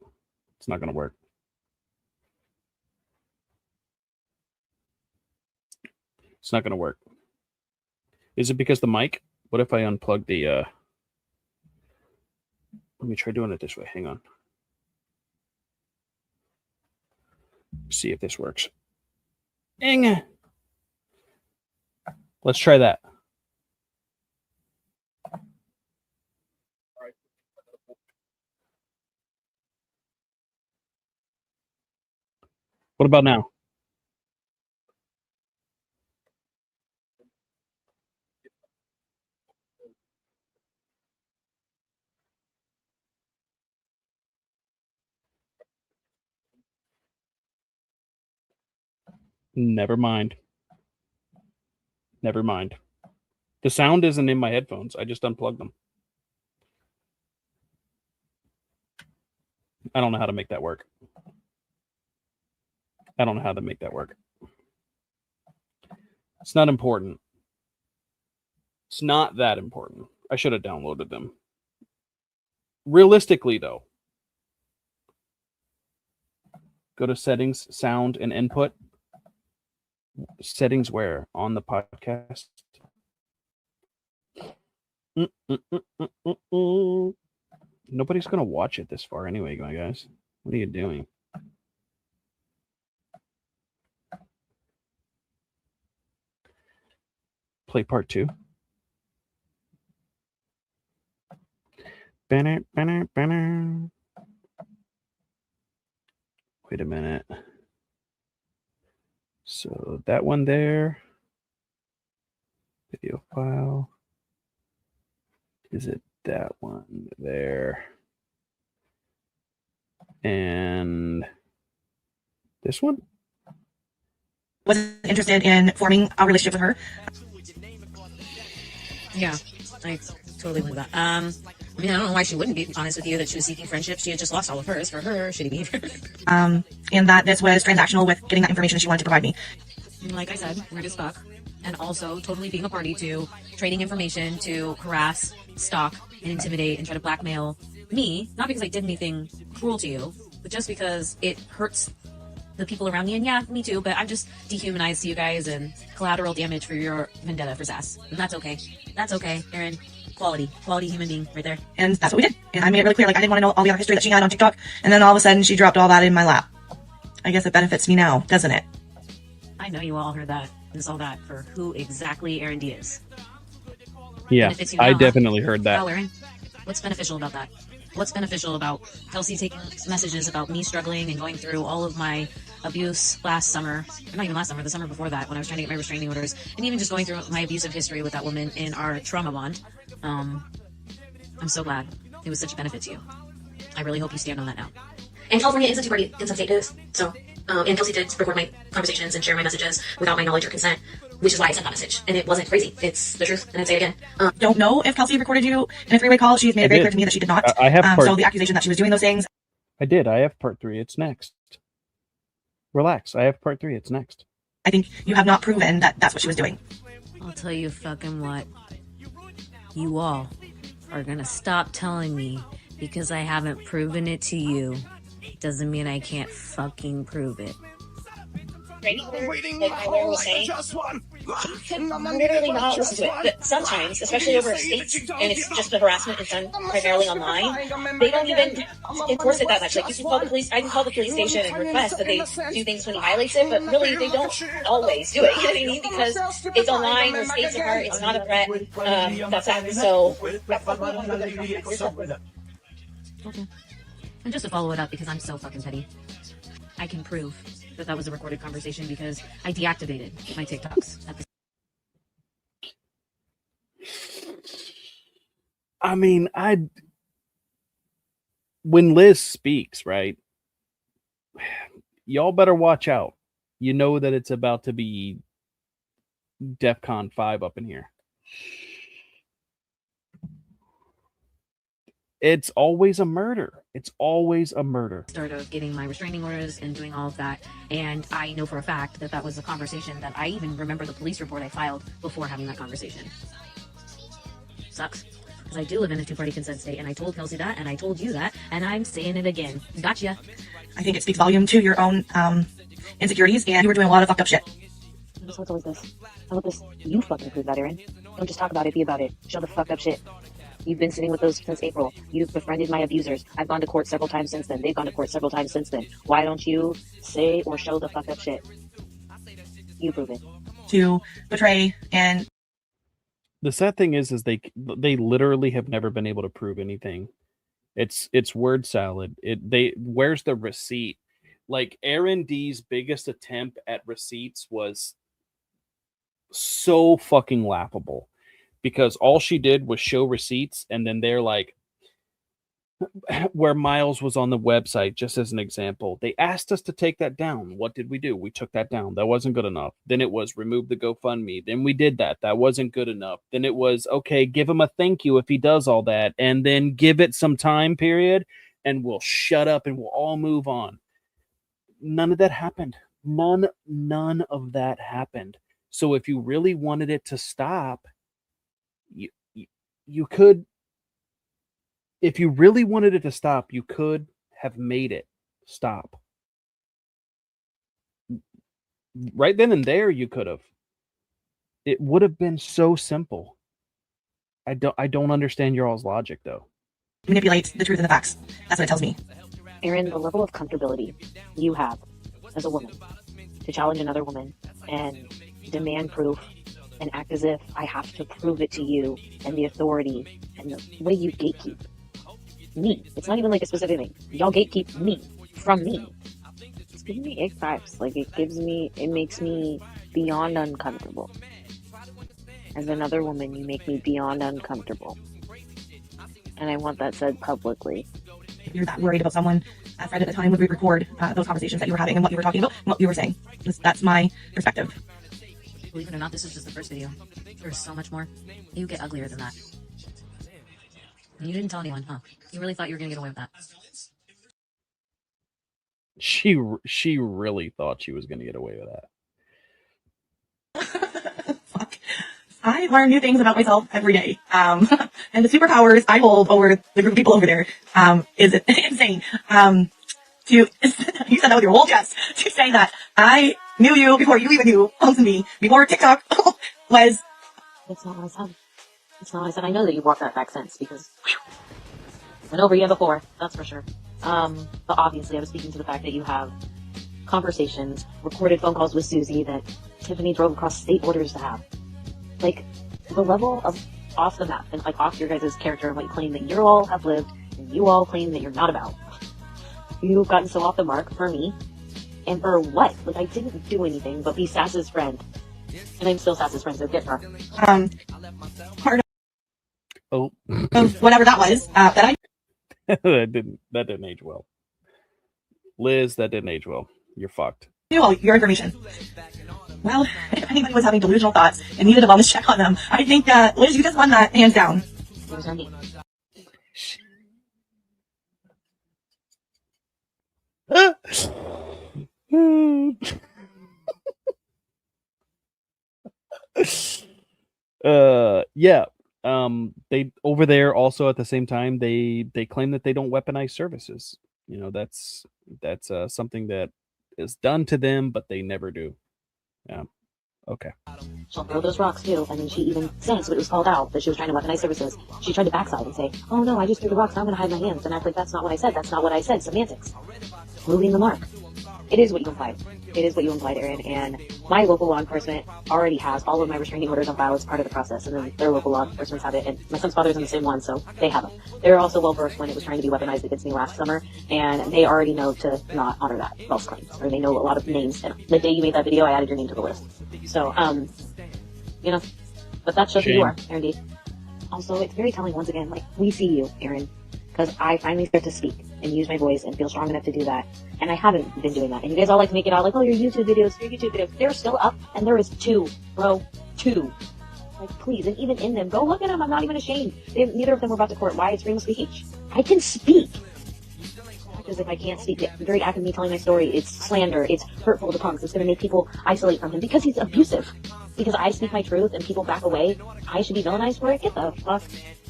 It's not going to work. It's not going to work. Is it because the mic? What if I unplug the... Let me try doing it this way. Hang on. See if this works. Dang. Let's try that. What about now? Never mind. Never mind. The sound isn't in my headphones. I just unplugged them. I don't know how to make that work. I don't know how to make that work. It's not important. It's not that important. I should have downloaded them. Realistically, though, go to settings, sound, and input. Settings where? On the podcast? Nobody's gonna watch it this far anyway, guys. What are you doing? Play part 2. Banner, banner, banner. Wait a minute. So that one there. Video file. Is it that one there? And this one? Wasn't interested in forming a relationship with her. Yeah, I totally believe that. I mean, I don't know why she wouldn't be honest with you that she was seeking friendship. She had just lost all of hers for her shitty behavior. And that this was transactional with getting that information she wanted to provide me. Like I said, weird as fuck. And also totally being a party to trading information to harass, stalk, and intimidate and try to blackmail me. Not because I did anything cruel to you, but just because it hurts the people around me. And yeah, me too, but I'm just dehumanized to you guys and collateral damage for your vendetta for Sass. And that's okay. That's okay, Erin. Quality human being right there. And that's what we did. And I made it really clear, like, I didn't want to know all the other history that she had on TikTok. And then all of a sudden, she dropped all that in my lap. I guess it benefits me now, doesn't it? I know you all heard that and saw that for who exactly ErinD is. Yeah, I definitely heard that. Wow, Erin, what's beneficial about that? What's beneficial about Kelsey taking messages about me struggling and going through all of my abuse last summer, or not even last summer, the summer before that, when I was trying to get my restraining orders, and even just going through my abusive history with that woman in our trauma bond. I'm so glad it was such a benefit to you. I really hope you stand on that now. And California is a two-party consent state, too. So, and Kelsey did record my conversations and share my messages without my knowledge or consent, which is why I sent that message. And it wasn't crazy. It's the truth. And I'd say it again. Don't know if Kelsey recorded you in a three-way call. She's made it very clear to me that she did not. I have so the accusation that she was doing those things. I did. I have part 3. It's next. Relax. I have part 3. It's next. I think you have not proven that that's what she was doing. I'll tell you fucking what. You all are gonna stop telling me because I haven't proven it to you. Doesn't mean I can't fucking prove it. Like I was saying, you can literally not listen to it. But sometimes, especially over states, and it's just the harassment is done primarily online, they don't even enforce it that much. Like you can call the police, I can call the police station and request that they do things when he violates it, but really they don't always do it. You know what I mean? Because it's online or states apart, it's not a threat. That's that. So. Okay. And just to follow it up, because I'm so fucking petty, I can prove that that was a recorded conversation because I deactivated my TikToks at the I mean, when Liz speaks, right? Y'all better watch out. You know that it's about to be DEFCON 5 up in here. It's always a murder. It's always a murder. start of getting my restraining orders and doing all of that. And I know for a fact that that was a conversation that I even remember the police report I filed before having that conversation. Sucks. Because I do live in a two-party consent state, and I told Kelsey that, and I told you that, and I'm saying it again. Gotcha. I think it speaks volume to your own insecurities, and you were doing a lot of fucked up shit. What's always this? I hope this. You fucking prove that, Erin. Don't just talk about it, be about it. Show the fucked up shit. You've been sitting with those since April. You've befriended my abusers. I've gone to court several times since then. They've gone to court several times since then. Why don't you say or show the fucked up shit? You prove it. To betray and... The sad thing is they literally have never been able to prove anything. It's word salad. Where's the receipt? Like ErinD's biggest attempt at receipts was so fucking laughable because all she did was show receipts, and then they're like, where Miles was on the website, just as an example, they asked us to take that down. What did we do? We took that down. That wasn't good enough. Then it was remove the GoFundMe. Then we did that. That wasn't good enough. Then it was, okay, give him a thank you if he does all that, and then give it some time period, and we'll shut up and we'll all move on. None of that happened. None of that happened. So if you really wanted it to stop, you could. If you really wanted it to stop, you could have made it stop. Right then and there, you could have. It would have been so simple. I don't understand your all's logic, though. manipulate the truth and the facts. That's what it tells me. Erin, the level of comfortability you have as a woman to challenge another woman and demand proof and act as if I have to prove it to you, and the authority and the way you gatekeep me. It's not even like a specific thing. Y'all gatekeep me from me. It's giving me ick vibes. Like it makes me beyond uncomfortable. As another woman, you make me beyond uncomfortable. And I want that said publicly. If you're that worried about someone, a friend at the time would record those conversations that you were having and what you were talking about, and what you were saying. That's my perspective. Believe it or not, this is just the first video. There's so much more. You get uglier than that. And you didn't tell anyone, huh? You really thought you were gonna get away with that? She really thought she was going to get away with that. Fuck. I learn new things about myself every day. And the superpowers I hold over the group of people over there is insane. You said that with your whole chest, to say that I knew you before you even knew me, before TikTok was... That's not what I said. That's not what I said. I know that you brought that back since, because went over you before, that's for sure. But obviously I was speaking to the fact that you have conversations, recorded phone calls with Susie that Tiffany drove across state borders to have. Like, the level of off the map and like off your guys' character and what you claim that you all have lived and you all claim that you're not about. You've gotten so off the mark for me. And for what? Like, I didn't do anything but be Sass's friend. And I'm still Sass's friend, so get her. Part of whatever that was, that I... that didn't age well. Liz, that didn't age well. You're fucked. knew all your information. Well, if anybody was having delusional thoughts and needed a wellness check on them, I think, Liz, you just won that hands down. Yeah. They over there also at the same time they claim that they don't weaponize services. You know, that's something that is done to them, but they never do. Yeah. Okay. She'll throw those rocks too, and then she even says what it was called out, that she was trying to weaponize services. She tried to backside and say, oh no, I just threw the rocks, now I'm gonna hide my hands, and act like that's not what I said, that's not what I said. Semantics. Moving the mark. It is what you implied. It is what you implied, Erin, and my local law enforcement already has all of my restraining orders on file as part of the process, and then their local law enforcement have it, and my son's father's in the same one, so they have them. They're also well versed when it was trying to be weaponized against me last summer, and they already know to not honor that false claims, or they know a lot of names, and the day you made that video, I added your name to the list. So, you know, but that shows who you are, ErinD. Also, it's very telling once again, like, we see you, Erin, because I finally start to speak and use my voice and feel strong enough to do that. And I haven't been doing that. And you guys all like to make it out like, oh, your YouTube videos. They're still up, and there is 2, bro. 2. Like, please, and even in them, go look at them. I'm not even ashamed. Neither of them were brought to court. Why? It's freedom of speech. I can speak. Because if I can't speak, the very act of me telling my story, it's slander, it's hurtful to punks, it's going to make people isolate from him because he's abusive. Because I speak my truth and people back away, I should be villainized for it? Get the fuck.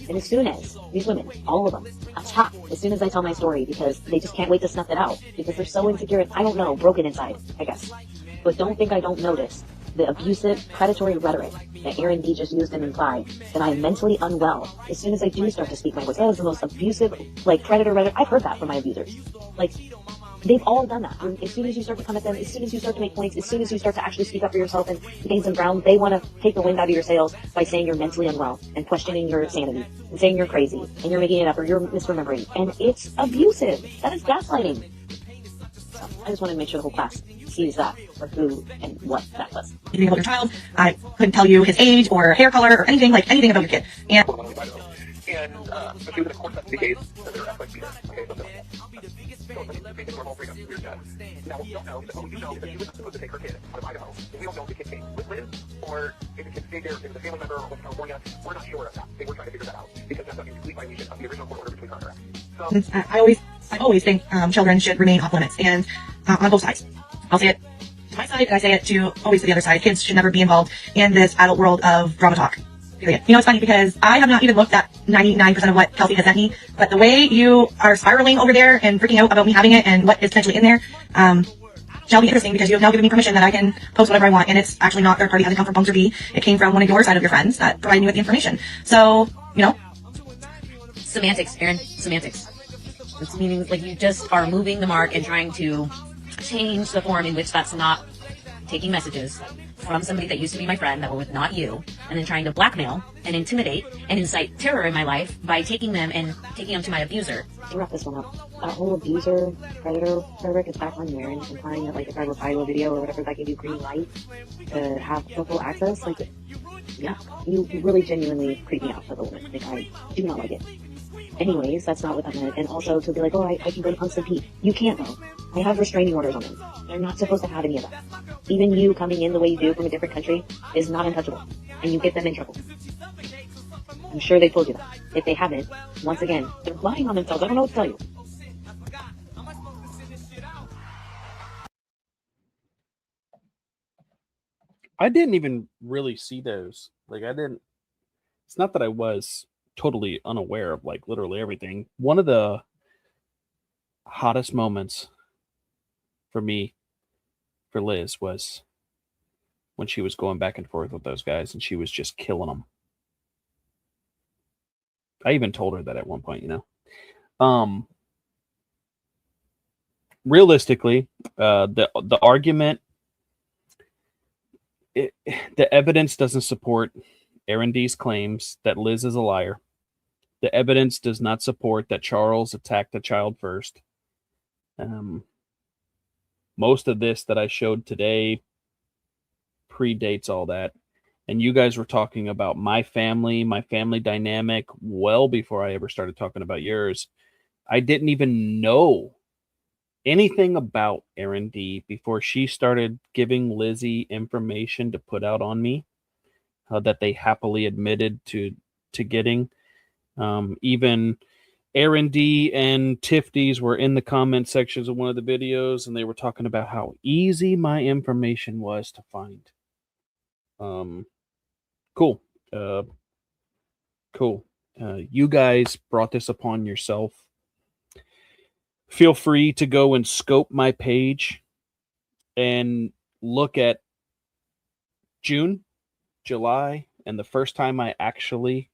And as soon as these women, all of them, attack as soon as I tell my story, because they just can't wait to snuff it out, because they're so insecure and, I don't know, broken inside, I guess. But don't think I don't notice the abusive, predatory rhetoric that ErinD just used and implied, that I am mentally unwell as soon as I do start to speak my voice. That is the most abusive, like, predator rhetoric. I've heard that from my abusers. Like, they've all done that. And as soon as you start to come at them, as soon as you start to make points, as soon as you start to actually speak up for yourself and gain some ground, they want to take the wind out of your sails by saying you're mentally unwell and questioning your sanity and saying you're crazy and you're making it up or you're misremembering. And it's abusive. That is gaslighting. So I just wanted to make sure the whole class sees that for who and what that was. Anything about your child, I couldn't tell you his age or hair color or anything about your kid. And but she was in a court case that they were athletic beater. Okay, so it's normal freedom. Weird dad. Now what we don't know is that what we do know is that she was supposed to take her kid out of Idaho. And we don't know if the kid came with Liz or if the kid stayed there, if it was a family member or went to California. We're not sure of that. They were trying to figure that out because that's a complete violation of the original court order between her and her. So I always think children should remain off limits, and on both sides. I'll say it to my side, and I say it to always to the other side. Kids should never be involved in this adult world of drama talk. Period. You know, it's funny because I have not even looked at 99% of what Kelsey has sent me, but the way you are spiraling over there and freaking out about me having it and what is potentially in there, shall be interesting because you have now given me permission that I can post whatever I want, and it's actually not third party, hasn't come from Punks or B. It came from one of your side of your friends that provided me with the information. So, you know, Semantics, Erin. Semantics. It's meaning like you just are moving the mark and trying to change the form in which that's not taking messages from somebody that used to be my friend that were with not you, and then trying to blackmail and intimidate and incite terror in my life by taking them and taking them to my abuser. To wrap this one up, that whole abuser, predator rhetoric is back on you, Erin, implying that like if I reply to a video or whatever, that give you green light to have full access. Like, yeah, you really genuinely creep me out as a woman. Like, I do not like it. Anyways, that's not what that meant. And also to be like, oh, I can go to Punks and Pete. You can't though. I have restraining orders on them. They're not supposed to have any of that. Even you coming in the way you do from a different country is not untouchable. And you get them in trouble. I'm sure they told you that. If they haven't, once again, they're lying on themselves. I don't know what to tell you. I didn't even really see those. Like, it's not that I was totally unaware of like literally everything. One of the hottest moments for me, for Liz, was when she was going back and forth with those guys and she was just killing them. I even told her that at one point, realistically, the argument, the evidence doesn't support ErinD's claims that Liz is a liar. The evidence does not support that Charles attacked the child first. Most of this that I showed today predates all that. And you guys were talking about my family dynamic well before I ever started talking about yours. I didn't even know anything about ErinD before she started giving Lizzie information to put out on me that they happily admitted to getting. Even ErinD and Tifties were in the comment sections of one of the videos, and they were talking about how easy my information was to find. Cool. Cool. You guys brought this upon yourself. Feel free to go and scope my page and look at June, July, and the first time I actually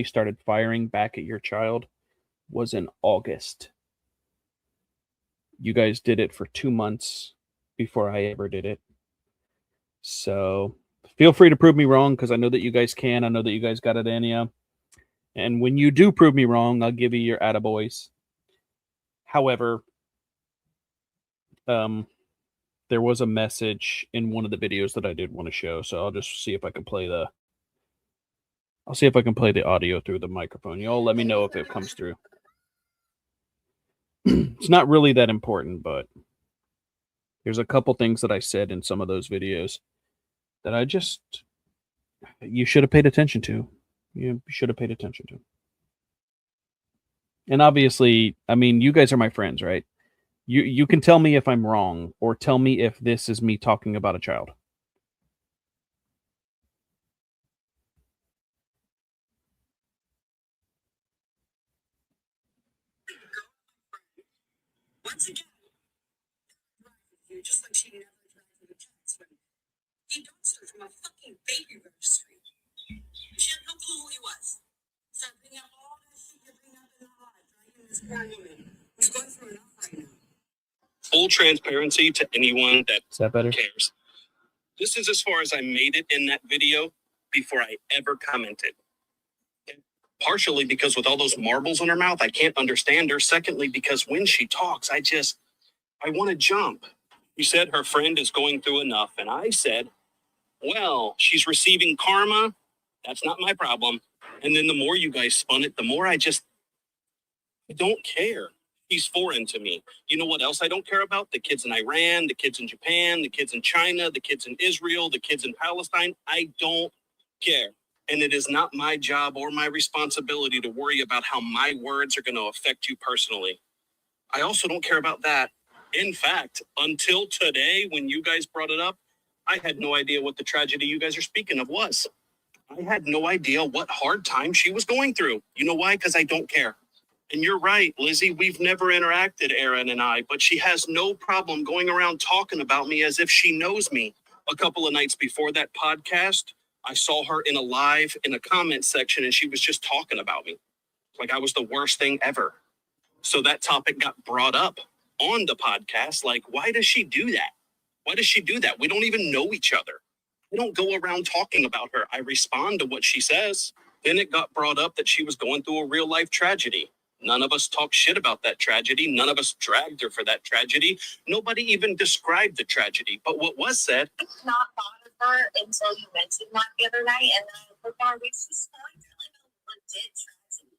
started firing back at your child was in August. You guys did it for 2 months before I ever did it. So feel free to prove me wrong, because I know that you guys can. I know that you guys got it in you. And when you do prove me wrong, I'll give you your attaboys. However, there was a message in one of the videos that I did want to show, so I'll just see if I can play the audio through the microphone. Y'all let me know if it comes through. It's not really that important, but there's a couple things that I said in some of those videos that you should have paid attention to. You should have paid attention to. And obviously, I mean, you guys are my friends, right? You can tell me if I'm wrong, or tell me if this is me talking about a child. Once again, just like she never tried for the chance when he dumped her from a fucking baby registry. She had no clue who he was. So bringing up all that shit you're bringing up in the live, dragging this poor woman who's going through enough right now. Full transparency to anyone that better? cares. This is as far as I made it in that video before I ever commented. Partially because with all those marbles in her mouth, I can't understand her. Secondly, because when she talks, I want to jump. You said her friend is going through enough. And I said, well, she's receiving karma. That's not my problem. And then the more you guys spun it, the more I don't care. He's foreign to me. You know what else I don't care about? The kids in Iran, the kids in Japan, the kids in China, the kids in Israel, the kids in Palestine. I don't care. And it is not my job or my responsibility to worry about how my words are going to affect you personally. I also don't care about that. In fact, until today, when you guys brought it up, I had no idea what the tragedy you guys are speaking of was. I had no idea what hard time she was going through. You know why? Because I don't care. And you're right, Lizzie, we've never interacted, Erin and I, but she has no problem going around talking about me as if she knows me. A couple of nights before that podcast, I saw her in a live in a comment section and she was just talking about me. Like I was the worst thing ever. So that topic got brought up on the podcast. Like, why does she do that? Why does she do that? We don't even know each other. I don't go around talking about her. I respond to what she says. Then it got brought up that she was going through a real life tragedy. None of us talked shit about that tragedy. None of us dragged her for that tragedy. Nobody even described the tragedy. But what was said, It's not thought of her until you mentioned that the other night, and then I put down, it's just going through like a legit tragedy.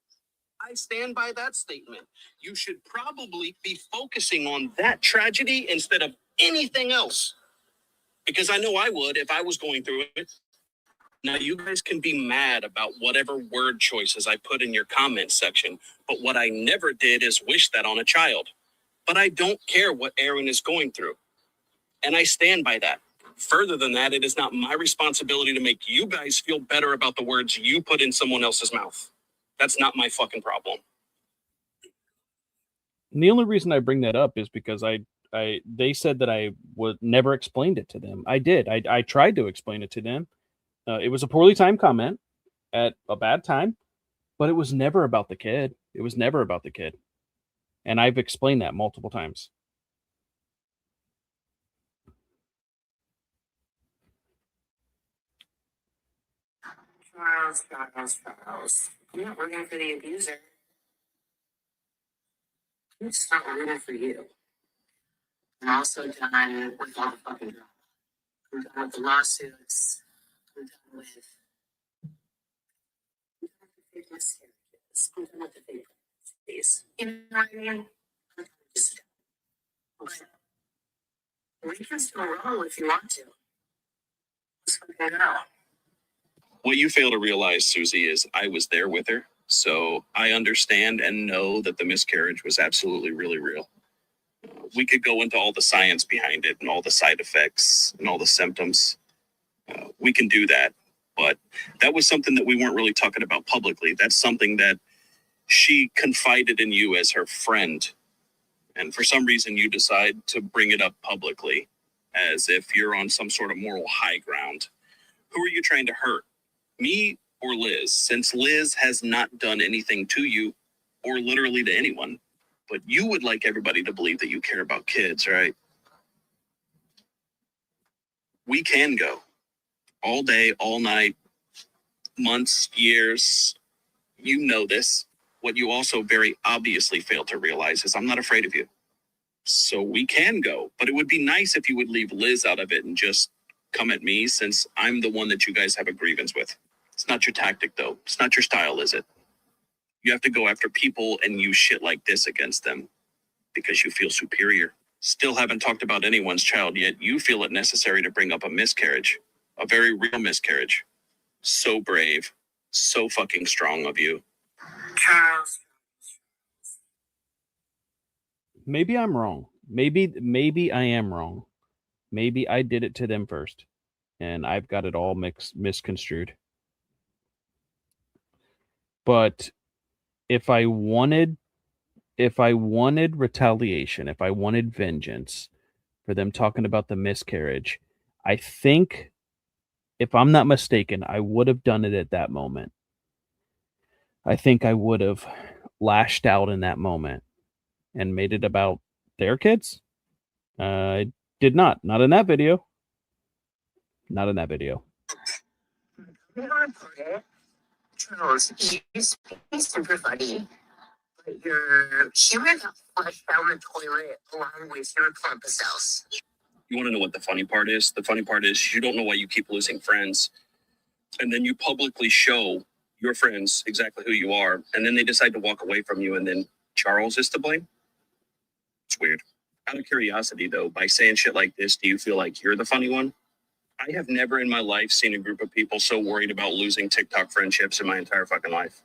I stand by that statement. You should probably be focusing on that tragedy instead of anything else. Because I know I would if I was going through it. Now, you guys can be mad about whatever word choices I put in your comment section, but what I never did is wish that on a child. But I don't care what Erin is going through, and I stand by that. Further than that, it is not my responsibility to make you guys feel better about the words you put in someone else's mouth. That's not my fucking problem. And the only reason I bring that up is because they said that I would never explained it to them. I did. I tried to explain it to them. It was a poorly timed comment at a bad time, but it was never about the kid. It was never about the kid. And I've explained that multiple times. Charles. I'm not rooting for the abuser. I'm just not rooting for you. I'm also done with all the fucking drama. I'm done with the lawsuits. I'm done with the fake miscarriages. I'm done with the fake pregnancies. You know what I mean? I'm done just done. But we can still roll if you want to. Let's fucking go. What you fail to realize, Susie, is I was there with her. So I understand and know that the miscarriage was absolutely really real. We could go into all the science behind it and all the side effects and all the symptoms. We can do that. But that was something that we weren't really talking about publicly. That's something that she confided in you as her friend. And for some reason, you decide to bring it up publicly as if you're on some sort of moral high ground. Who are you trying to hurt? Me or Liz? Since Liz has not done anything to you or literally to anyone. But you would like everybody to believe that you care about kids, right? We can go all day, all night, months, years. You know this. What you also very obviously fail to realize is I'm not afraid of you. So we can go, but it would be nice if you would leave Liz out of it and just come at me since I'm the one that you guys have a grievance with. It's not your tactic though. It's not your style, is it? You have to go after people and use shit like this against them because you feel superior. Still haven't talked about anyone's child yet. You feel it necessary to bring up a miscarriage, a very real miscarriage. So brave, so fucking strong of you. Charles. Maybe I'm wrong. Maybe I am wrong. Maybe I did it to them first, and I've got it all misconstrued. But if I wanted retaliation, if I wanted vengeance for them talking about the miscarriage, I think, if I'm not mistaken, I would have done it at that moment. I think I would have lashed out in that moment and made it about their kids. I did not in that video. Not in that video. Charles, you speak super funny, but your humor got flushed down the toilet along with your clump of cells. You want to know what the funny part is? The funny part is you don't know why you keep losing friends. And then you publicly show your friends exactly who you are. And then they decide to walk away from you. And then Charles is to blame. It's weird. Out of curiosity, though, by saying shit like this, do you feel like you're the funny one? I have never in my life seen a group of people so worried about losing TikTok friendships in my entire fucking life.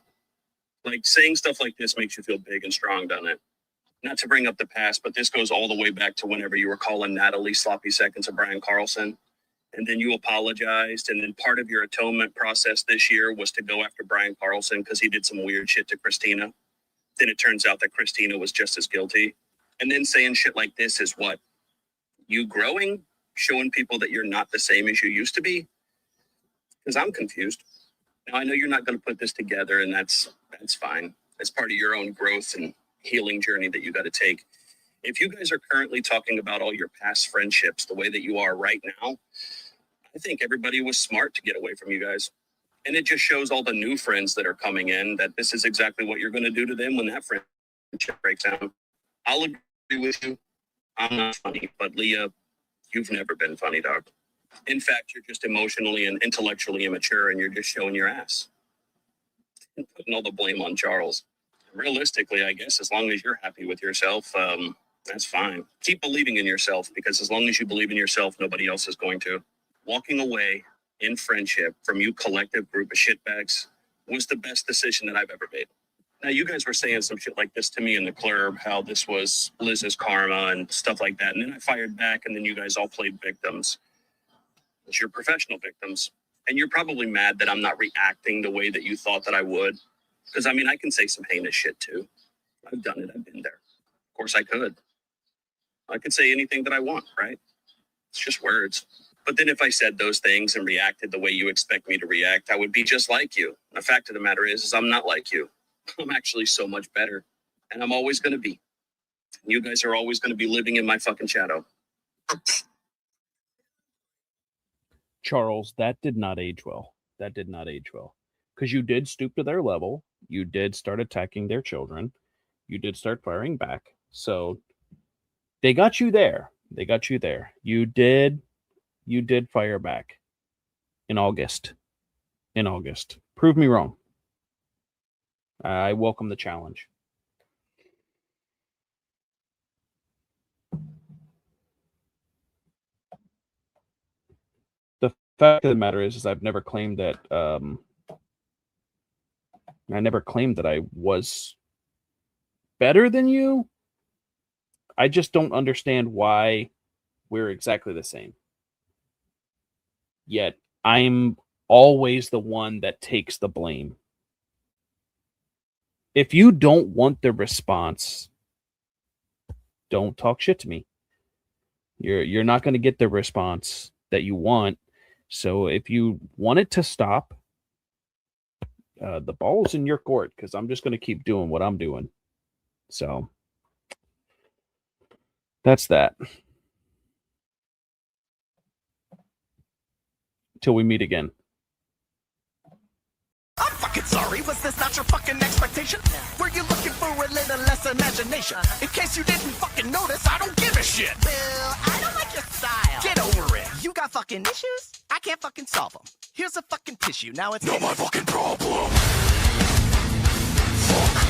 Like, saying stuff like this makes you feel big and strong, doesn't it? Not to bring up the past, but this goes all the way back to whenever you were calling Natalie sloppy seconds of Brian Carlson. And then you apologized. And then part of your atonement process this year was to go after Brian Carlson because he did some weird shit to Christina. Then it turns out that Christina was just as guilty. And then saying shit like this is what? You growing? Showing people that you're not the same as you used to be? Because I'm confused. Now, I know you're not going to put this together, and that's fine. It's part of your own growth and healing journey that you got to take. If you guys are currently talking about all your past friendships the way that you are right now, I think everybody was smart to get away from you guys. And it just shows all the new friends that are coming in that this is exactly what you're going to do to them when that friendship breaks down. I'll agree with you. I'm not funny, but Leah, you've never been funny, dog. In fact, you're just emotionally and intellectually immature, and you're just showing your ass and putting all the blame on Charles. Realistically, I guess as long as you're happy with yourself, that's fine. Keep believing in yourself, because as long as you believe in yourself, nobody else is going to. Walking away in friendship from you collective group of shitbags was the best decision that I've ever made. Now, you guys were saying some shit like this to me in the club, how this was Liz's karma and stuff like that. And then I fired back, and then you guys all played victims. It's your professional victims. And you're probably mad that I'm not reacting the way that you thought that I would. Because, I mean, I can say some heinous shit, too. I've done it. I've been there. Of course, I could. I could say anything that I want, right? It's just words. But then if I said those things and reacted the way you expect me to react, I would be just like you. The fact of the matter is I'm not like you. I'm actually so much better. And I'm always going to be. You guys are always going to be living in my fucking shadow. Charles, that did not age well. That did not age well. Because you did stoop to their level. You did start attacking their children. You did start firing back. So they got you there. They got you there. You did fire back in August. In August. Prove me wrong. I welcome the challenge. The fact of the matter is I've never claimed that I was better than you. I just don't understand why we're exactly the same. Yet I'm always the one that takes the blame. If you don't want the response, don't talk shit to me. You're not going to get the response that you want. So if you want it to stop, the ball's in your court, because I'm just going to keep doing what I'm doing. So that's that. Till we meet again. I'm fucking sorry, was this not your fucking expectation? Were you looking for a little less imagination? In case you didn't fucking notice, I don't give a shit. Bill, I don't like your style. Get over it. You got fucking issues? I can't fucking solve them. Here's a fucking tissue, now it's not my fucking problem. Fuck.